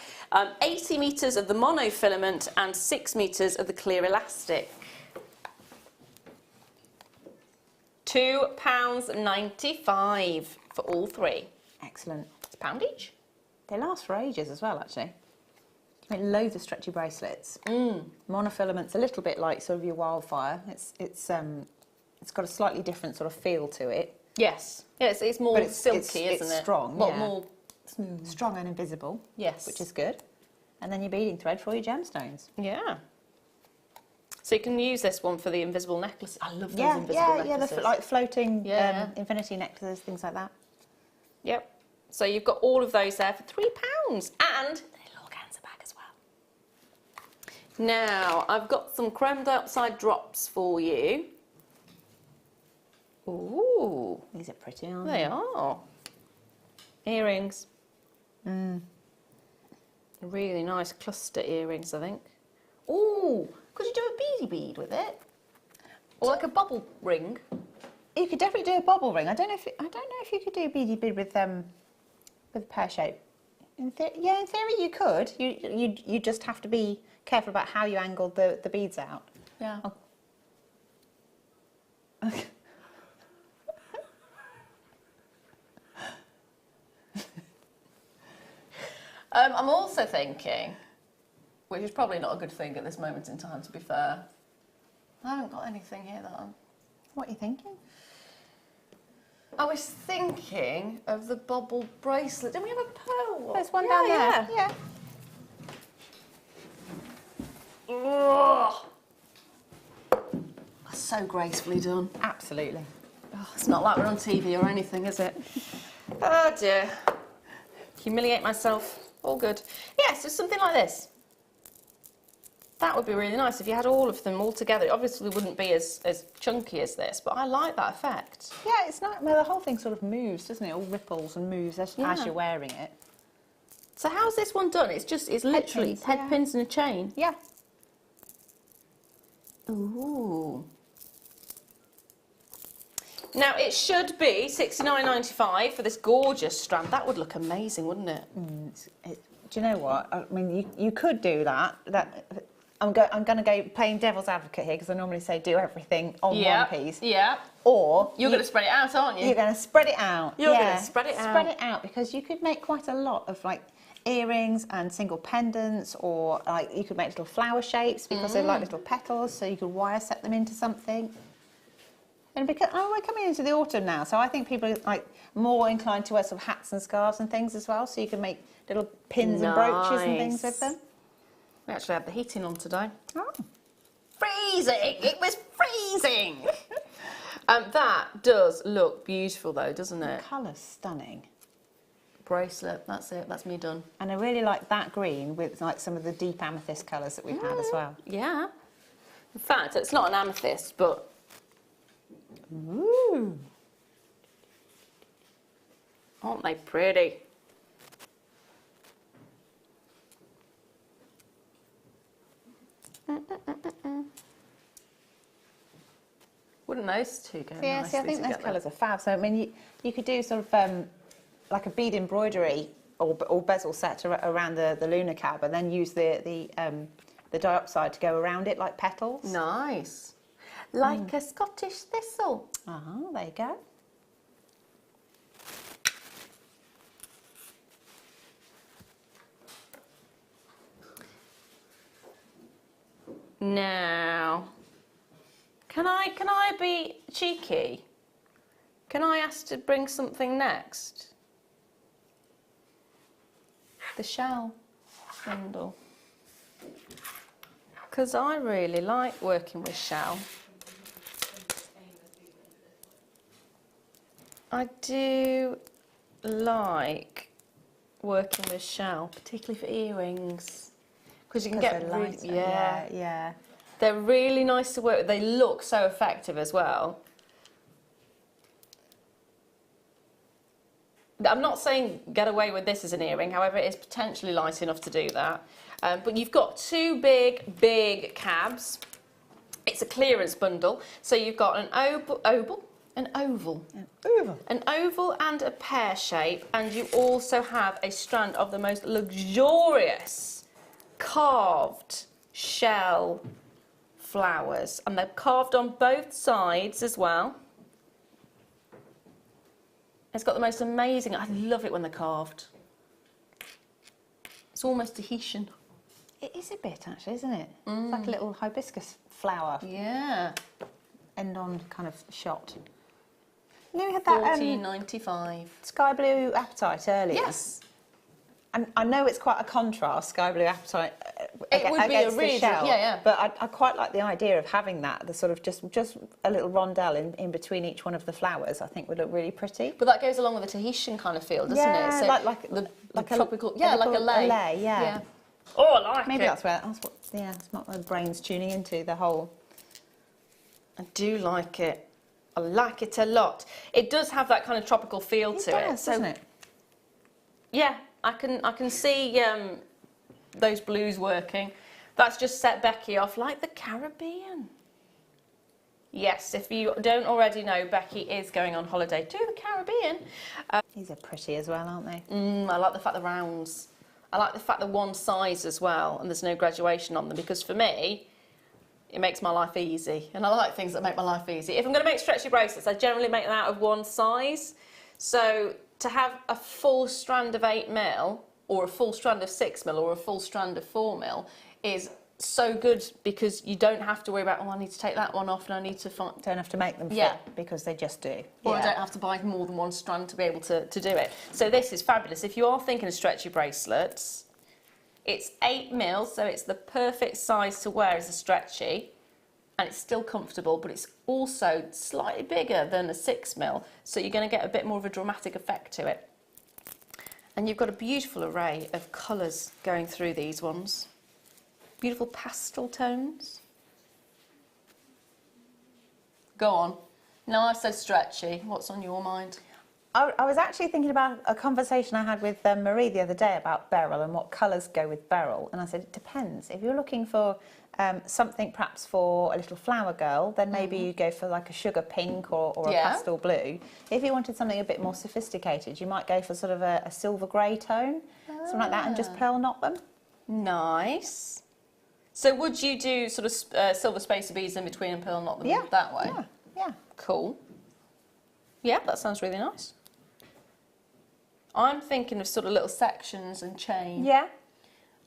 80 metres of the monofilament and 6 metres of the clear elastic. £2.95 for all 3. Excellent. It's a pound each. They last for ages as well, actually. You make loads of stretchy bracelets. Monofilament's a little bit like sort of your wildfire. It's got a slightly different sort of feel to it. Yes. Yes, it's more silky, isn't it? It's strong. A lot more smooth. Strong and invisible. Yes. Which is good. And then your beading thread for all your gemstones. Yeah. So you can use this one for the invisible necklace. I love those invisible necklaces. the like floating infinity necklaces, things like that. Yep. So you've got all of those there for £3, and a little organza bag as well. Now I've got some chrome dioxide drops for you. Ooh, These are pretty, aren't they are. Earrings. Really nice cluster earrings, I think. Ooh, could you do a beady bead with it? Or like a bubble ring? You could definitely do a bobble ring. I don't know if you could do a beady bead with pear shape. In theory, you could. You just have to be careful about how you angle the beads out. Yeah. Oh. Okay. I'm also thinking, which is probably not a good thing at this moment in time, to be fair. I haven't got anything here that I'm... What are you thinking? I was thinking of the bobble bracelet. Don't we have a pearl one? There's one down there. Yeah. Ugh. That's so gracefully done. Absolutely. Oh, it's not like we're on TV or anything, is it? Oh dear. Humiliate myself. All good. Yes, just something like this. That would be really nice if you had all of them all together. It obviously wouldn't be as chunky as this, but I like that effect. Yeah, it's not. Well, the whole thing sort of moves, doesn't it? All ripples and moves as you're wearing it. So how's this one done? It's literally head pins and a chain. Yeah. Ooh. Now it should be £69.95 for this gorgeous strand. That would look amazing, wouldn't it? Do you know what? I mean, you could do that. I'm going to go playing devil's advocate here because I normally say do everything on one piece. Yeah. Or you're going to spread it out, aren't you? You're going to spread it out. You're going to spread it out. Spread it out because you could make quite a lot of like earrings and single pendants, or like you could make little flower shapes because they're like little petals. So you could wire set them into something. And because we're coming into the autumn now, so I think people are like more inclined to wear sort of hats and scarves and things as well. So you can make little pins and brooches and things with them. We actually had the heating on today. Oh. Freezing! It was freezing! That does look beautiful though, doesn't it? The colour's stunning. Bracelet, that's it, that's me done. And I really like that green with like some of the deep amethyst colours that we've had as well. Yeah. In fact, it's not an amethyst, but... Ooh. Aren't they pretty? Wouldn't those two go Yeah, nicely see, I think those together? colours are fab. So, I mean, you could do sort of like a bead embroidery or bezel set around the lunar cab, and then use the dioxide to go around it like petals. Nice. Like a Scottish thistle. There you go. Now, can I be cheeky? Can I ask to bring something next? The shell bundle. Because I really like working with shell. I do like working with shell, particularly for earrings. Because you can get really, yeah. They're really nice to work with. They look so effective as well. I'm not saying get away with this as an earring, however, it is potentially light enough to do that. But you've got two big cabs. It's a clearance bundle. So you've got an oval and a pear shape, and you also have a strand of the most luxurious carved shell flowers, and they're carved on both sides as well. It's got the most amazing, I love it when they're carved. It's almost Tahitian. It is a bit actually, isn't it? It's like a little hibiscus flower. Yeah. End on kind of shot. You know, we had that $14.95. sky blue apatite earlier. Yes. And I know it's quite a contrast, sky blue apatite It would be a really, the shell. yeah. But I quite like the idea of having that, the sort of just a little rondelle in between each one of the flowers. I think would look really pretty. But that goes along with the Tahitian kind of feel, doesn't it? So like the tropical, like a lei. Yeah. Oh, I like Maybe it. that's what my brain's tuning into, the whole. I do like it. I like it a lot. It does have that kind of tropical feel to it. Doesn't it? Yeah, I can see those blues working. That's just set Becky off like the Caribbean. Yes, if you don't already know, Becky is going on holiday to the Caribbean. These are pretty as well, aren't they? I like the fact the rounds. I like the fact they're one size as well, and there's no graduation on them, because for me, it makes my life easy, and I like things that make my life easy. If I'm going to make stretchy bracelets, I generally make them out of one size. So to have a full strand of 8mm, or a full strand of 6mm, or a full strand of 4mm is so good, because you don't have to worry about, oh, I need to take that one off and I need to find... Don't have to make them fit, because they just do. Or I don't have to buy more than one strand to be able to do it. So this is fabulous. If you are thinking of stretchy bracelets, it's 8mm, so it's the perfect size to wear as a stretchy, and it's still comfortable, but it's also slightly bigger than a 6mm, so you're going to get a bit more of a dramatic effect to it. And you've got a beautiful array of colours going through these ones. Beautiful pastel tones. Go on. Now I've said stretchy, what's on your mind? I was actually thinking about a conversation I had with Marie the other day about beryl and what colours go with beryl, and I said it depends. If you're looking for something perhaps for a little flower girl, then maybe you go for like a sugar pink or a pastel blue. If you wanted something a bit more sophisticated, you might go for sort of a silver grey tone, something like that, and just pearl knot them. Nice. So would you do sort of silver spacer beads in between and pearl knot them that way? Yeah. Cool. Yeah, that sounds really nice. I'm thinking of sort of little sections and chain. Yeah.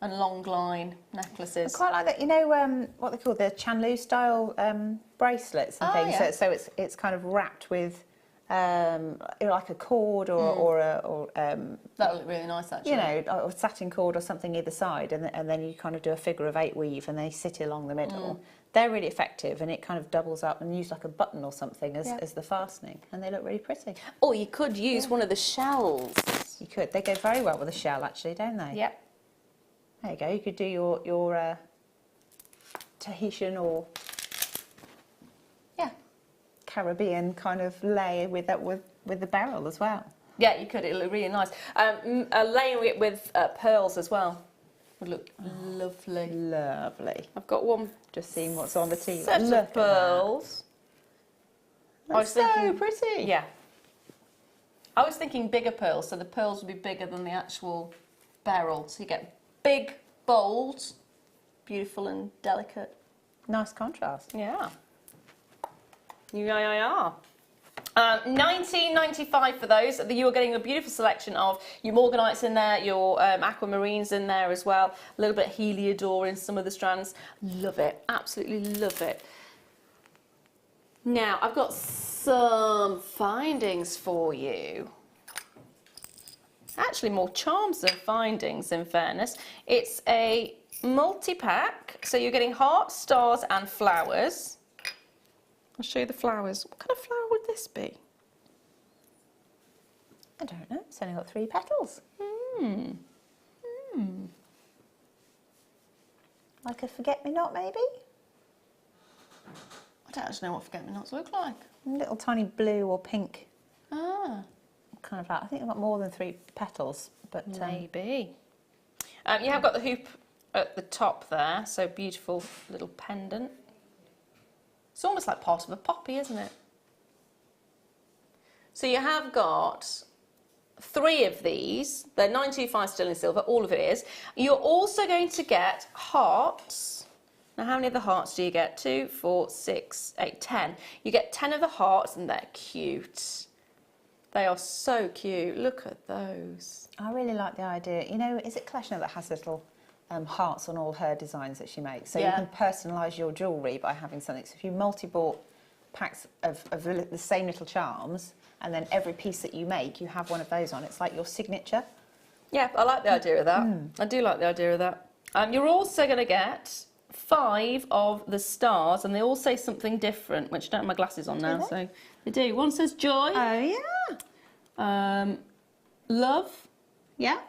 And long line necklaces. I quite like that. You know what they call the Chanlu style bracelets and things. Yeah. So it's kind of wrapped with like a cord or that would look really nice, actually. You know, or satin cord or something either side, and then you kind of do a figure of 8 weave, and they sit along the middle. They're really effective, and it kind of doubles up and use like a button or something as the fastening, and they look really pretty. Or you could use one of the shells. You could. They go very well with a shell, actually, don't they? Yep. There you go. You could do your Tahitian or Caribbean kind of lay with the beryl as well. Yeah, you could. It look really nice. Layering it with pearls as well would look lovely. Lovely. I've got one. Just seeing what's on the tea. Set of pearls. That's so pretty. Yeah. I was thinking bigger pearls, so the pearls would be bigger than the actual beryl. So you get big, bold, beautiful and delicate. Nice contrast. Yeah. Yeah. $19.95 for those. You are getting a beautiful selection of your morganites in there, your aquamarines in there as well. A little bit of heliodor in some of the strands. Love it. Absolutely love it. Now, I've got some findings for you. Actually, more charms than findings, in fairness. It's a multi-pack, so you're getting hearts, stars and flowers. I'll show you the flowers. What kind of flower would this be? I don't know. It's only got 3 petals. Like a forget-me-not, maybe? I don't actually know what forget-me-nots look like. Little tiny blue or pink. Ah. Kind of like, I think I've got more than 3 petals, but maybe. You have got the hoop at the top there, so beautiful little pendant. It's almost like part of a poppy, isn't it? So you have got 3 of these. They're 925 sterling silver, all of it is. You're also going to get hearts. Now, how many of the hearts do you get? 2, 4, 6, 8, 10. You get 10 of the hearts, and they're cute. They are so cute. Look at those. I really like the idea. You know, is it Kleshner that has little hearts on all her designs that she makes? So you can personalise your jewellery by having something. So if you multi-bought packs of the same little charms, and then every piece that you make, you have one of those on. It's like your signature. Yeah, I like the idea of that. I do like the idea of that. You're also going to get 5 of the stars, and they all say something different, which I don't have my glasses on now, so they do. One says joy. Oh, yeah. Love. Yeah.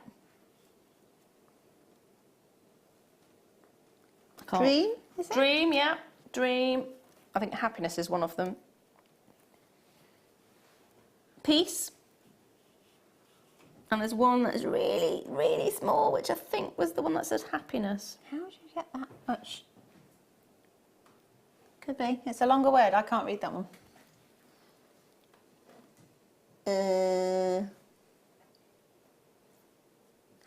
I can't- Dream, is it? Dream, yeah. Dream. I think happiness is one of them. Peace. And there's one that's really, really small, which I think was the one that says happiness. How did you get that much? Could be. It's a longer word. I can't read that one.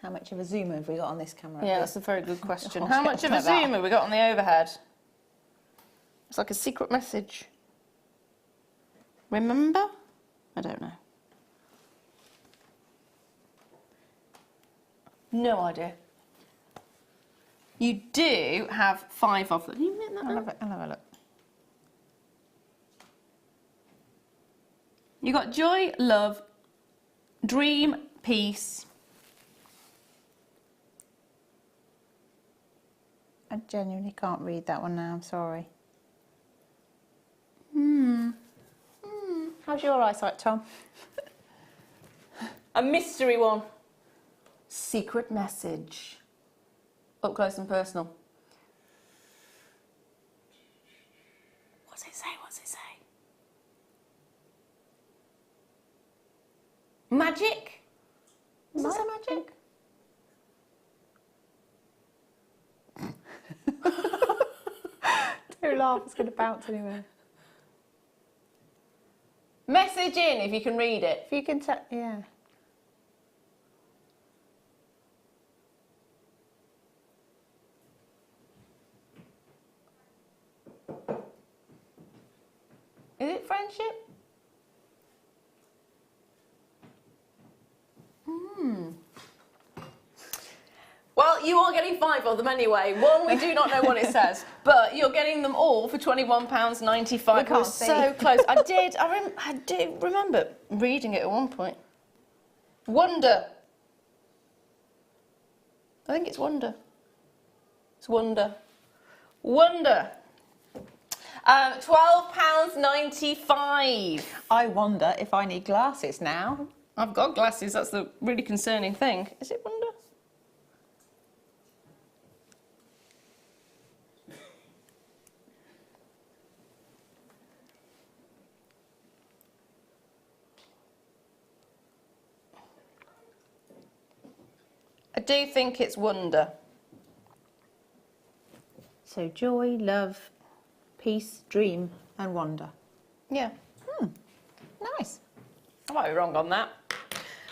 How much of a zoom have we got on this camera? Yeah, that's a very good question. Oh, How much of a like that. zoom have we got on the overhead? It's like a secret message. Remember? I don't know. No idea. You do have 5 of them. Can you make that up? I'll have a look. You got joy, love, dream, peace. I genuinely can't read that one now. I'm sorry. How's your eyesight, Tom? A mystery one. Secret message. Up close and personal. What's it say? What's it say? Magic? Does it say magic? Don't laugh, it's going to bounce anywhere. Message in if you can read it. If you can tell, yeah. Is it friendship? Well, you are getting 5 of them anyway. One, we do not know what it says, but you're getting them all for £21.95. We can't So see. close. I do remember reading it at one point. Wonder. I think it's wonder. It's wonder. Wonder. £12.95. I wonder if I need glasses now. I've got glasses, that's the really concerning thing. Is it wonder? I do think it's wonder. So joy, love, peace, dream, and wonder. Yeah. Nice. I might be wrong on that,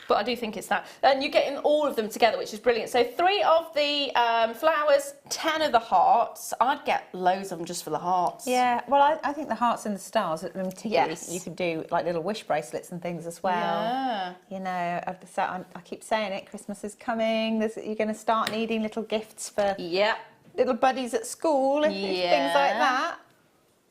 but I do think it's that. And you're getting all of them together, which is brilliant. So 3 of the flowers, 10 of the hearts. I'd get loads of them just for the hearts. Yeah, well, I think the hearts and the stars, particularly, Yes. you could do like little wish bracelets and things as well. Yeah. You know, I keep saying it, Christmas is coming. You're going to start needing little gifts for Yep. little buddies at school, and things like that.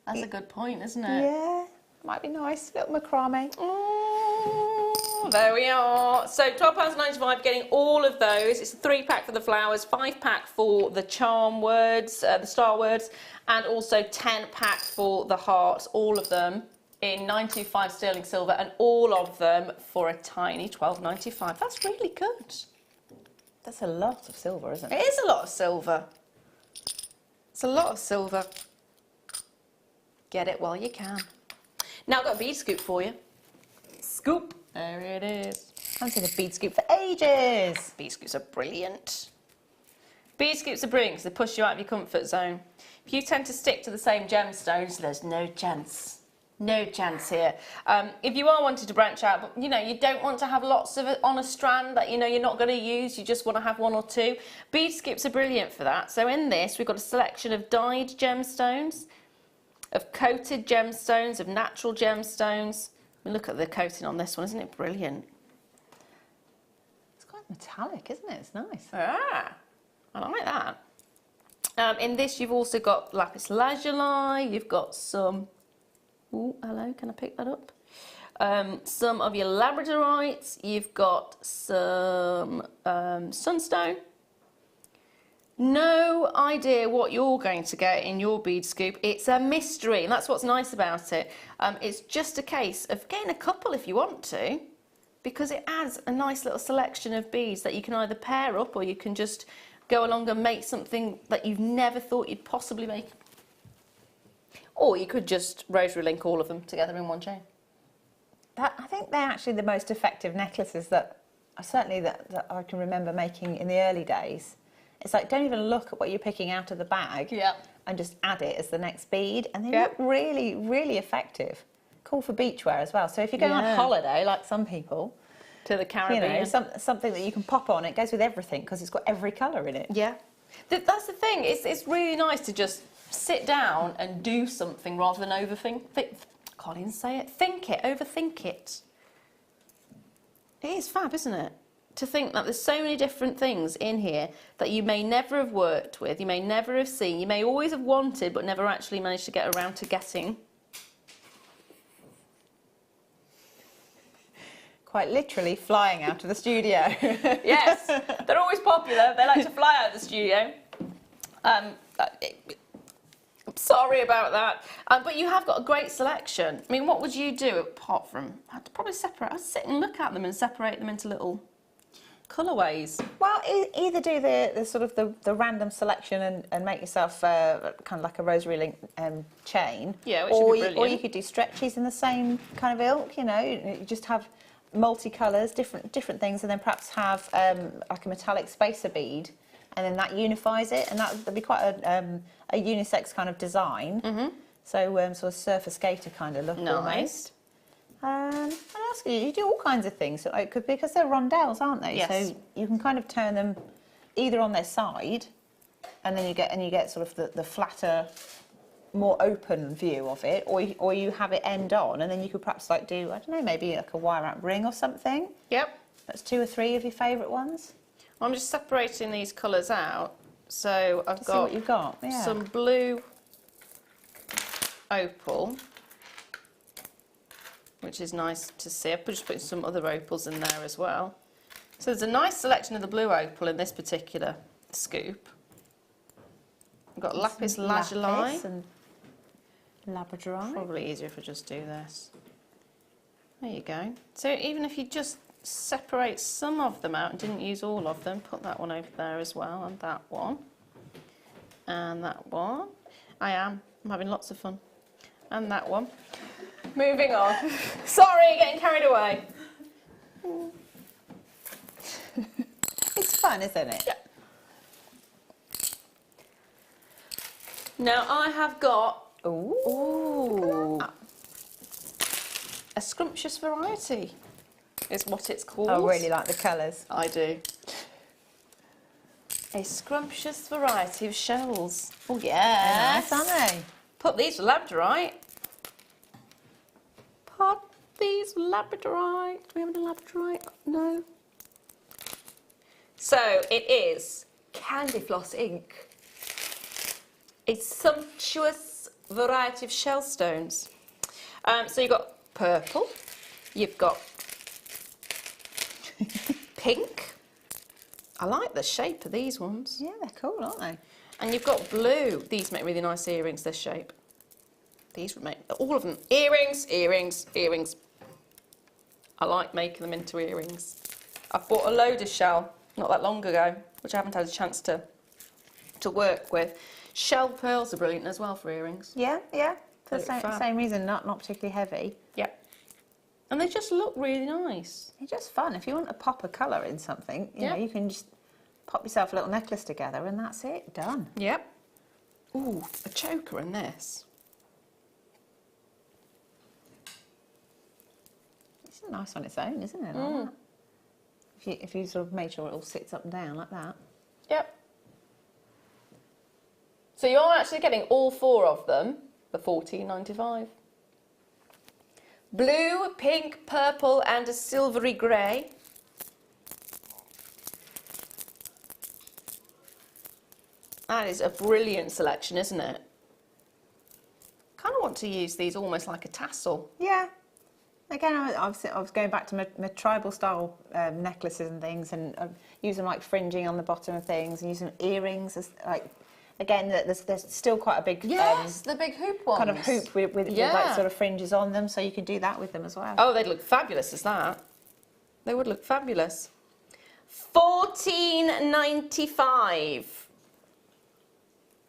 That's a good point, isn't it? Yeah, might be nice. Little macrame. Oh, there we are. So £12.95, getting all of those. It's a 3-pack for the flowers, 5-pack for the charm words, the star words, and also 10-pack for the hearts. All of them in 925 sterling silver, and all of them for a tiny £12.95. That's really good. That's a lot of silver, isn't it? It is a lot of silver. It's a lot of silver. Get it while you can. Now I've got a bead scoop for you. Scoop. There it is. I haven't seen a bead scoop for ages. Bead scoops are brilliant. Bead scoops are brilliant because they push you out of your comfort zone. If you tend to stick to the same gemstones, there's no chance. No chance here. If you are wanting to branch out, but you know, you don't want to have lots of it on a strand that you know you're not going to use, you just want to have 1 or 2. Bead scoops are brilliant for that. So in this, we've got a selection of dyed gemstones, of coated gemstones, of natural gemstones. Look at the coating on this one, isn't it brilliant? It's quite metallic, isn't it? It's nice. Ah, I like that. In this, you've also got lapis lazuli. You've got some. Oh, hello. Can I pick that up? Some of your labradorites. You've got some sunstone, no idea what you're going to get in your bead scoop. It's a mystery, and that's what's nice about it. It's just a case of getting a couple if you want to, because it adds a nice little selection of beads that you can either pair up, or you can just go along and make something that you've never thought you'd possibly make. Or you could just rosary link all of them together in one chain. I think they're actually the most effective necklaces that I can remember making in the early days. It's like, don't even look at what you're picking out of the bag, and just add it as the next bead, and they look really, really effective. Cool for beachwear as well. So if you're going on holiday, like some people, to the Caribbean, you know, something that you can pop on, it goes with everything because it's got every colour in it. Yeah, that's the thing. It's really nice to just sit down and do something rather than overthink. Can't even say it. Overthink it. It is fab, isn't it? To think that there's so many different things in here that you may never have worked with, you may never have seen, you may always have wanted but never actually managed to get around to getting. Quite literally flying out of the studio. Yes, they're always popular. They like to fly out of the studio. I'm sorry about that. But you have got a great selection. I mean, what would you do apart from... I'd probably separate... I'd sit and look at them and separate them into little colourways. Well, either do the sort of the random selection and make yourself kind of like a rosary link chain. Yeah, which would be brilliant. Or you could do stretchies in the same kind of ilk, you know. You just have multicolours, different things, and then perhaps have like a metallic spacer bead, and then that unifies it, and that'd be quite a unisex kind of design. So sort of surfer skater kind of look almost. And ask you do all kinds of things. So it could, because they're rondelles, aren't they? Yes. So you can kind of turn them either on their side, and then you get sort of the flatter, more open view of it, or you have it end on, and then you could perhaps like do, I don't know, maybe like a wire wrap ring or something. Yep. That's 2 or 3 of your favourite ones. Well, I'm just separating these colours out. So I've got, see what you've got. Yeah. some blue opal, which is nice to see. I've just put some other opals in there as well. So there's a nice selection of the blue opal in this particular scoop. I've got lapis lazuli. And labradorite. Probably easier if I just do this. There you go. So even if you just separate some of them out and didn't use all of them, put that one over there as well, and that one. And that one. I'm having lots of fun. And that one. Moving on. Sorry, getting carried away. It's fun, isn't it? Yeah. Now I have got a scrumptious variety is what it's called. I really like the colours. I do. A scrumptious variety of shells. Oh yes. They're nice, aren't they? Put these with labradorite. Put these with labradorite. Do we have any labradorite? No. So it is candy floss ink. A sumptuous variety of shell stones. So you've got purple, you've got pink. I like the shape of these ones. Yeah, they're cool, aren't they? And you've got blue. These make really nice earrings, this shape. These would make, all of them, earrings, earrings, earrings. I like making them into earrings. I bought a load of shell not that long ago, which I haven't had a chance to work with. Shell pearls are brilliant as well for earrings. Yeah. For the same reason, not particularly heavy. Yeah. And they just look really nice. They're just fun. If you want to pop a colour in something, you know, you can just pop yourself a little necklace together and that's it, done. Yep. Ooh, a choker in this. It's nice on its own, isn't it? Like that. If you sort of made sure it all sits up and down like that. Yep. So you are actually getting all 4 of them for $14.95. Blue, pink, purple and a silvery grey. That is a brilliant selection, isn't it? Kind of want to use these almost like a tassel. Yeah. Again, I was going back to my tribal style necklaces and things, and using like fringing on the bottom of things, and using earrings as like. Again, there's still quite a big the big hoop ones. kind of hoop with like sort of fringes on them, so you can do that with them as well. Oh, they'd look fabulous as that. They would look fabulous. $14.95.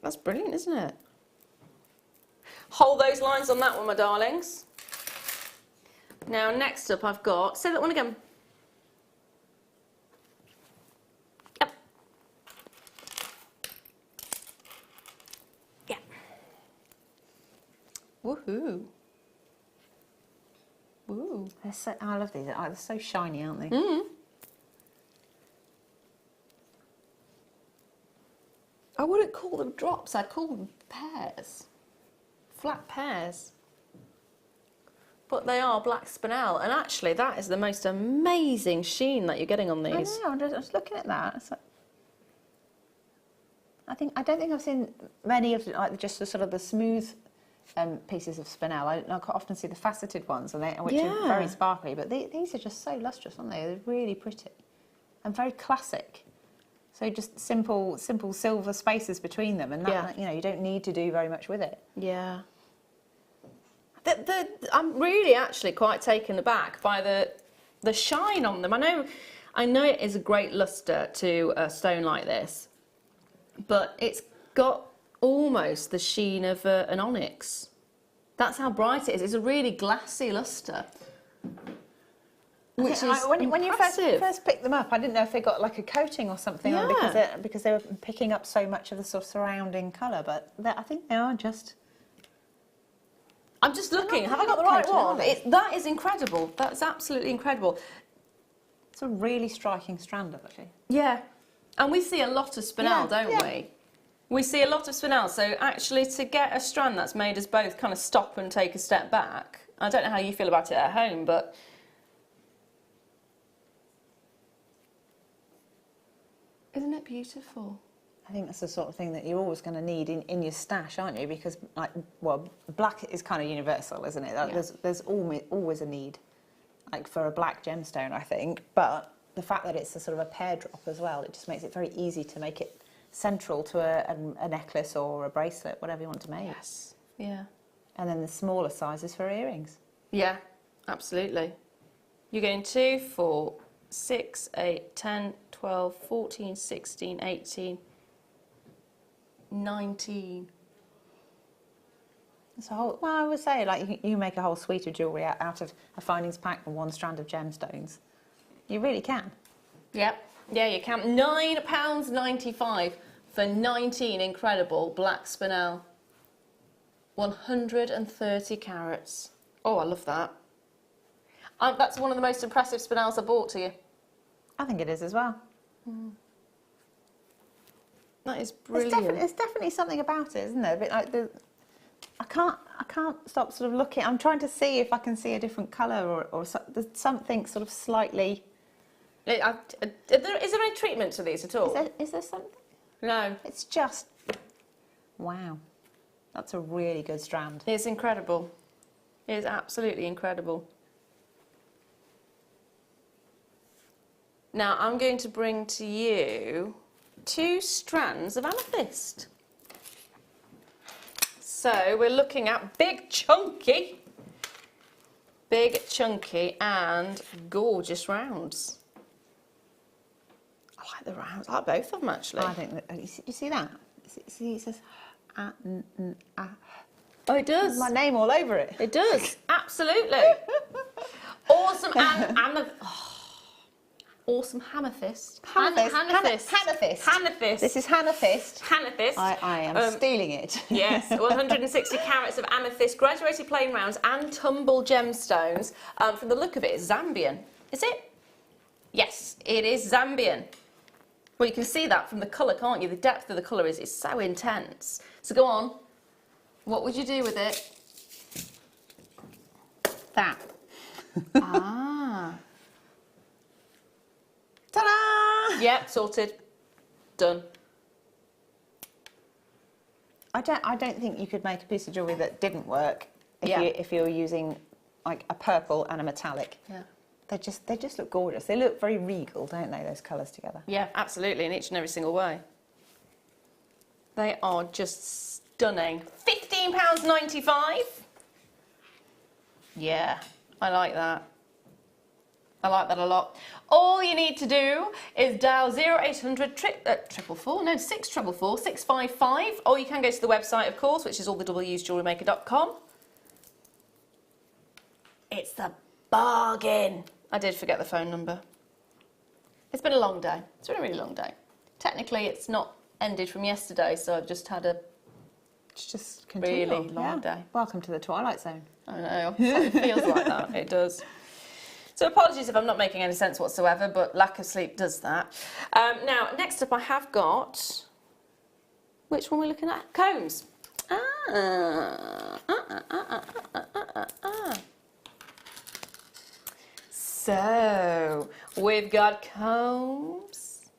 That's brilliant, isn't it? Hold those lines on that one, my darlings. Now, next up, I've got. Say that one again. Woohoo! Woo! I love these. They're so shiny, aren't they? Mm. I wouldn't call them drops. I'd call them pairs, flat pairs. But they are black spinel, and actually, that is the most amazing sheen that you're getting on these. I know. I'm just looking at that. It's like, I don't think I've seen many of like just the sort of the smooth. Pieces of spinel. I quite often see the faceted ones, which are very sparkly, but these are just so lustrous, aren't they? They're really pretty and very classic. So just simple silver spaces between them, and that, you don't need to do very much with it. Yeah. I'm really actually quite taken aback by the shine on them. I know it is a great luster to a stone like this, but it's got almost the sheen of an onyx. That's how bright it is. It's a really glassy luster. Which is when you first picked them up, I didn't know if they got like a coating or something, or because they were picking up so much of the sort of surrounding colour. But I think they are just. I'm just looking. Have I got the right one? That is incredible. That's absolutely incredible. It's a really striking strand, actually. Yeah, and we see a lot of spinel, don't we? We see a lot of spinel, so actually to get a strand that's made us both kind of stop and take a step back, I don't know how you feel about it at home, but isn't it beautiful? I think that's the sort of thing that you're always going to need in your stash, aren't you? Because, black is kind of universal, isn't it? There's always a need, like for a black gemstone, I think. But the fact that it's a sort of a pear drop as well, it just makes it very easy to make it central to a necklace or a bracelet, whatever you want to make. Yes. Yeah. And then the smaller sizes for earrings. Yeah, absolutely. You're going 2, 4, 6, 8, 10, 12, 14, 16, 18, 19. It's a whole, I would say, like, you make a whole suite of jewellery out of a findings pack and one strand of gemstones. You really can. Yep. Yeah, you can. £9.95 for 19 incredible black spinel. 130 carats. Oh, I love that. That's one of the most impressive spinels I bought to you. I think it is as well. Mm. That is brilliant. There's definitely something about it, isn't there? A bit like I can't stop sort of looking. I'm trying to see if I can see a different colour or there's something sort of slightly. Is there any treatment to these at all? Is there something? No. It's just, wow. That's a really good strand. It's incredible. It is absolutely incredible. Now I'm going to bring to you 2 strands of amethyst. So we're looking at big chunky and gorgeous rounds. I like the rounds. I like both of them actually. I think that, you see that? See, it says Oh, it does. My name all over it. It does. Absolutely. Awesome awesome amethyst. Hanathist. This is Hanathist. Hanathist. I am stealing it. Yes, 160 carats of amethyst, graduated plain rounds and tumble gemstones. From the look of it, it's Zambian. Is it? Yes, it is Zambian. Well, you can see that from the colour, can't you? The depth of the colour is so intense. So go on. What would you do with it? That. Ah. Ta-da! Yep, sorted. Done. I don't think you could make a piece of jewellery that didn't work if you were using like a purple and a metallic. Yeah. They just look gorgeous. They look very regal, don't they, those colours together? Yeah, absolutely, in each and every single way. They are just stunning. £15.95. Yeah, I like that. I like that a lot. All you need to do is dial 0800 644 655, or you can go to the website, of course, which is all the W's, JewelleryMaker.com. It's the bargain. I did forget the phone number. It's been a long day. It's been a really long day. Technically, it's not ended from yesterday, so I've just had a Just really long day. Welcome to the Twilight Zone. I know, it feels like that, it does. So apologies if I'm not making any sense whatsoever, but lack of sleep does that. Now, next up I have got, which one are we looking at? Combs. So, we've got combs,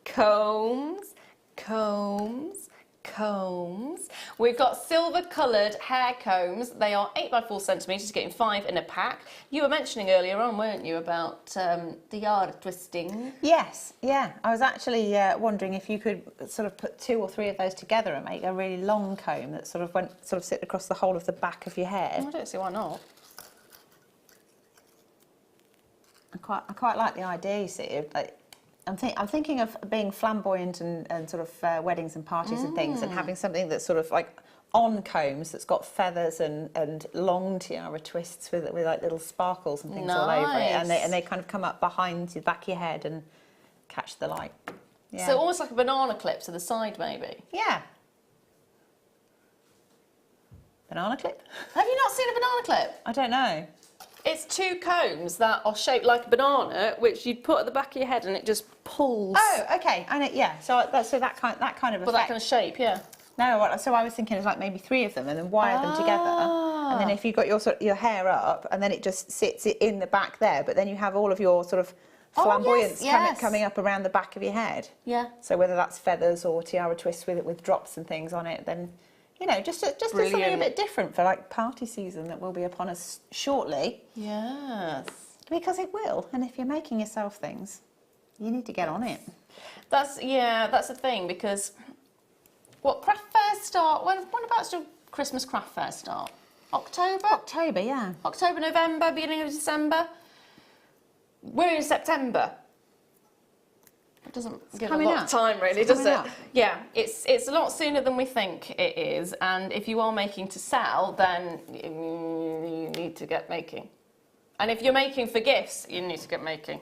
combs, combs, combs. We've got silver coloured hair combs. They are 8 by 4 centimetres, getting 5 in a pack. You were mentioning earlier on, weren't you, about the yard twisting? Yes, yeah. I was actually wondering if you could sort of put 2 or 3 of those together and make a really long comb that sort of sit across the whole of the back of your hair. I don't see why not. I quite like the idea, you see, of, like, I'm thinking of being flamboyant and sort of weddings and parties and things, and having something that's sort of like on combs that's got feathers and long tiara twists with like little sparkles and things all over it, and they kind of come up behind the back of your head and catch the light. Yeah. So almost like a banana clip to the side, maybe. Yeah. Banana clip? Have you not seen a banana clip? I don't know. It's 2 combs that are shaped like a banana, which you'd put at the back of your head, and it just pulls. Oh, okay. And yeah. So that kind of effect. Well, that kind of shape, yeah. No, so I was thinking it's like maybe 3 of them, and then wire them together, and then if you've got your hair up, and then it just sits in the back there, but then you have all of your sort of flamboyance coming up around the back of your head. Yeah. So whether that's feathers or tiara twists with drops and things on it, then you know, just something a bit different for like party season that will be upon us shortly. Yes. Because it will, and if you're making yourself things, you need to get on it. That's the thing, because what craft fairs start? When about your Christmas craft fair start? October? October, yeah. October, November, beginning of December. We're in September. It doesn't give a lot of time, really, does it? Yeah, it's a lot sooner than we think it is, and if you are making to sell, then you need to get making. And if you're making for gifts, you need to get making.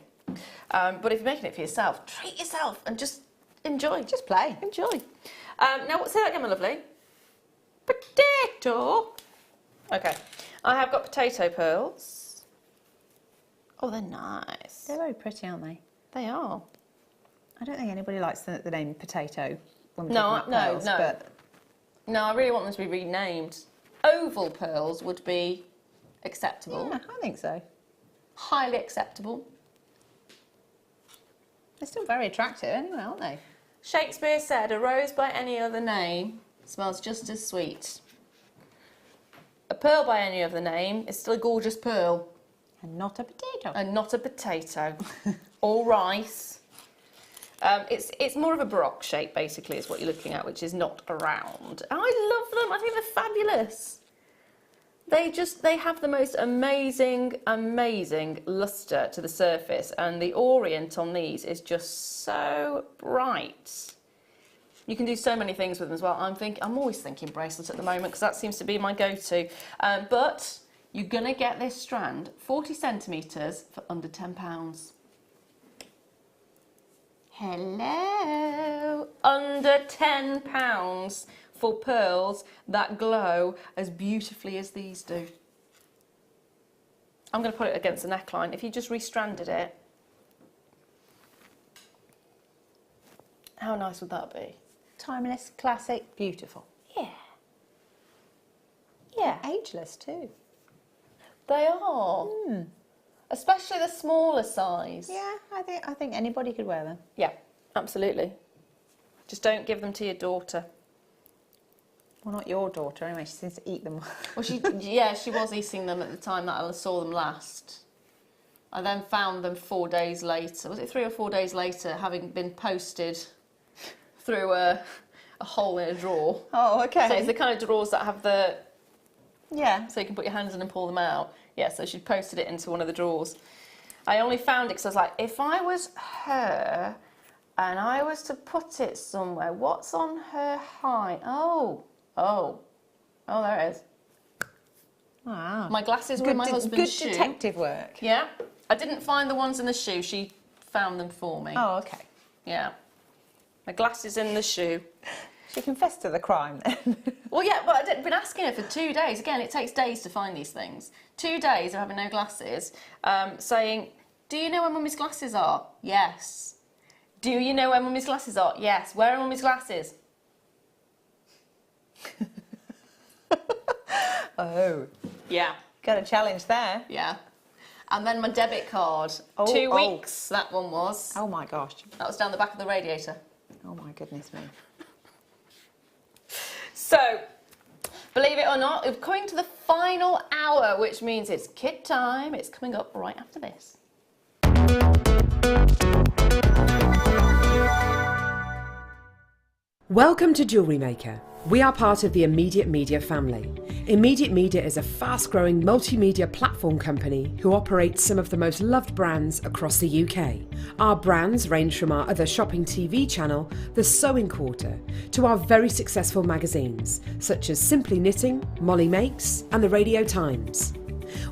But if you're making it for yourself, treat yourself and just enjoy. Just play. Enjoy. Now, say that again, my lovely. Potato. Okay, I have got potato pearls. Oh, they're nice. They're very pretty, aren't they? They are. I don't think anybody likes the name potato when we No, talk about pearls, no. but No, I really want them to be renamed. Oval pearls would be acceptable. yeah, I think so. Highly acceptable. They're still very attractive anyway, aren't they? Shakespeare said, a rose by any other name smells just as sweet. A pearl by any other name is still a gorgeous pearl. And not a potato. And not a potato. Or rice. It's more of a baroque shape, basically, is what you're looking at, which is not a round. I love them. I think they're fabulous. They have the most amazing lustre to the surface, and the orient on these is just so bright. You can do so many things with them as well. I'm always thinking bracelet at the moment, because that seems to be my go-to. But you're gonna get this strand 40 centimetres for under £10. Hello, under £10 for pearls that glow as beautifully as these do. I'm going to put it against the neckline. If you just restranded it, how nice would that be? Timeless, classic, beautiful. Yeah. Yeah. Ageless too. They are. Especially the smaller size. Yeah, I think anybody could wear them. Yeah, absolutely. Just don't give them to your daughter. Well, not your daughter anyway. She seems to eat them. Well, she was eating them at the time that I saw them last. I then found them 4 days later. Was it 3 or 4 days later, having been posted through a hole in a drawer. Oh, okay. So it's the kind of drawers that have the... Yeah. So you can put your hands in and pull them out. Yeah, so she posted it into one of the drawers. I only found it because I was like, if I was her and I was to put it somewhere, what's on her height? Oh, there it is. Wow. My glasses were in my husband's shoe. Good detective work. Yeah. I didn't find the ones in the shoe. She found them for me. Oh, okay. Yeah. My glasses in the shoe. She confessed to the crime then. Well, yeah, but I'd been asking her for 2 days. Again, it takes days to find these things. 2 days of having no glasses, saying, do you know where Mummy's glasses are? Yes. Do you know where Mummy's glasses are? Yes. Where are Mummy's glasses? Oh. Yeah. Got a challenge there. Yeah. And then my debit card. Oh, 2 oh. weeks, that one was. Oh my gosh. That was down the back of the radiator. Oh my goodness me. So, believe it or not, we're coming to the final hour, which means it's kit time. It's coming up right after this. Welcome to Jewellery Maker. We are part of the Immediate Media family. Immediate Media is a fast-growing multimedia platform company who operates some of the most loved brands across the UK. Our brands range from our other shopping TV channel, The Sewing Quarter, to our very successful magazines, such as Simply Knitting, Molly Makes, and The Radio Times.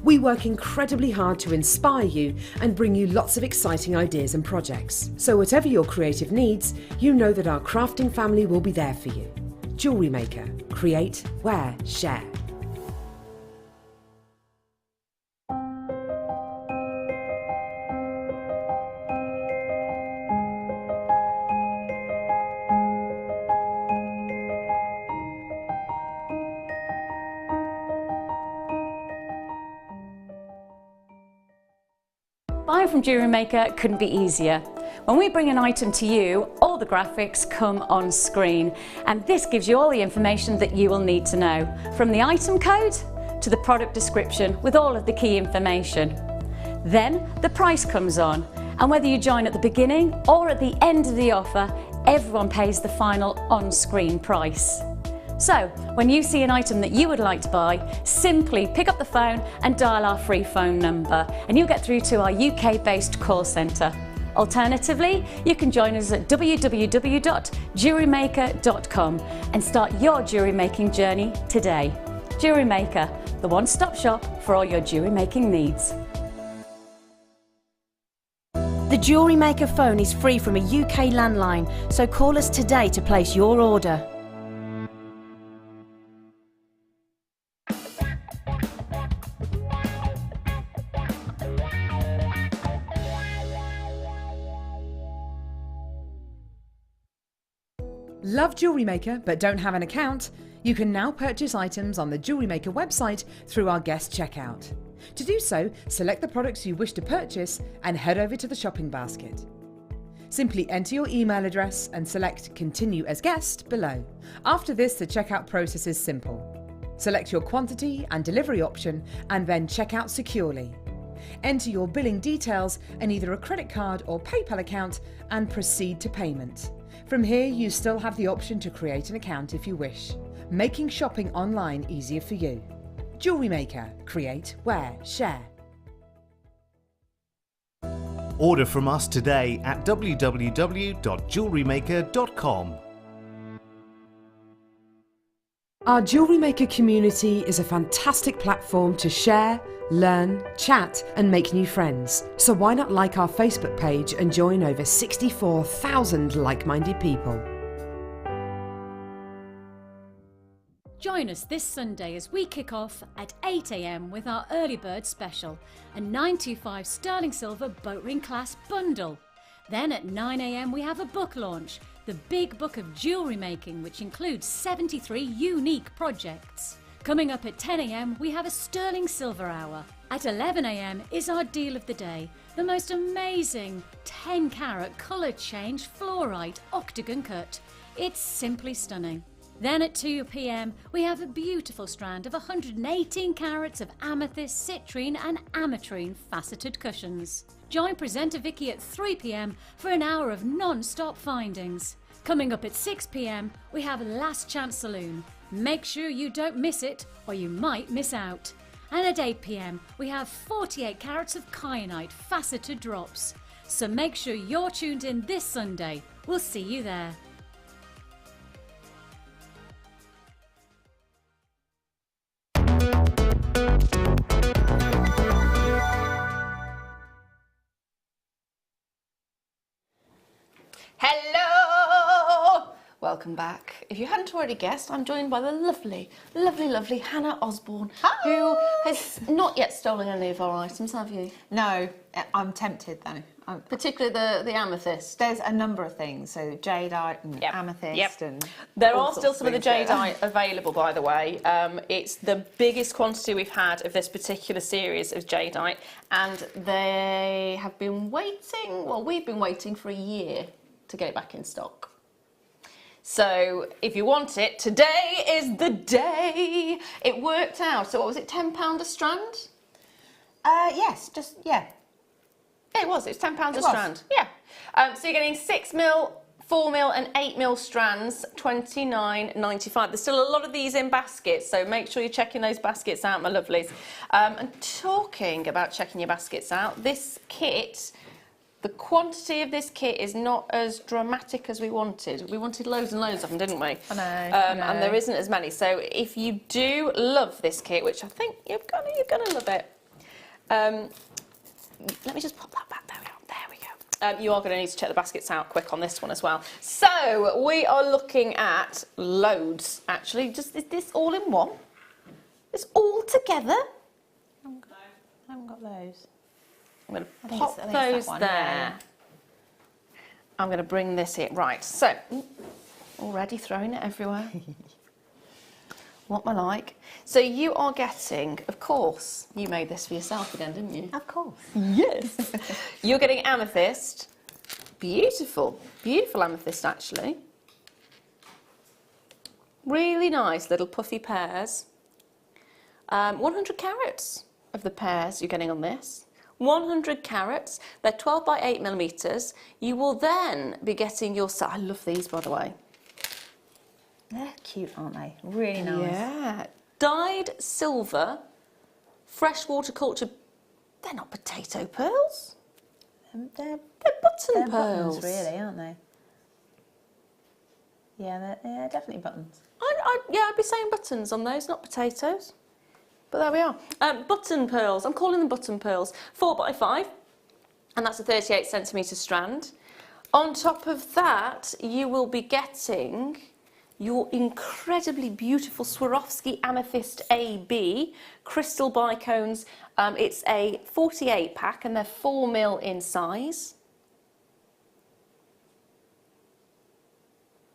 We work incredibly hard to inspire you and bring you lots of exciting ideas and projects. So whatever your creative needs, you know that our crafting family will be there for you. Jewellery Maker. Create, wear, share. Buying from Jewellery Maker couldn't be easier. When we bring an item to you, all the graphics come on screen, and this gives you all the information that you will need to know, from the item code to the product description with all of the key information. Then the price comes on, and whether you join at the beginning or at the end of the offer, everyone pays the final on-screen price. So, when you see an item that you would like to buy, simply pick up the phone and dial our free phone number, and you'll get through to our UK-based call centre. Alternatively, you can join us at www.jewellerymaker.com and start your jewellery making journey today. Jewellery Maker, the one-stop shop for all your jewellery making needs. The Jewellery Maker phone is free from a UK landline, so call us today to place your order. Love Jewellery Maker but don't have an account? You can now purchase items on the Jewellery Maker website through our guest checkout. To do so, select the products you wish to purchase and head over to the shopping basket. Simply enter your email address and select Continue as Guest below. After this, the checkout process is simple. Select your quantity and delivery option and then check out securely. Enter your billing details and either a credit card or PayPal account and proceed to payment. From here, you still have the option to create an account if you wish, making shopping online easier for you. Jewellery Maker. Create, wear, share. Order from us today at www.jewellerymaker.com. Our Jewellery Maker community is a fantastic platform to share, learn, chat and make new friends. So why not like our Facebook page and join over 64,000 like-minded people. Join us this Sunday as we kick off at 8 AM with our early bird special, a 925 sterling silver boat ring class bundle. Then at 9 AM we have a book launch, the Big Book of Jewellery Making, which includes 73 unique projects. Coming up at 10 AM we have a sterling silver hour. At 11 AM is our deal of the day, the most amazing 10 carat colour change fluorite octagon cut. It's simply stunning. Then at 2 p.m, we have a beautiful strand of 118 carats of amethyst, citrine and ametrine faceted cushions. Join presenter Vicky at 3 p.m. for an hour of non-stop findings. Coming up at 6 p.m, we have Last Chance Saloon. Make sure you don't miss it or you might miss out. And at 8 p.m, we have 48 carats of kyanite faceted drops. So make sure you're tuned in this Sunday. We'll see you there. Hello! Welcome back. If you hadn't already guessed, I'm joined by the lovely, lovely, lovely Hannah Osborne, who has not yet stolen any of our items, have you? No, I'm tempted though. Particularly the amethyst. There's a number of things, so jadeite and amethyst and... There all are sorts still of some of the things there. jadeite available, by the way. It's the biggest quantity we've had of this particular series of jadeite, and they have been waiting, well, we've been waiting for a year to get it back in stock. So if you want it, today is the day. It worked out. So what was it, £10 a strand? Yes, yeah. It was £10 a strand. Yeah. So you're getting 6mm, 4mm and 8mm strands, £29.95. There's still a lot of these in baskets, so make sure you're checking those baskets out, my lovelies. And talking about checking your baskets out, this kit, the quantity of this kit is not as dramatic as we wanted. We wanted loads and loads of them, didn't we? I know. And there isn't as many. So if you do love this kit, which I think you're gonna love it. Let me just pop that back. There we go. You are going to need to check the baskets out quick on this one as well. So we are looking at loads, actually. Just is this all in one? It's all together? I haven't got those. I'm going to pop those there. Yeah. I'm going to bring this in. Right, so already throwing it everywhere. What am I like? So you are getting, of course, you made this for yourself again, didn't you? Of course. Yes. You're getting amethyst. Beautiful, beautiful amethyst actually. Really nice little puffy pears. 100 carats of the pears you're getting on this. 100 carats, they're 12 by 8 millimetres. You will then be getting your, I love these by the way. They're cute, aren't they? Really nice. Yeah. Dyed silver, freshwater culture. They're not potato pearls. They're button pearls. Buttons, really, aren't they? Yeah, they're definitely buttons. I'd be saying buttons on those, not potatoes. But there we are. Button pearls. I'm calling them button pearls. 4 by 5, and that's a 38 centimetre strand. On top of that, you will be getting your incredibly beautiful Swarovski Amethyst AB crystal bicones. It's a 48 pack and they're 4mm in size.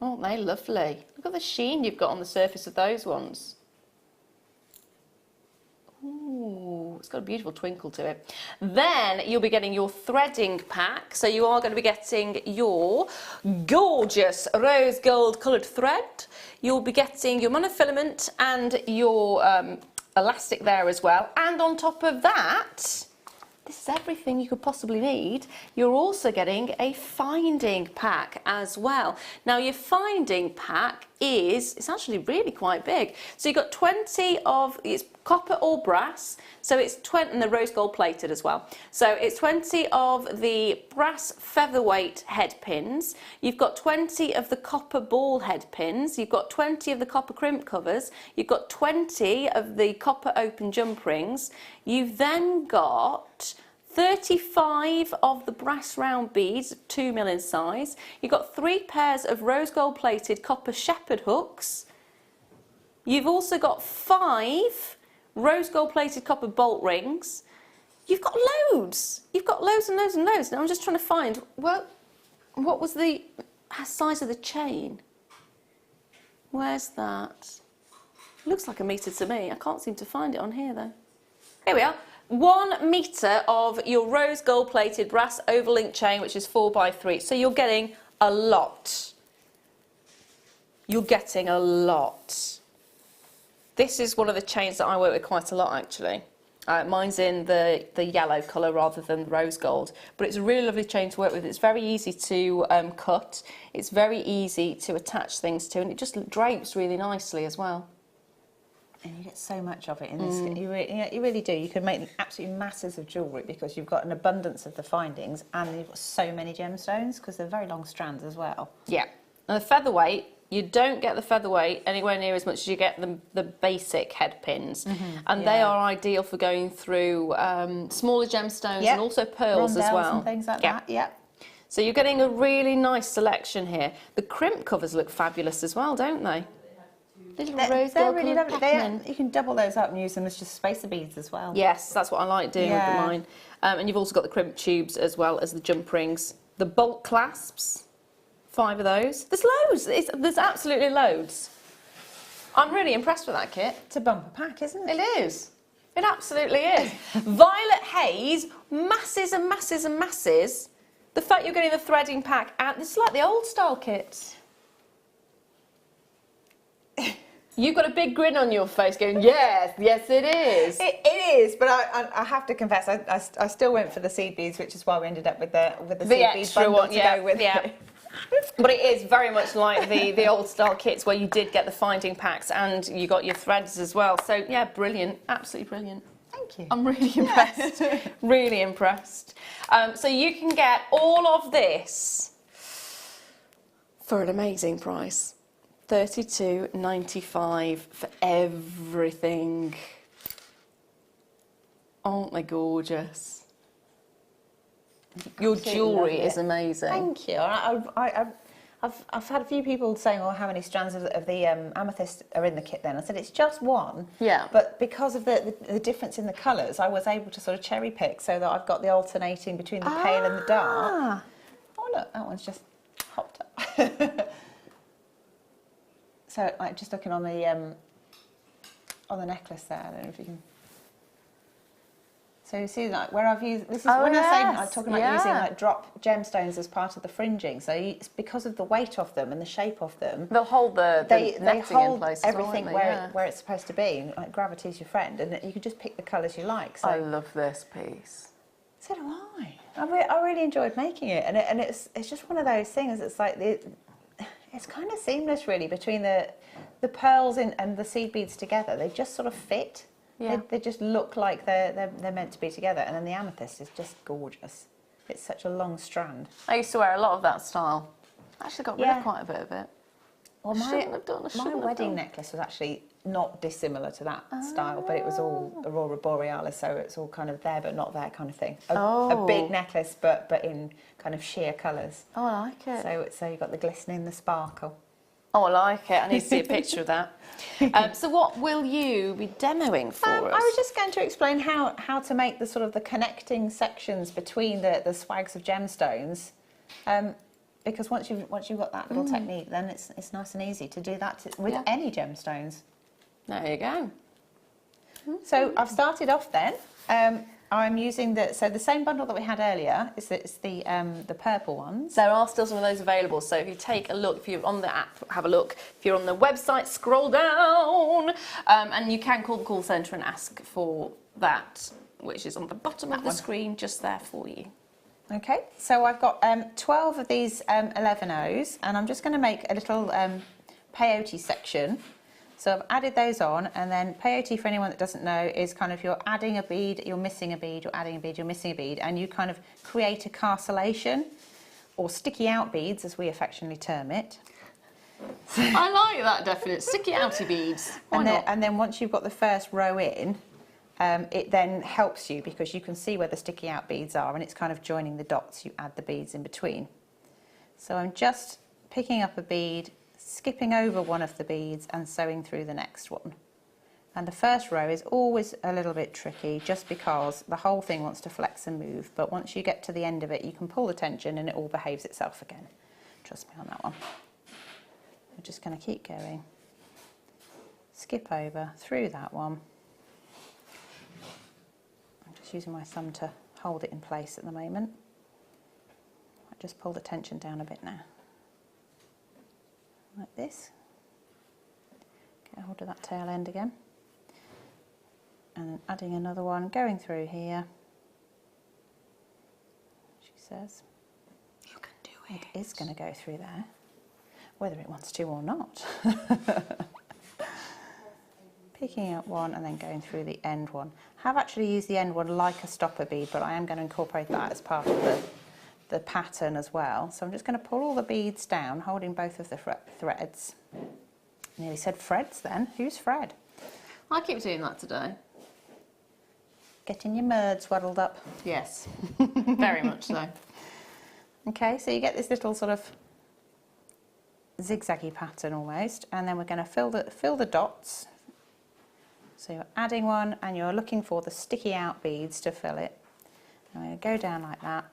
Aren't they lovely? Look at the sheen you've got on the surface of those ones. Ooh, it's got a beautiful twinkle to it. Then you'll be getting your threading pack. So you are going to be getting your gorgeous rose gold coloured thread. You'll be getting your monofilament and your elastic there as well. And on top of that, this is everything you could possibly need. You're also getting a finding pack as well. Now your finding pack it's actually really quite big. So you've got 20 of, it's copper or brass, so it's 20, and the rose gold plated as well. So it's 20 of the brass featherweight head pins. You've got 20 of the copper ball head pins. You've got 20 of the copper crimp covers. You've got 20 of the copper open jump rings. You've then got 35 of the brass round beads, 2mm in size. You've got 3 pairs of rose gold plated copper shepherd hooks. You've also got 5 rose gold plated copper bolt rings. You've got loads. You've got loads and loads and loads. Now I'm just trying to find, well, what was the size of the chain? Where's that? Looks like a metre to me. I can't seem to find it on here though. Here we are. 1 metre of your rose gold plated brass overlink chain, which is 4 by 3. So you're getting a lot. you're getting a lot. This is one of the chains that I work with quite a lot, actually. Mine's in the yellow colour rather than rose gold, but it's a really lovely chain to work with. It's very easy to cut, it's very easy to attach things to, and it just drapes really nicely as well. And you get so much of it in this. You really do. You can make absolutely masses of jewellery because you've got an abundance of the findings and you've got so many gemstones because they're very long strands as well. Yeah. And the featherweight, you don't get the featherweight anywhere near as much as you get the basic head pins. And they are ideal for going through smaller gemstones and also pearls as well. And things like that, yep. So you're getting a really nice selection here. The crimp covers look fabulous as well, don't they? Little rose gold really colour lovely. You can double those up and use them as just spacer beads as well. Yes, that's what I like doing with mine. And you've also got the crimp tubes as well as the jump rings. The bolt clasps, 5 of those. There's loads. There's absolutely loads. I'm really impressed with that kit. It's a bumper pack, isn't it? It is. It absolutely is. Violet haze, masses and masses and masses. The fact you're getting the threading pack, and it's like the old style kits. You've got a big grin on your face going, yes, yes it is. It is, but I have to confess, I still went for the seed beads, which is why we ended up with the seed bead bundle one, to go with. Yeah. But it is very much like the old style kits where you did get the finding packs and you got your threads as well. So yeah, brilliant, absolutely brilliant. Thank you. I'm really impressed, really impressed. So you can get all of this for an amazing price. $32.95 for everything. Aren't they gorgeous? Your jewellery is amazing. Thank you. I've had a few people saying, "Oh, how many strands of the amethyst are in the kit?" Then I said it's just one. Yeah. But because of the difference in the colours, I was able to sort of cherry pick so that I've got the alternating between the pale and the dark. Oh look, that one's just hopped up. So, like, just looking on the necklace there, I don't know if you can. So you see, like, where I've used this is when I say I'm talking about using like drop gemstones as part of the fringing. So it's because of the weight of them and the shape of them. They'll hold the they hold in place everything as well, where it's supposed to be. Like, gravity's your friend, and you can just pick the colours you like. So I love this piece. So do I. I really enjoyed making it, and it's just one of those things. It's like it's kind of seamless, really, between the pearls and the seed beads together. They just sort of fit. Yeah. They just look like they're meant to be together, and then the amethyst is just gorgeous. It's such a long strand. I used to wear a lot of that style. I actually got rid of quite a bit of it. Well, my wedding necklace was actually not dissimilar to that style, but it was all Aurora Borealis, so it's all kind of there but not there kind of thing. A big necklace, but in kind of sheer colours. Oh, I like it. So you've got the glistening, the sparkle. Oh, I like it. I need to see a picture of that. So what will you be demoing for us? I was just going to explain how to make the sort of the connecting sections between the swags of gemstones. Because once you've got that little technique, then it's nice and easy to do that with any gemstones. There you go. So I've started off then. I'm using the same bundle that we had earlier. It's the purple ones. There are still some of those available. So if you take a look, if you're on the app, have a look. If you're on the website, scroll down, and you can call the call centre and ask for that, which is on the bottom of the screen, just there for you. Okay, so I've got 12 of these 11Os, and I'm just going to make a little peyote section. So I've added those on, and then peyote, for anyone that doesn't know, is kind of you're adding a bead, you're missing a bead, you're adding a bead, you're missing a bead, and you kind of create a carcellation, or sticky out beads, as we affectionately term it. I like that definition, sticky outy beads. And then once you've got the first row in, it then helps you because you can see where the sticky out beads are, and it's kind of joining the dots. You add the beads in between. So I'm just picking up a bead, skipping over one of the beads and sewing through the next one. And the first row is always a little bit tricky just because the whole thing wants to flex and move, but once you get to the end of it you can pull the tension and it all behaves itself again. Trust me on that one. We're just going to keep going. Skip over through that one. I'm just using my thumb to hold it in place at the moment. I just pull the tension down a bit now. Like this. Get hold of that tail end again. And then adding another one, going through here. She says, You can do it. it is going to go through there, whether it wants to or not. Picking up one and then going through the end one. I have actually used the end one like a stopper bead, but I am going to incorporate that as part of the pattern as well. So I'm just going to pull all the beads down, holding both of the threads. Nearly said Freds then. Who's Fred? I keep doing that today. Getting your merd swaddled up. Yes, very much so. Okay, so you get this little sort of zigzaggy pattern almost, and then we're going to fill the dots. So you're adding one and you're looking for the sticky out beads to fill it. And I'm going to go down like that.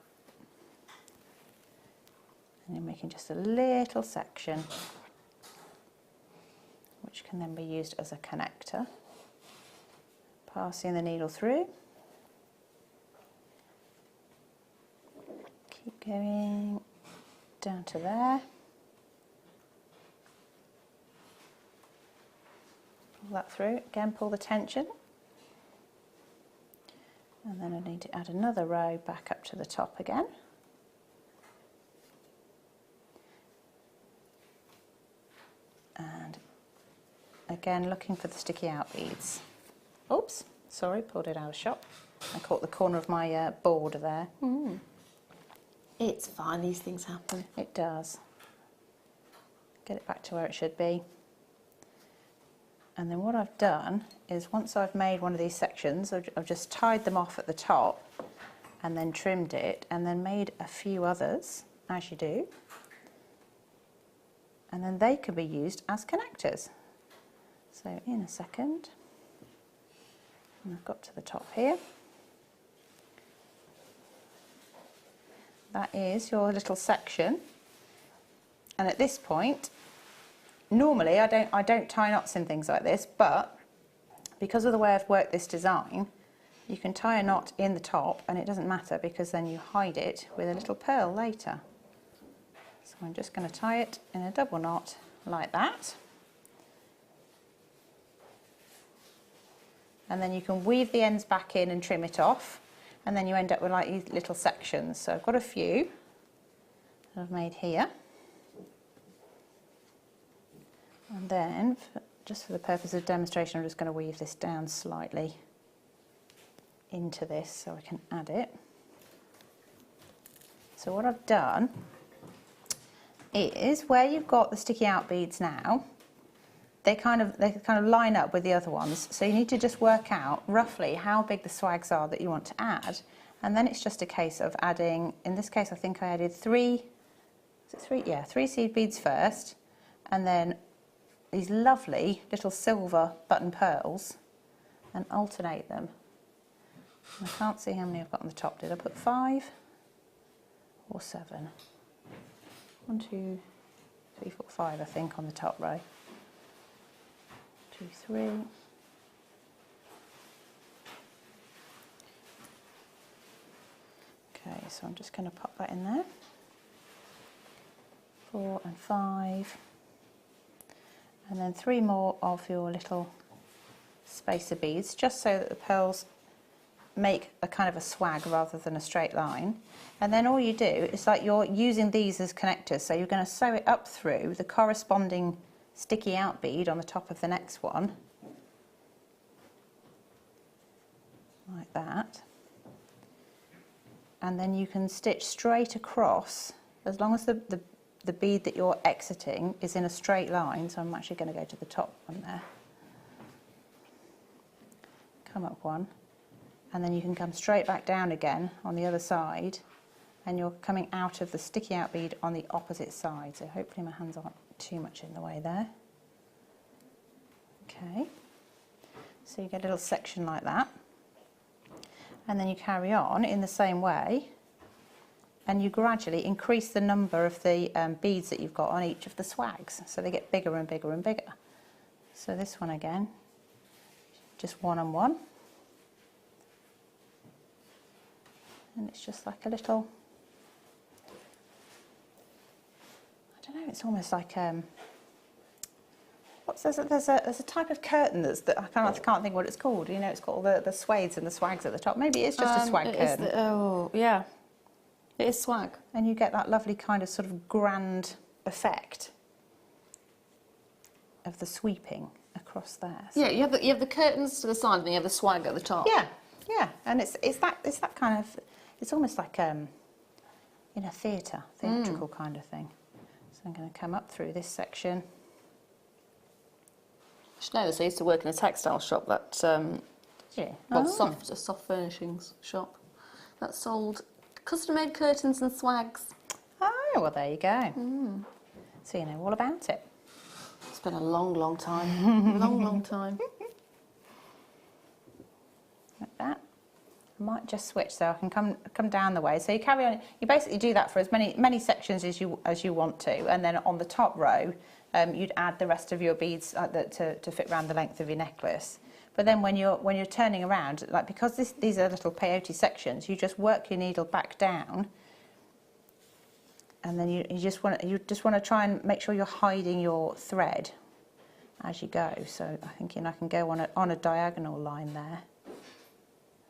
And you're making just a little section, which can then be used as a connector. Passing the needle through. Keep going down to there. Pull that through, again pull the tension. And then I need to add another row back up to the top again. And again looking for the sticky out beads. Oops, sorry, pulled it out of shot. I caught the corner of my board there. It's fine, these things happen. It does. Get it back to where it should be. And then what I've done is once I've made one of these sections, I've just tied them off at the top and then trimmed it and then made a few others, as you do. And then they can be used as connectors. So in a second, and I've got to the top here. That is your little section. And at this point, normally I don't tie knots in things like this, but because of the way I've worked this design, you can tie a knot in the top and it doesn't matter because then you hide it with a little pearl later. So I'm just going to tie it in a double knot like that. And then you can weave the ends back in and trim it off, and then you end up with like these little sections. So I've got a few that I've made here. And then, just for the purpose of demonstration, I'm just going to weave this down slightly into this so I can add it. So what I've done is where you've got the sticky out beads now, they kind of line up with the other ones. So you need to just work out roughly how big the swags are that you want to add, and then it's just a case of adding. In this case, I think I added three seed beads first, and then these lovely little silver button pearls, and alternate them. I can't see how many I've got on the top. Did I put 5 or 7? 1, 2, 3, 4, 5, I think, on the top row. 2, 3. Okay, so I'm just going to pop that in there. 4 and 5. And then 3 more of your little spacer beads, just so that the pearls make a kind of a swag rather than a straight line. And then all you do is like you're using these as connectors, so you're going to sew it up through the corresponding sticky out bead on the top of the next one, like that. And then you can stitch straight across, as long as the bead that you're exiting is in a straight line. So I'm actually going to go to the top one there. Come up one, and then you can come straight back down again on the other side, and you're coming out of the sticky out bead on the opposite side. So hopefully my hands aren't too much in the way there. Okay, so you get a little section like that, and then you carry on in the same way, and you gradually increase the number of the beads that you've got on each of the swags, so they get bigger and bigger and bigger. So this one again, just 1 and 1, and it's just like a little, I don't know, it's almost like there's a type of curtain that I can't think what it's called. You know, it's got all the swathes and the swags at the top. Maybe it's just a swag curtain. Oh, yeah. It is swag. And you get that lovely kind of sort of grand effect of the sweeping across there. So Yeah, you have the curtains to the side and then you have the swag at the top. yeah, and it's that kind of, it's almost like in a theatrical kind of thing. So I'm going to come up through this section. I should know this. I used to work in a textile shop that soft furnishings shop that sold custom-made curtains and swags. Oh, well, there you go. So you know all about it. It's been a long, long time. long time. Like that. I might just switch so I can come down the way. So you carry on. You basically do that for as many sections as you want to, and then on the top row, you'd add the rest of your beads to fit around the length of your necklace. But then when you're turning around, like because these are little peyote sections, you just work your needle back down, and then you just want to try and make sure you're hiding your thread as you go. So I'm thinking I can go on a diagonal line there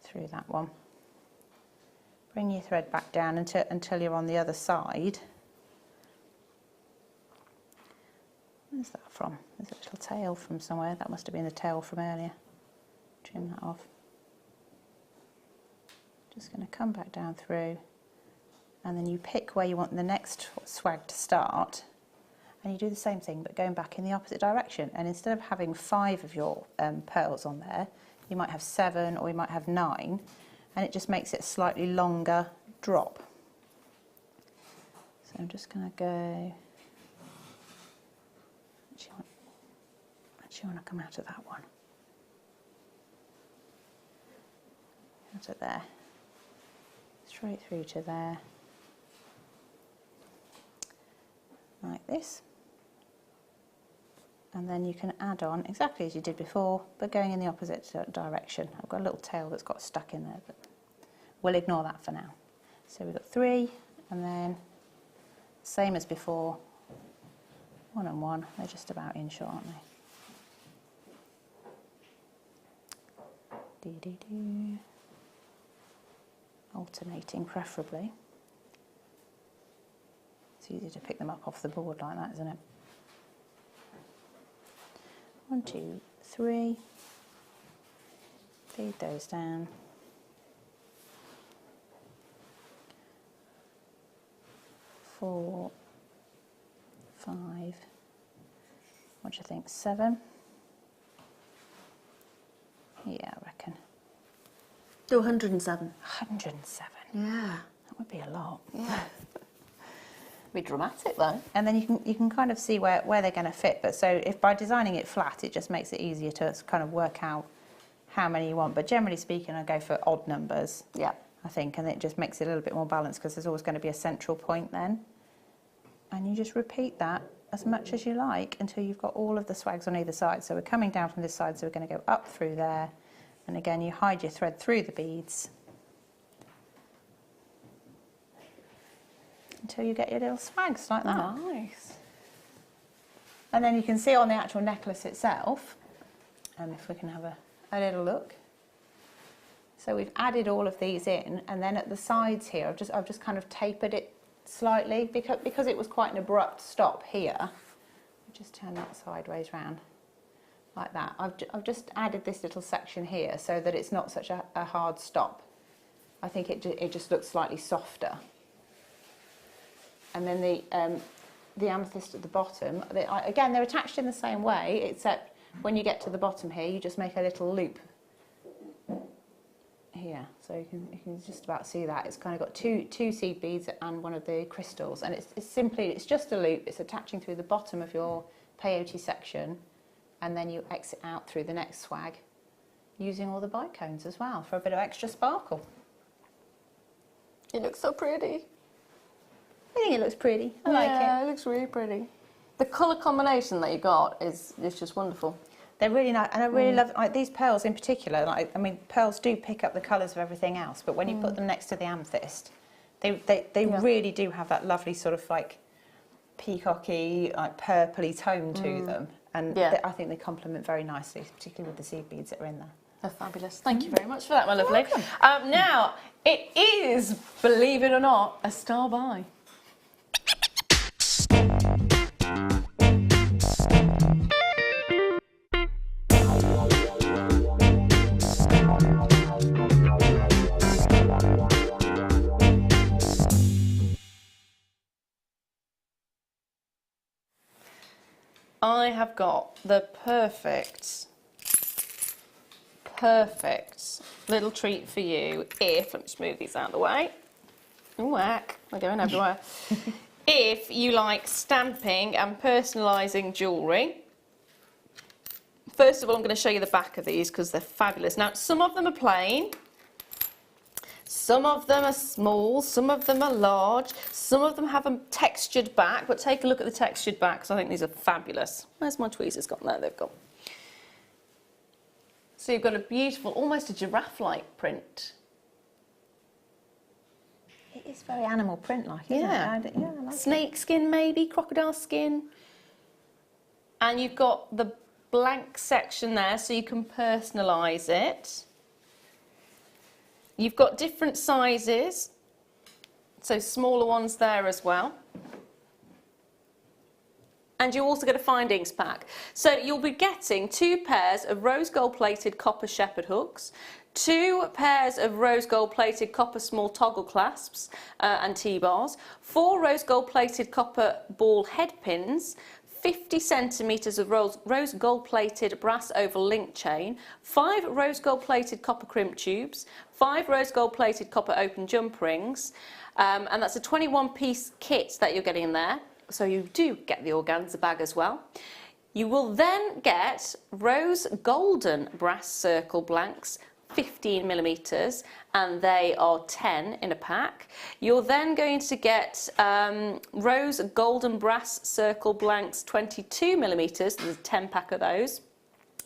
through that one. Bring your thread back down until you're on the other side. Where's that from? There's a little tail from somewhere. That must have been the tail from earlier. Trim that off. Just going to come back down through, and then you pick where you want the next swag to start, and you do the same thing but going back in the opposite direction. And instead of having 5 of your pearls on there, you might have 7 or you might have 9, and it just makes it a slightly longer drop. So I'm just going to go. Actually, I want to come out of that one. Out of there. Straight through to there. Like this. And then you can add on exactly as you did before, but going in the opposite direction. I've got a little tail that's got stuck in there, but we'll ignore that for now. So we've got 3, and then same as before, 1 and 1. They're just about in short, aren't they? Dee-dee-doo. Alternating preferably. It's easy to pick them up off the board like that, isn't it? 1, 2, 3. Feed those down. 4, 5. What do you think? 7. Yeah, I reckon. Do 107. 107. Yeah. That would be a lot. Yeah. Be dramatic though. And then you can kind of see where they're going to fit. But so if by designing it flat, it just makes it easier to kind of work out how many you want. But generally speaking, I go for odd numbers. Yeah. I think, and it just makes it a little bit more balanced because there's always going to be a central point then. And you just repeat that as much as you like until you've got all of the swags on either side. So we're coming down from this side, so we're going to go up through there. And again, you hide your thread through the beads until you get your little swags like that. Nice. And then you can see on the actual necklace itself, if we can have a little look. So we've added all of these in, and then at the sides here, I've just kind of tapered it slightly because it was quite an abrupt stop here. Just turn that sideways round like that. I've just added this little section here so that it's not such a hard stop. I think it just looks slightly softer. And then the amethyst at the bottom, again, they're attached in the same way, except when you get to the bottom here, you just make a little loop here. So you can just about see that. It's kind of got two seed beads and one of the crystals. And it's just a loop. It's attaching through the bottom of your peyote section, and then you exit out through the next swag using all the bicones as well for a bit of extra sparkle. It looks so pretty. I think it looks pretty. I like it. Yeah, it looks really pretty. The colour combination that you got is just wonderful. They're really nice, and I really love these pearls in particular. I mean, pearls do pick up the colours of everything else, but when you put them next to the amethyst, they really do have that lovely sort of like peacocky, like purpley tone to them. And Yeah. I think they complement very nicely, particularly with the seed beads that are in there. Oh, fabulous. Thank you very much for that, my lovely. Now, it is, believe it or not, a star buy. I have got the perfect little treat for you if, let me just move these out of the way. Whack, they're going everywhere. If you like stamping and personalising jewellery. First of all, I'm going to show you the back of these because they're fabulous. Now, some of them are plain. Some of them are small, some of them are large, some of them have a textured back, but take a look at the textured back because I think these are fabulous. Where's my tweezers gone? There they've gone. So you've got a beautiful, almost a giraffe-like print. It is very animal print-like, isn't it? I like Snake skin maybe, crocodile skin. And you've got the blank section there so you can personalise it. You've got different sizes, so smaller ones there as well. And you also get a findings pack. So you'll be getting 2 pairs of rose gold plated copper shepherd hooks, 2 pairs of rose gold plated copper small toggle clasps and T-bars, 4 rose gold plated copper ball head pins, 50 centimetres of rose gold plated brass oval link chain, 5 rose gold plated copper crimp tubes, 5 rose gold plated copper open jump rings, and that's a 21-piece kit that you're getting in there, so you do get the organza bag as well. You will then get rose golden brass circle blanks, 15mm, and they are 10 in a pack. You're then going to get rose golden brass circle blanks, 22mm, there's a 10 pack of those.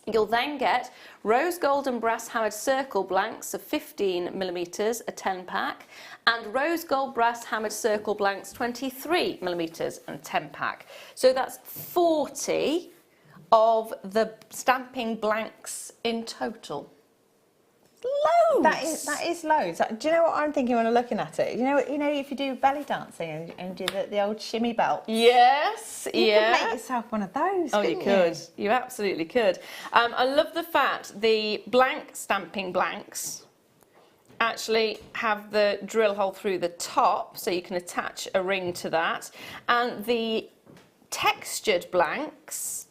You'll then get rose golden brass hammered circle blanks of 15mm, a 10 pack, and rose gold brass hammered circle blanks, 23mm, and a 10 pack. So that's 40 of the stamping blanks in total. Loads! That is loads. Do you know what I'm thinking when I'm looking at it? You know, if you do belly dancing and do the old shimmy belt. Yes, you could make yourself one of those. Oh, you could. You absolutely could. I love the fact the blank stamping blanks actually have the drill hole through the top, so you can attach a ring to that, and the textured blanks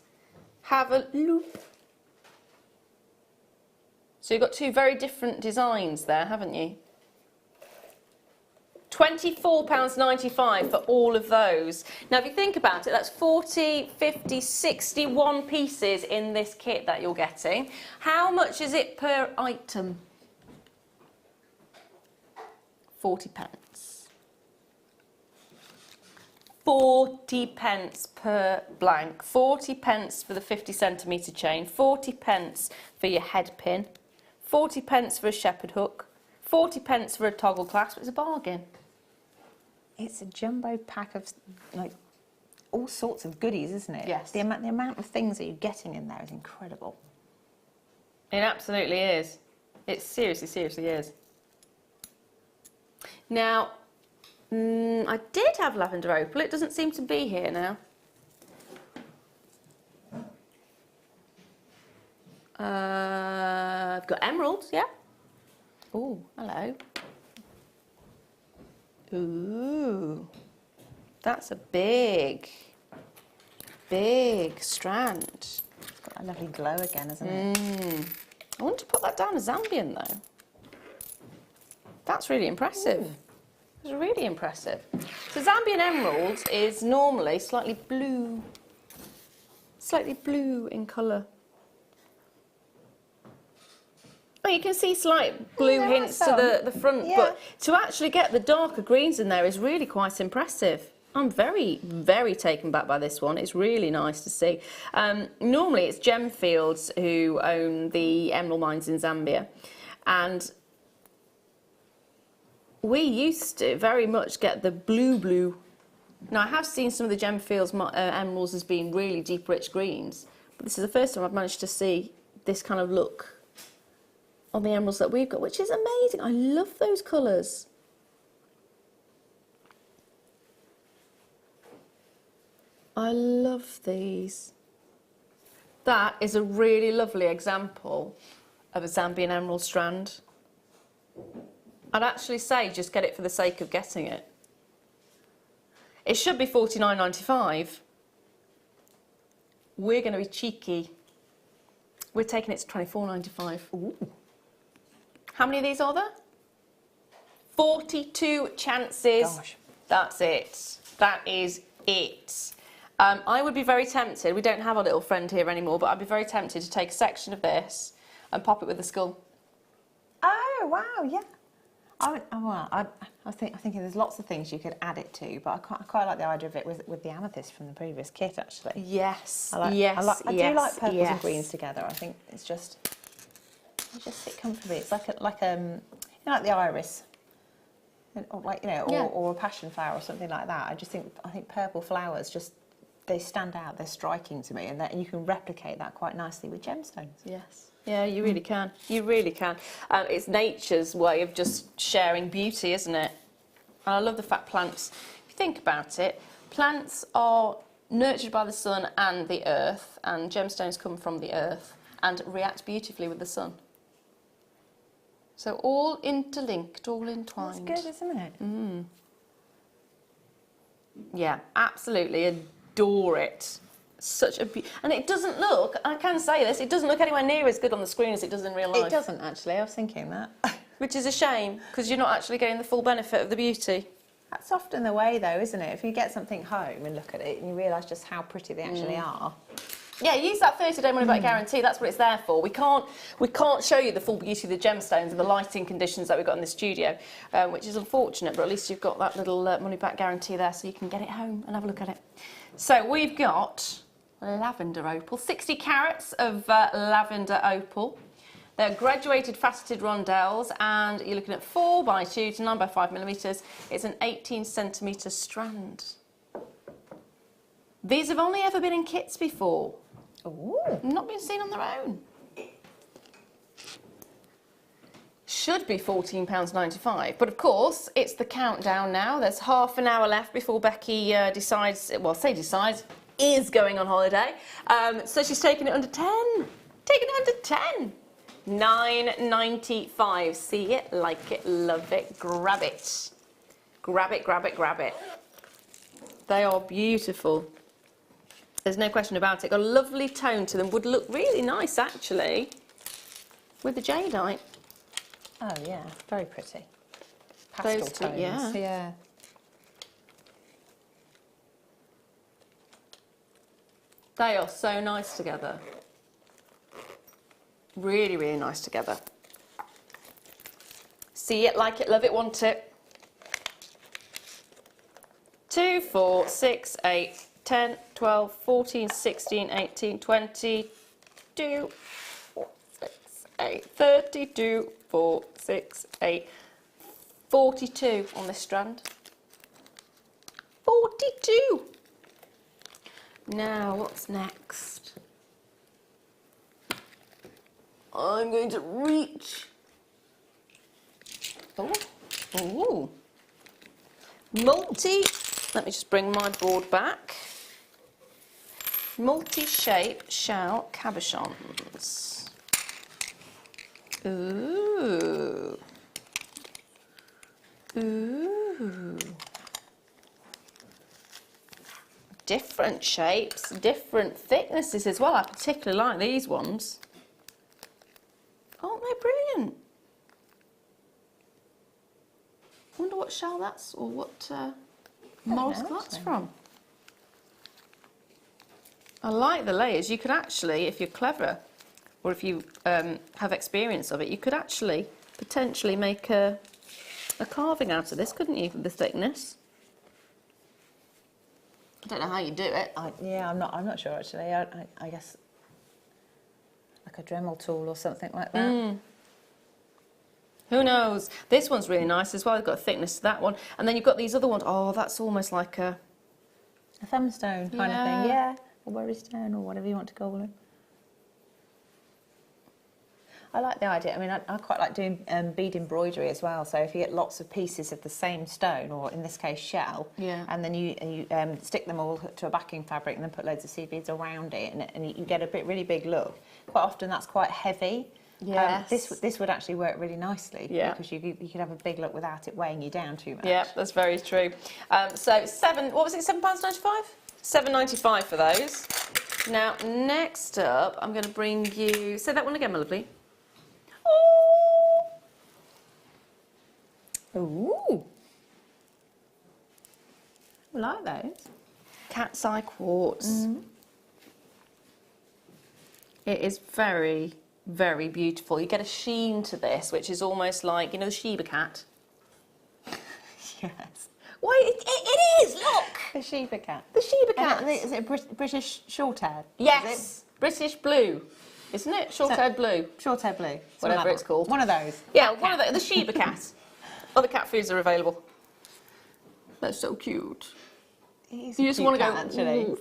have a loop. So you've got 2 very different designs there, haven't you? £24.95 for all of those. Now, if you think about it, that's 40, 50, 61 pieces in this kit that you're getting. How much is it per item? 40 pence. 40 pence per blank. 40 pence for the 50cm chain. 40 pence for your head pin. 40 pence for a shepherd hook, 40 pence for a toggle clasp. It's a bargain. It's a jumbo pack of like all sorts of goodies, isn't it? Yes. The amount of things that you're getting in there is incredible. It absolutely is. It seriously, seriously is. Now, I did have lavender opal. It doesn't seem to be here now. I've got emeralds, yeah. Oh, hello. Ooh, that's a big strand. It's got a lovely glow again, isn't it? I want to put that down as Zambian though. That's really impressive. It's really impressive. So Zambian emerald is normally slightly blue in colour. Oh, you can see slight blue hints to the front, but to actually get the darker greens in there is really quite impressive. I'm very, very taken back by this one. It's really nice to see. Normally it's Gemfields who own the emerald mines in Zambia, and we used to very much get the blue. Now I have seen some of the Gemfields emeralds as being really deep, rich greens, But this is the first time I've managed to see this kind of look on the emeralds that we've got, which is amazing. I love those colours. I love these. That is a really lovely example of a Zambian emerald strand. I'd actually say just get it for the sake of getting it. It should be $49.95. We're going to be cheeky. We're taking it to $24.95. Ooh. How many of these are there? 42 chances. Gosh. That's it. That is it. I would be very tempted, we don't have our little friend here anymore, but I'd be very tempted to take a section of this and pop it with the skull. Oh, wow, yeah. I was thinking there's lots of things you could add it to, but I quite like the idea of it with the amethyst from the previous kit, actually. Yes, I do like purples and greens together. I think they just sit comfortably. It's like the iris, or a passion flower or something like that. I think purple flowers they stand out. They're striking to me, and you can replicate that quite nicely with gemstones. Yes. Yeah, you really can. You really can. It's nature's way of just sharing beauty, isn't it? And I love the fact plants, if you think about it, plants are nurtured by the sun and the earth, and gemstones come from the earth and react beautifully with the sun. So all interlinked, all entwined. That's good, isn't it? Mm. Yeah, absolutely adore it. Such a and it doesn't look, I can say this, it doesn't look anywhere near as good on the screen as it does in real life. It doesn't, actually. I was thinking that. Which is a shame, because you're not actually getting the full benefit of the beauty. That's often the way, though, isn't it? If you get something home and look at it and you realise just how pretty they actually are. Yeah, use that 30-day money-back guarantee. That's what it's there for. We can't show you the full beauty of the gemstones and the lighting conditions that we've got in the studio, which is unfortunate, but at least you've got that little money-back guarantee there, so you can get it home and have a look at it. So we've got lavender opal, 60 carats of lavender opal. They're graduated faceted rondelles, and you're looking at 4x2 to 9x5 millimetres. It's an 18 centimetre strand. These have only ever been in kits before. Ooh. Not been seen on their own. Should be £14.95, but of course it's the countdown now. There's half an hour left before Becky decides, is going on holiday. So she's taking it under 10. Taking it under 10. £9.95. See it, like it, love it, grab it. Grab it, grab it, grab it. They are beautiful. There's no question about it. Got a lovely tone to them. Would look really nice, actually, with the jadeite. Oh, yeah, very pretty. Pastel Those two, tones. yeah. They are so nice together. Really, really nice together. See it, like it, love it, want it. 2, 4, 6, 8, 10, 12, 14, 16, 18, 22, 4, 6, 8, 32, 4, 6, 8, 42 on this strand. 42! Now, what's next? I'm going to reach. Oh, oh. Let me just bring my board back. Multi-shape shell cabochons. Ooh. Ooh. Different shapes, different thicknesses as well. I particularly like these ones. Aren't they brilliant? Wonder what shell that's, or what mollusk that's from. I like the layers. You could actually, if you're clever, or if you have experience of it, you could actually potentially make a carving out of this, couldn't you, for the thickness? I don't know how you do it. I'm not sure actually. I guess like a Dremel tool or something like that. Who knows? This one's really nice as well. It's got a thickness to that one, and then you've got these other ones. Oh, that's almost like a thumbstone kind of thing. Yeah, a worry stone or whatever you want to call it. I like the idea. I mean, I quite like doing bead embroidery as well. So if you get lots of pieces of the same stone, or in this case shell, and then you stick them all to a backing fabric and then put loads of seed beads around it, and you get a really big look. Quite often that's quite heavy. Yes. This would actually work really nicely, because you could have a big look without it weighing you down too much. Yeah, that's very true. So what was it, £7.95? £7.95 for those. Now, next up, I'm going to bring you... Say that one again, my lovely. Ooh. I like those. Cat's eye quartz. It is very, very beautiful. You get a sheen to this, which is almost like, you know, the Sheba cat? Yes. Why, it is, look! The Sheba cat. The Sheba cat. Is it British short-haired? Yes. British blue, isn't it? Short-haired blue. Short-haired blue. Whatever it's called. One of those. Yeah, one of the Sheba cat. Other cat foods are available. That's so cute. You just want to go, actually.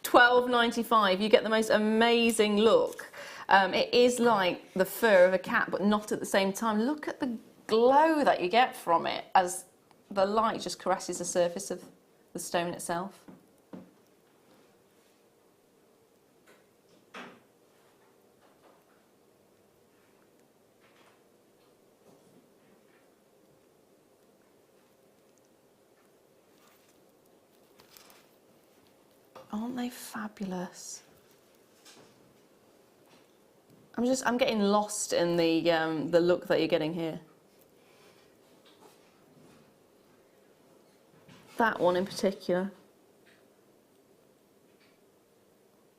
£12.95. You get the most amazing look. It is like the fur of a cat, but not at the same time. Look at the glow that you get from it as the light just caresses the surface of the stone itself. Aren't they fabulous? I'm getting lost in the look that you're getting here. That one in particular.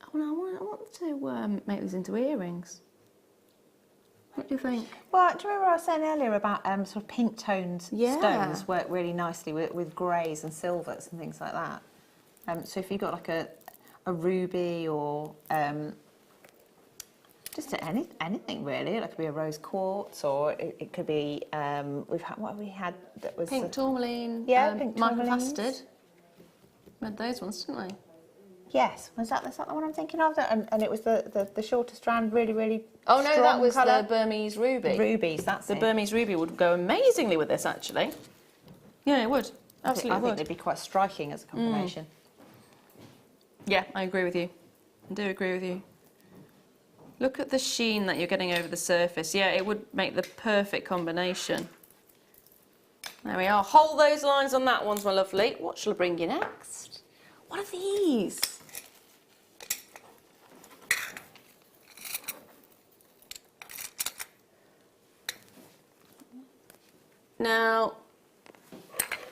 Oh no, I want to make these into earrings. What do you think? Well, do you remember I was saying earlier about sort of pink toned Yeah. stones work really nicely with greys and silvers and things like that. So if you've got like a ruby or just anything really, it could be a rose quartz, or it could be we've had what have we had that was Pink tourmaline. Yeah, pink microfasted. tourmalines. We had those ones, didn't we? Yes, is that the one I'm thinking of? And it was the shorter strand, really Oh no, strong that was colour. the Burmese ruby. Rubies, that's The it. Burmese ruby would go amazingly with this, actually. Yeah, it would. Absolutely I think would. they'd be quite striking as a combination. Yeah, I agree with you. I do agree with you. Look at the sheen that you're getting over the surface. Yeah, it would make the perfect combination. There we are. Hold those lines on that one, my lovely. What shall I bring you next? What are these? Now,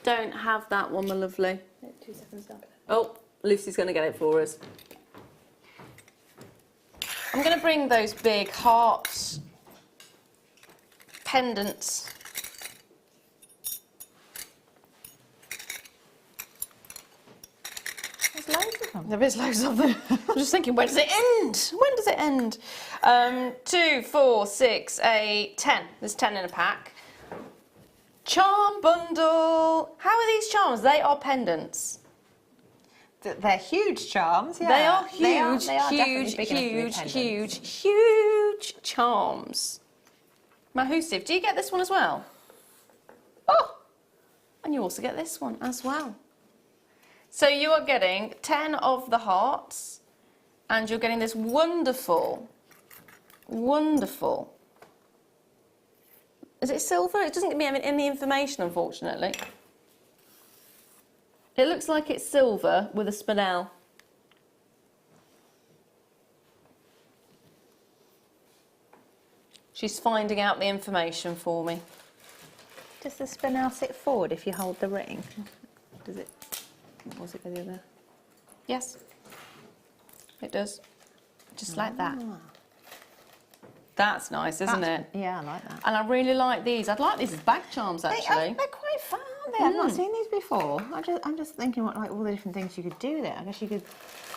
don't have that one, my lovely. 2 seconds down. Oh, Lucy's going to get it for us. I'm going to bring those big heart pendants. There's loads of them. There is loads of them. I'm just thinking, when does it end? When does it end? 2, 4, 6, 8, 10. There's 10 in a pack. Charm bundle. How are these charms? They are pendants. They're huge charms, yeah. They are huge, they are huge, definitely big enough to be huge, pendants. huge charms. Mahusif, do you get this one as well? Oh, and you also get this one as well. So you are getting 10 of the hearts, and you're getting this wonderful, wonderful. Is it silver? It doesn't give me any information, unfortunately. It looks like it's silver with a spinel. She's finding out the information for me. Does the spinel sit forward if you hold the ring? Does it? What was it the other? Yes, it does. Just like that. Ah. That's nice, isn't it? Yeah, I like that. And I really like these. I'd like these as bag charms, actually. They're quite fun, aren't they? I've not seen these before. I'm just thinking what all the different things you could do there. I guess you could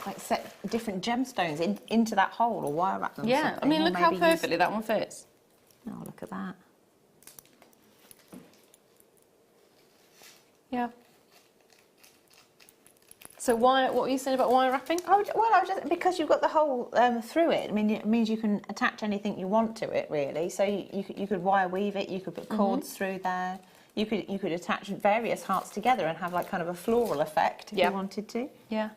like set different gemstones into that hole or wire wrap them. Yeah, I mean, look how perfectly that one fits. Oh, look at that. Yeah. So what were you saying about wire wrapping? Oh, well, I was just, because you've got the hole through it. I mean, it means you can attach anything you want to it, really. So you could wire weave it. You could put cords through there. You could attach various hearts together and have like kind of a floral effect if you wanted to. Yeah.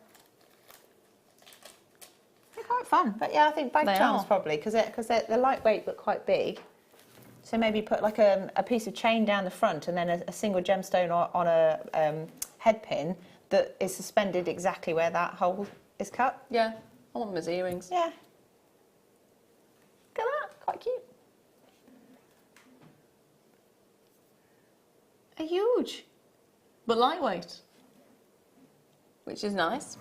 They're quite fun, but yeah, I think bag They charms are. probably because they're lightweight but quite big. So maybe put like a piece of chain down the front and then a single gemstone on a head pin that is suspended exactly where that hole is cut. Yeah. I want them as earrings. Yeah. Look at that. Quite cute. They're huge, but lightweight, which is nice.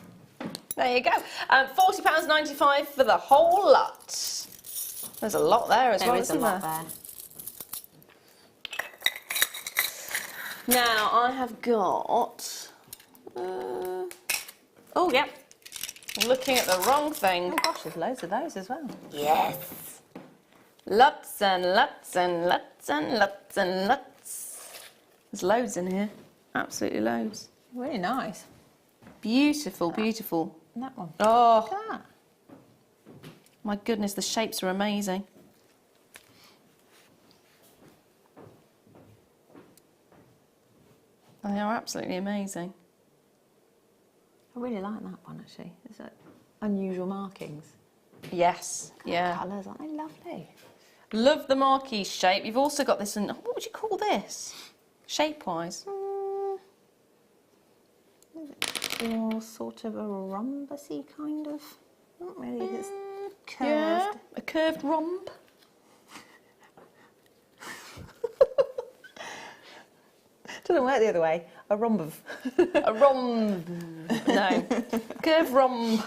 There you go. £40.95 for the whole lot. There's a lot there as well, isn't there? Now I have got. Oh, yep. I'm looking at the wrong thing. Oh gosh, there's loads of those as well. Yes. Lots and lots and lots and lots and lots. There's loads in here. Absolutely loads. Really nice. Beautiful, beautiful. And that one. Oh, Look at that. my goodness, the shapes are amazing. They are absolutely amazing. I really like that one actually. It's like unusual markings. Yes, yeah. Colours, aren't they lovely? Love the marquee shape. You've also got this in, what would you call this? Shape-wise? More sort of a rhombusy kind of. Not really. It's curved. Yeah, a curved rhomb. Doesn't work the other way. A rhomb. A rhomb. No. Curved rhomb.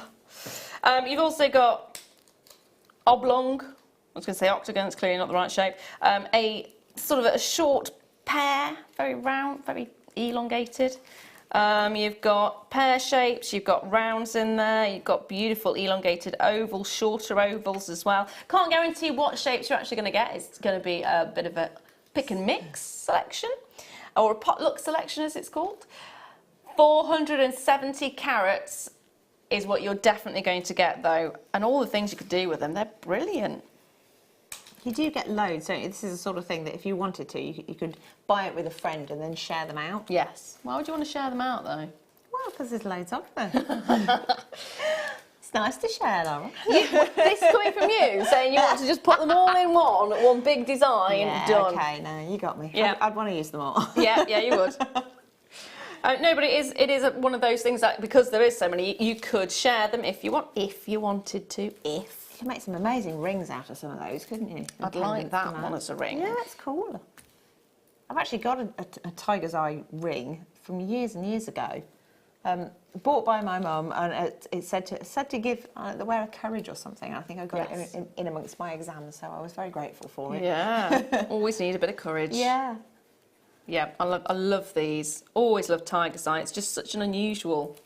You've also got oblong. I was going to say octagon, it's clearly not the right shape. A sort of a short pear, very round, very elongated. You've got pear shapes, you've got rounds in there, you've got beautiful elongated ovals, shorter ovals as well. Can't guarantee what shapes you're actually going to get. It's going to be a bit of a pick and mix selection, or a potluck selection as it's called. 470 carats is what you're definitely going to get though, and all the things you could do with them, they're brilliant. You do get loads, don't you? This is the sort of thing that if you wanted to, you could buy it with a friend and then share them out. Yes. Why would you want to share them out though? Well, because there's loads of them. It's nice to share, Lara. This coming from you, saying you want to just put them all in one big design, Yeah, done. okay, no, you got me. Yeah. I'd want to use them all. Yeah, you would. No, but it is one of those things that because there is so many, you could share them if you wanted to. You could make some amazing rings out of some of those, couldn't you? I'd like that one as a ring. Yeah, that's cool. I've actually got a tiger's eye ring from years and years ago, bought by my mum, and it said to give the wear of courage or something. I think I got it in amongst my exams, so I was very grateful for it. Yeah, always need a bit of courage. Yeah. Yeah, I love these. Always love tiger's eye. It's just such an unusual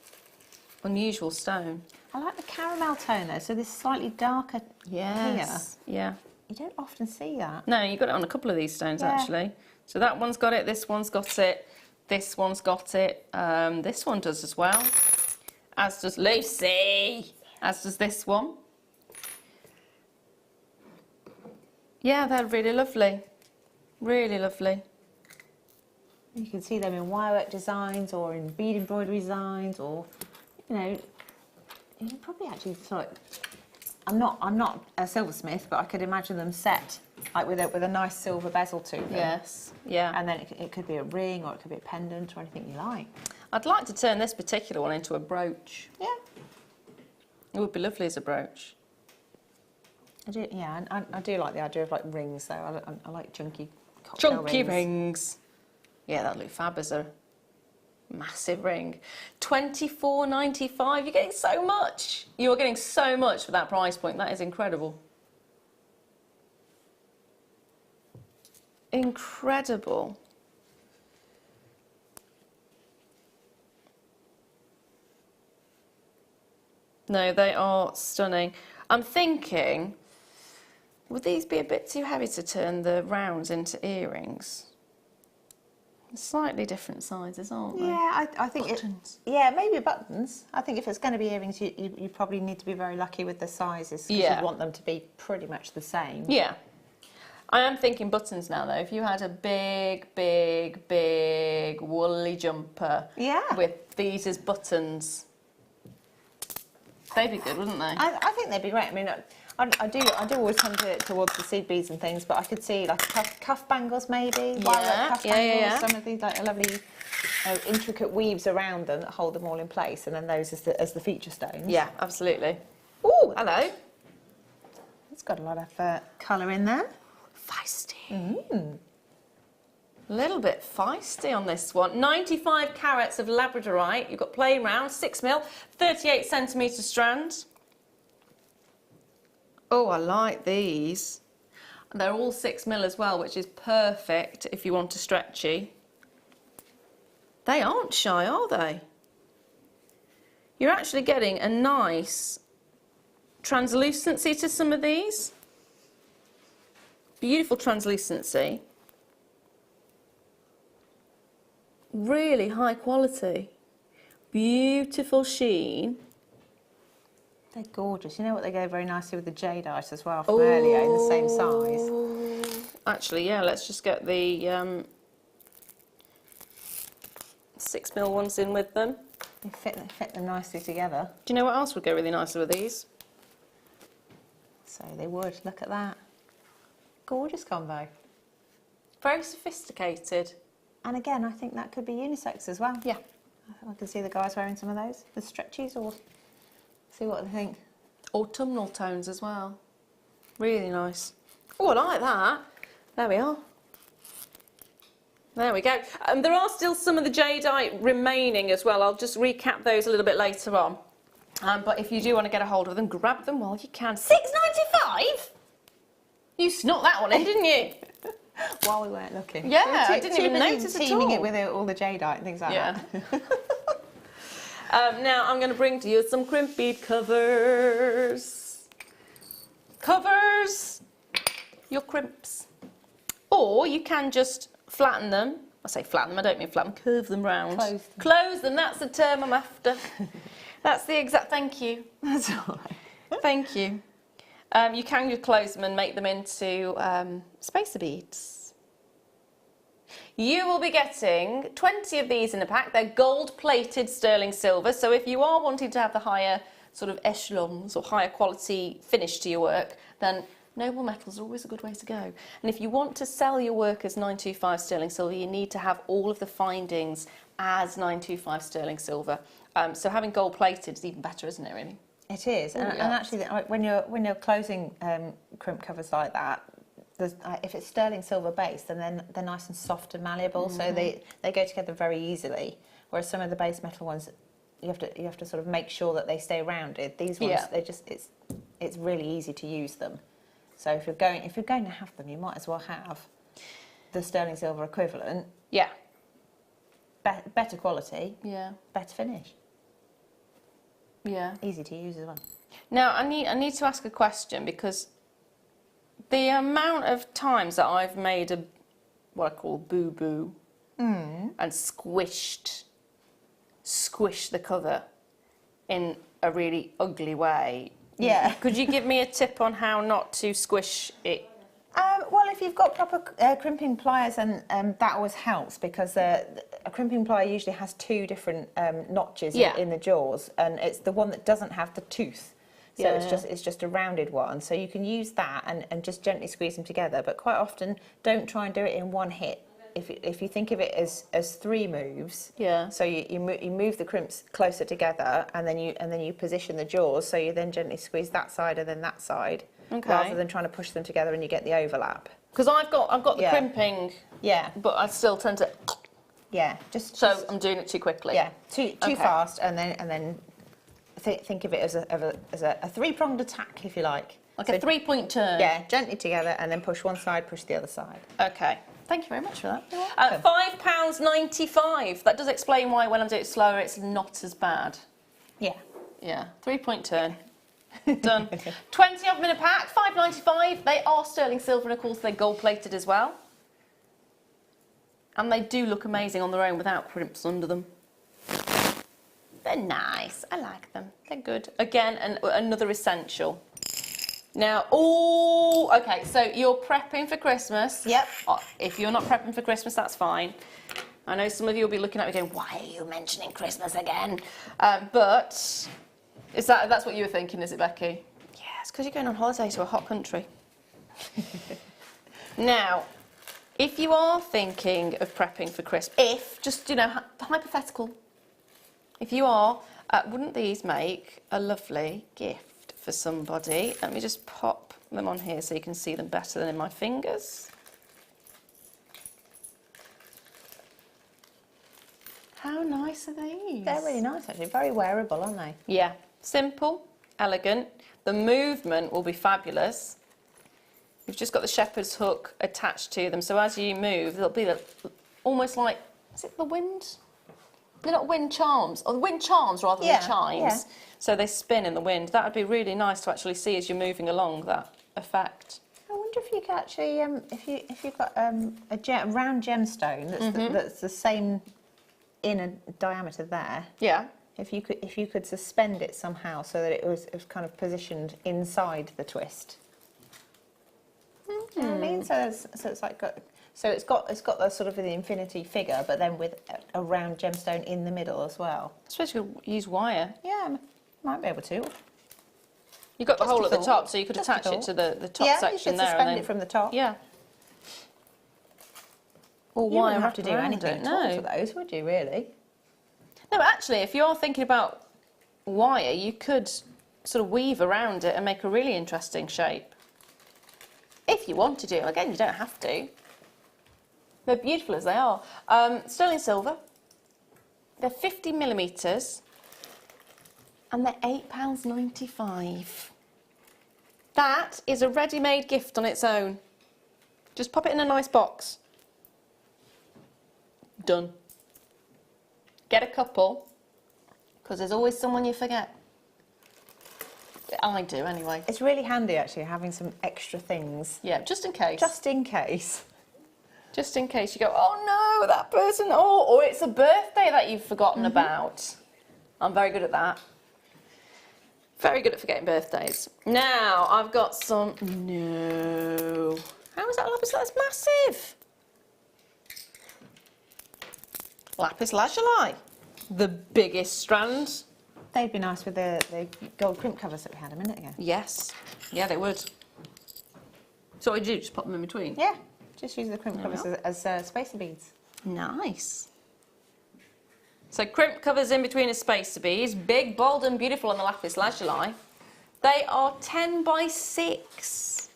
stone. I like the caramel tone though, so this slightly darker Yes. here. Yeah. You don't often see that. No, you got it on a couple of these stones actually. So that one's got it, this one's got it, this one's got it, this one does as well, as does Lucy, as does this one. Yeah, they're really lovely, really lovely. You can see them in wirework designs or in bead embroidery designs, or you can probably actually sort of. I'm not a silversmith, but I could imagine them set like with a nice silver bezel to them. Yes, yeah. And then it could be a ring, or it could be a pendant, or anything you like. I'd like to turn this particular one into a brooch. Yeah. It would be lovely as a brooch. I do. Yeah, I do like the idea of like rings though. I like chunky cocktail Chunky rings. Yeah, that'd look fab as a massive ring. $24.95. You're getting so much. You're getting so much for that price point. That is incredible. Incredible. No, they are stunning. I'm thinking, would these be a bit too heavy to turn the rounds into earrings? Slightly different sizes, aren't they? Yeah, I think Buttons. yeah, maybe buttons. I think if it's going to be earrings, you probably need to be very lucky with the sizes because Yeah. you want them to be pretty much the same. Yeah. I am thinking buttons now, though. If you had a big, big, big woolly jumper with these as buttons, they'd be good, wouldn't they? I think they'd be great. I mean, I do always tend towards the seed beads and things, but I could see like cuff bangles maybe. Violet cuff bangles, some of these like lovely intricate weaves around them that hold them all in place, and then those as the feature stones. Yeah, absolutely. Oh, hello. It's got a lot of colour in there. Feisty. A little bit feisty on this one. 95 carats of labradorite. You've got plain round, 6mm, 38 centimetre strand. Oh, I like these. They're all 6mm as well, which is perfect if you want a stretchy. They aren't shy, are they? You're actually getting a nice translucency to some of these. Beautiful translucency. Really high quality. Beautiful sheen. They're gorgeous. You know what, they go very nicely with the jadeite as well from earlier in the same size. Actually, yeah, let's just get the 6mm ones in with them. They fit them nicely together. Do you know what else would go really nicely with these? So they would. Look at that. Gorgeous combo. Very sophisticated. And again, I think that could be unisex as well. Yeah. I can see the guys wearing some of those, the stretchies, or see what they think. Autumnal tones as well. Really nice. Oh, I like that. There we are. There we go. There are still some of the jadeite remaining as well. I'll just recap those a little bit later on. But if you do want to get a hold of them, grab them while you can. $6.95? You snuck that one in, didn't you? While we weren't looking. Yeah, I didn't even notice at all. Teaming it with all the jadeite and things like that. Now I'm going to bring to you some crimp bead covers. Covers your crimps. Or you can just flatten them. I say flatten them, I don't mean flatten them, curve them round. Close them. Close them, that's the term I'm after. That's the exact, thank you. That's all right. Thank you. You can just close them and make them into spacer beads. You will be getting 20 of these in a pack. They're gold-plated sterling silver, so if you are wanting to have the higher sort of echelons or higher quality finish to your work, then noble metals are always a good way to go. And if you want to sell your work as 925 sterling silver, you need to have all of the findings as 925 sterling silver. So having gold-plated is even better, isn't it, really? It is, and actually, when you're closing crimp covers like that, if it's sterling silver based, then they're nice and soft and malleable, so they go together very easily. Whereas some of the base metal ones, you have to sort of make sure that they stay rounded. These ones, it's really easy to use them. So if you're going to have them, you might as well have the sterling silver equivalent. Yeah. Better quality. Yeah. Better finish. Yeah. Easy to use as well. Now, I need to ask a question, because the amount of times that I've made what I call boo-boo and squished the cover in a really ugly way. Yeah. Could you give me a tip on how not to squish it? Well, if you've got proper crimping pliers, and that always helps, because a crimping plier usually has two different notches in the jaws, and it's the one that doesn't have the tooth. So it's just a rounded one. So you can use that and just gently squeeze them together. But quite often, don't try and do it in one hit. If you think of it as 3 moves, so you move the crimps closer together, and then you position the jaws. So you then gently squeeze that side and then that side, rather than trying to push them together and you get the overlap. Because I've got the crimping, but I still tend to. So I'm doing it too quickly. Yeah, too fast, and then think of it as a 3-pronged attack, if you like. Like a 3-point turn. Yeah, gently together, and then push one side, push the other side. Okay. Thank you very much for that. £5.95. That does explain why when I'm doing it slower, it's not as bad. Yeah. Yeah. 3-point turn. Done. 20 of them in a pack. £5.95. They are sterling silver, and of course they're gold plated as well. And they do look amazing on their own without crimps under them. They're nice. I like them. They're good. Again, another essential. Now, okay, so you're prepping for Christmas. Yep. If you're not prepping for Christmas, that's fine. I know some of you will be looking at me going, why are you mentioning Christmas again? But that's what you were thinking, is it, Becky? Yeah, it's because you're going on holiday to a hot country. Now, if you are thinking of prepping for Christmas, just, you know, hypothetical, if you are, wouldn't these make a lovely gift for somebody? Let me just pop them on here so you can see them better than in my fingers. How nice are these? They're really nice, actually. Very wearable, aren't they? Yeah, simple, elegant. The movement will be fabulous. You've just got the shepherd's hook attached to them, so as you move, there'll be almost like, is it the wind? They're not wind charms, or the wind charms rather than chimes. Yeah. So they spin in the wind. That would be really nice to actually see as you're moving along, that effect. I wonder if you could actually, if you've got a round gemstone that's the same in a diameter there. Yeah. If you could suspend it somehow so that it was kind of positioned inside the twist. You know what I mean? So it's like it's got the sort of the infinity figure, but then with a round gemstone in the middle as well. I suppose you could use wire. Yeah, might be able to. You've got the hole at the top, so you could attach it to the top section there. Yeah, you could suspend it from the top. Yeah. Or you wouldn't have to do anything at all to those, would you, really? No, actually, if you're thinking about wire, you could sort of weave around it and make a really interesting shape. If you want to do. Again, you don't have to. They're beautiful as they are. Sterling silver. They're 50mm. And they're £8.95. That is a ready-made gift on its own. Just pop it in a nice box. Done. Get a couple, because there's always someone you forget. I do, anyway. It's really handy, actually, having some extra things. Yeah, just in case. Just in case. Just in case you go, oh no, that person, or it's a birthday that you've forgotten about. I'm very good at that. Very good at forgetting birthdays. Now, I've got some... No. How is that lapis? That's massive. Lapis lazuli. The biggest strand. They'd be nice with the gold crimp covers that we had a minute ago. Yes. Yeah, they would. So what do you do? Just pop them in between? Yeah. Just use the crimp covers as spacer beads. Nice. So crimp covers in between as spacer beads, big, bold and beautiful on the lapis lazuli. They are 10 by 6.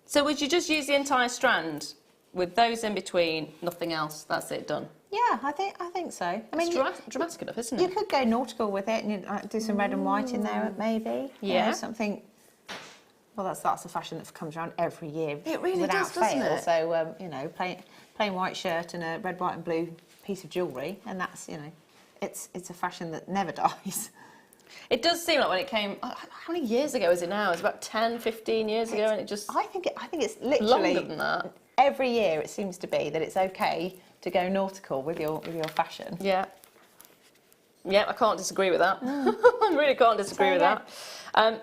So would you just use the entire strand with those in between, nothing else? That's it, done. Yeah, I think so. I mean, it's dramatic enough, isn't it? You could go nautical with it and do some red and white in there, maybe. Yeah. You know, something. Well, that's a fashion that comes around every year. It really without does, doesn't fail. it? So you know, plain white shirt and a red, white, and blue piece of jewellery, and that's, you know, it's a fashion that never dies. It does seem like when it came, how many years ago is it now? It's about 10, 15 years ago, and it just... I think it's literally... Longer than that. Every year it seems to be that it's okay to go nautical with your fashion. Yeah. Yeah, I can't disagree with that. I really can't disagree with that.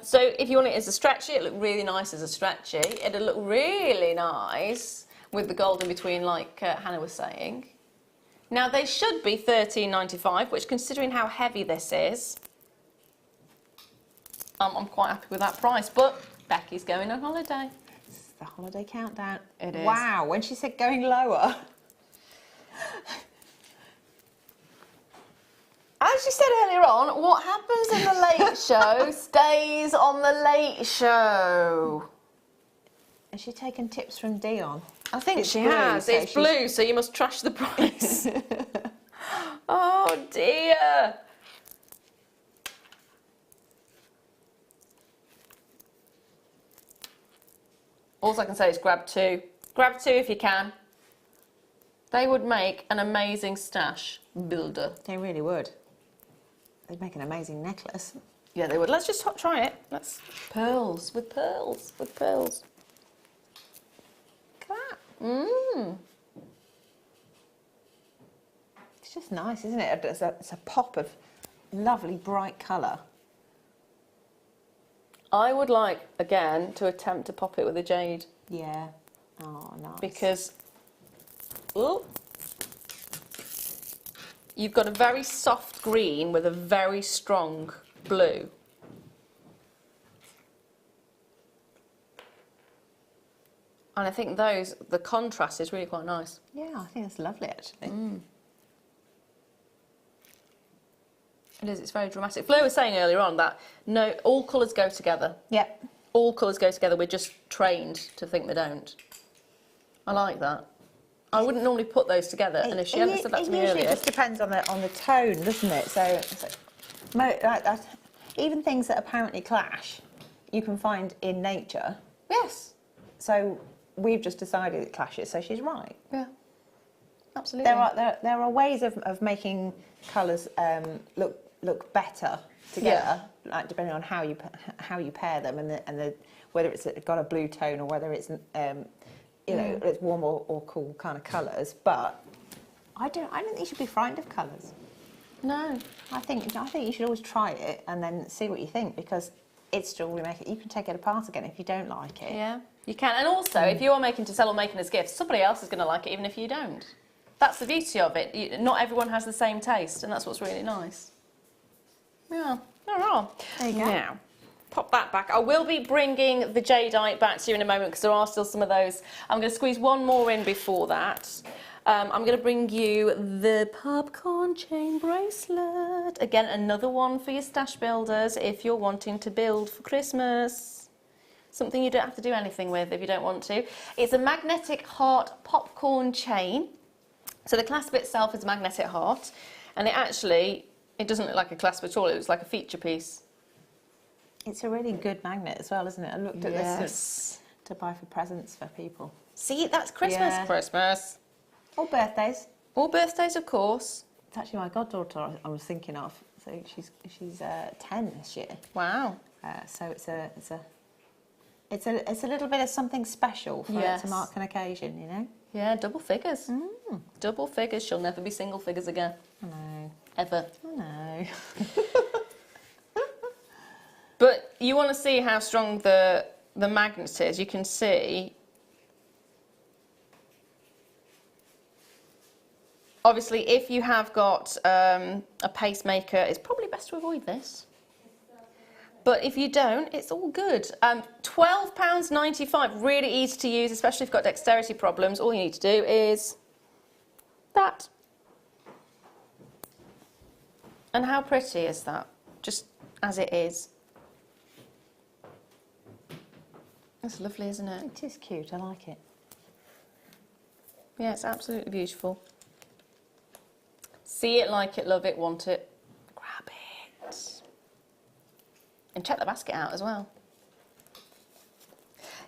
So if you want it as a stretchy, it'll look really nice as a stretchy. It'll look really nice with the gold in between, like Hannah was saying. Now, they should be £13.95, which, considering how heavy this is, I'm quite happy with that price. But Becky's going on holiday. It's the holiday countdown. It is. Wow, when she said going lower. As you said earlier on, what happens in the late show stays on the late show. Has she taken tips from Dion? I think It's she blue, has. so It's blue, so you must trash the price. Oh dear. All I can say is grab two. Grab two if you can. They would make an amazing stash builder. They really would. They'd make an amazing necklace. Yeah, they would. Let's just try it. Let's pearls with pearls with pearls. Look at that. It's just nice, isn't it? It's a pop of lovely bright colour. I would like, again, to attempt to pop it with a jade. Yeah. Oh, nice. Because, ooh, you've got a very soft green with a very strong blue. And I think the contrast is really quite nice. Yeah, I think it's lovely, actually. It is, it's very dramatic. Flo was saying earlier on that no, all colours go together. Yep. All colours go together, we're just trained to think they don't. I like that. I wouldn't normally put those together, and if she hadn't said that to me earlier... It usually just depends on the tone, doesn't it? So, even things that apparently clash, you can find in nature. Yes. So we've just decided it clashes, so she's right. Yeah. Absolutely. There are ways of making colours look better together, like depending on how you pair them and whether it's got a blue tone or whether it's you know, it's warm or cool kind of colours. But I don't think you should be frightened of colours. No. I think you should always try it and then see what you think, because it's Jewellery Maker. You can take it apart again if you don't like it. Yeah, you can. And also, if you are making to sell or making as gifts, somebody else is going to like it even if you don't. That's the beauty of it. Not everyone has the same taste, and that's what's really nice. Yeah. All right. There you go. Now, pop that back. I will be bringing the jadeite back to you in a moment because there are still some of those. I'm going to squeeze one more in before that. I'm going to bring you the popcorn chain bracelet. Again, another one for your stash builders if you're wanting to build for Christmas. Something you don't have to do anything with if you don't want to. It's a magnetic heart popcorn chain. So the clasp itself is a magnetic heart, and it doesn't look like a clasp at all. It looks like a feature piece. It's a really good magnet as well, isn't it? I looked at this to buy for presents for people. See, that's Christmas. Yeah. Christmas. Or birthdays. All birthdays, of course. It's actually my goddaughter I was thinking of. So she's 10 this year. Wow. So it's a little bit of something special for it to mark an occasion, you know. Yeah, double figures. Double figures. She'll never be single figures again. I know. Ever. I know. But you want to see how strong the magnet is. You can see. Obviously, if you have got a pacemaker, it's probably best to avoid this. But if you don't, it's all good. £12.95, really easy to use, especially if you've got dexterity problems. All you need to do is that. And how pretty is that? Just as it is. That's lovely, isn't it? It is cute, I like it. Yeah, it's absolutely beautiful. See it, like it, love it, want it, grab it. And check the basket out as well.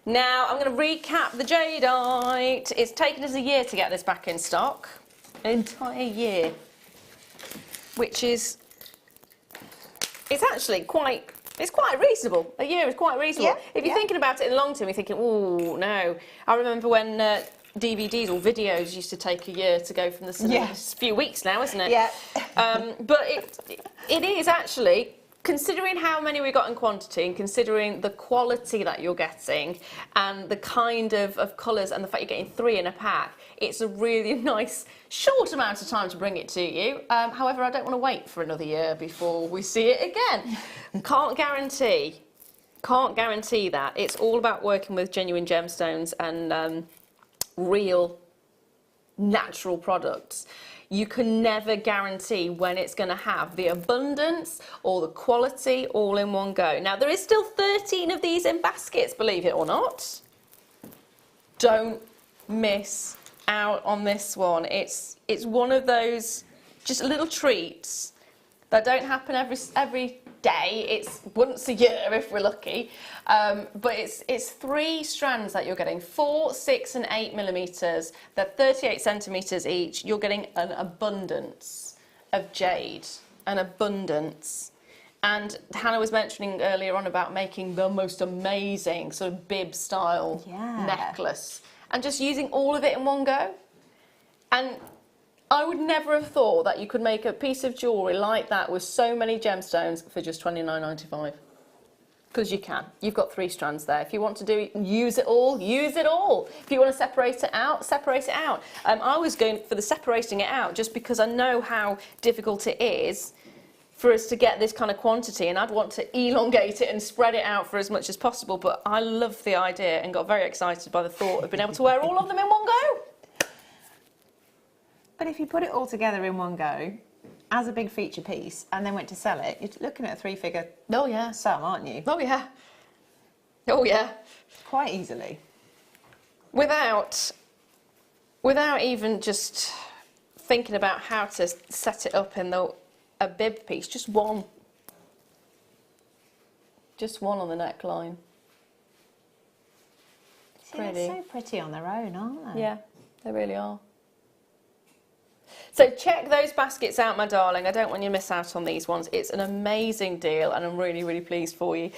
Now, I'm going to recap the jadeite. It's taken us a year to get this back in stock. An entire year. Which is... It's actually quite... It's quite reasonable. A year is quite reasonable. Yeah, if you're thinking about it in the long term, you're thinking, oh, no. I remember when DVDs or videos used to take a year to go from the cinema. It's a few weeks now, isn't it? Yeah. But it is actually... Considering how many we got in quantity and considering the quality that you're getting and the kind of colours and the fact you're getting 3 in a pack, it's a really nice short amount of time to bring it to you. However, I don't want to wait for another year before we see it again. Can't guarantee that. It's all about working with genuine gemstones and real natural products. You can never guarantee when it's going to have the abundance or the quality all in one go. Now, there is still 13 of these in baskets, believe it or not. Don't miss out on this one. It's one of those just little treats that don't happen every day. It's once a year if we're lucky. But it's 3 strands that you're getting, 4, 6 and 8 millimetres. They're 38 centimetres each. You're getting an abundance of jade, an abundance. And Hannah was mentioning earlier on about making the most amazing sort of bib style necklace and just using all of it in one go. And I would never have thought that you could make a piece of jewellery like that with so many gemstones for just £29.95. Because you can. You've got 3 strands there. If you want to do use it all, use it all. If you want to separate it out, separate it out. I was going for the separating it out just because I know how difficult it is for us to get this kind of quantity, and I'd want to elongate it and spread it out for as much as possible, but I love the idea and got very excited by the thought of being able to wear all of them in one go. But if you put it all together in one go, as a big feature piece, and then went to sell it, you're looking at a 3-figure sum, aren't you? Oh yeah. Oh yeah. Quite easily. Without even just thinking about how to set it up in a bib piece, just one. Just one on the neckline. See, they're so pretty on their own, aren't they? Yeah, they really are. So check those baskets out, my darling. I don't want you to miss out on these ones. It's an amazing deal and I'm really, really pleased for you.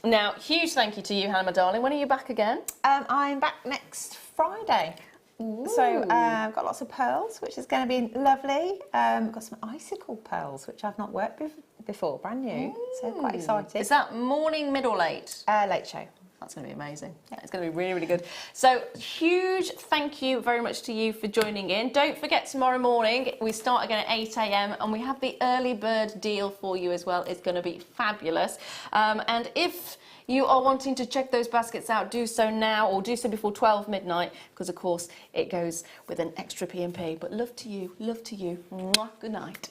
Now, huge thank you to you, Hannah, my darling. When are you back again? I'm back next Friday. Ooh. So I've got lots of pearls, which is going to be lovely. I've got some icicle pearls, which I've not worked with before, brand new. So quite excited. Is that morning, mid or late? Late show. That's going to be amazing. Yeah, it's going to be really, really good. So huge thank you very much to you for joining in. Don't forget, tomorrow morning we start again at 8 a.m. and we have the early bird deal for you as well. It's going to be fabulous. And if you are wanting to check those baskets out, do so now or do so before 12 midnight, because of course it goes with an extra P&P. But love to you, love to you. Mwah, good night.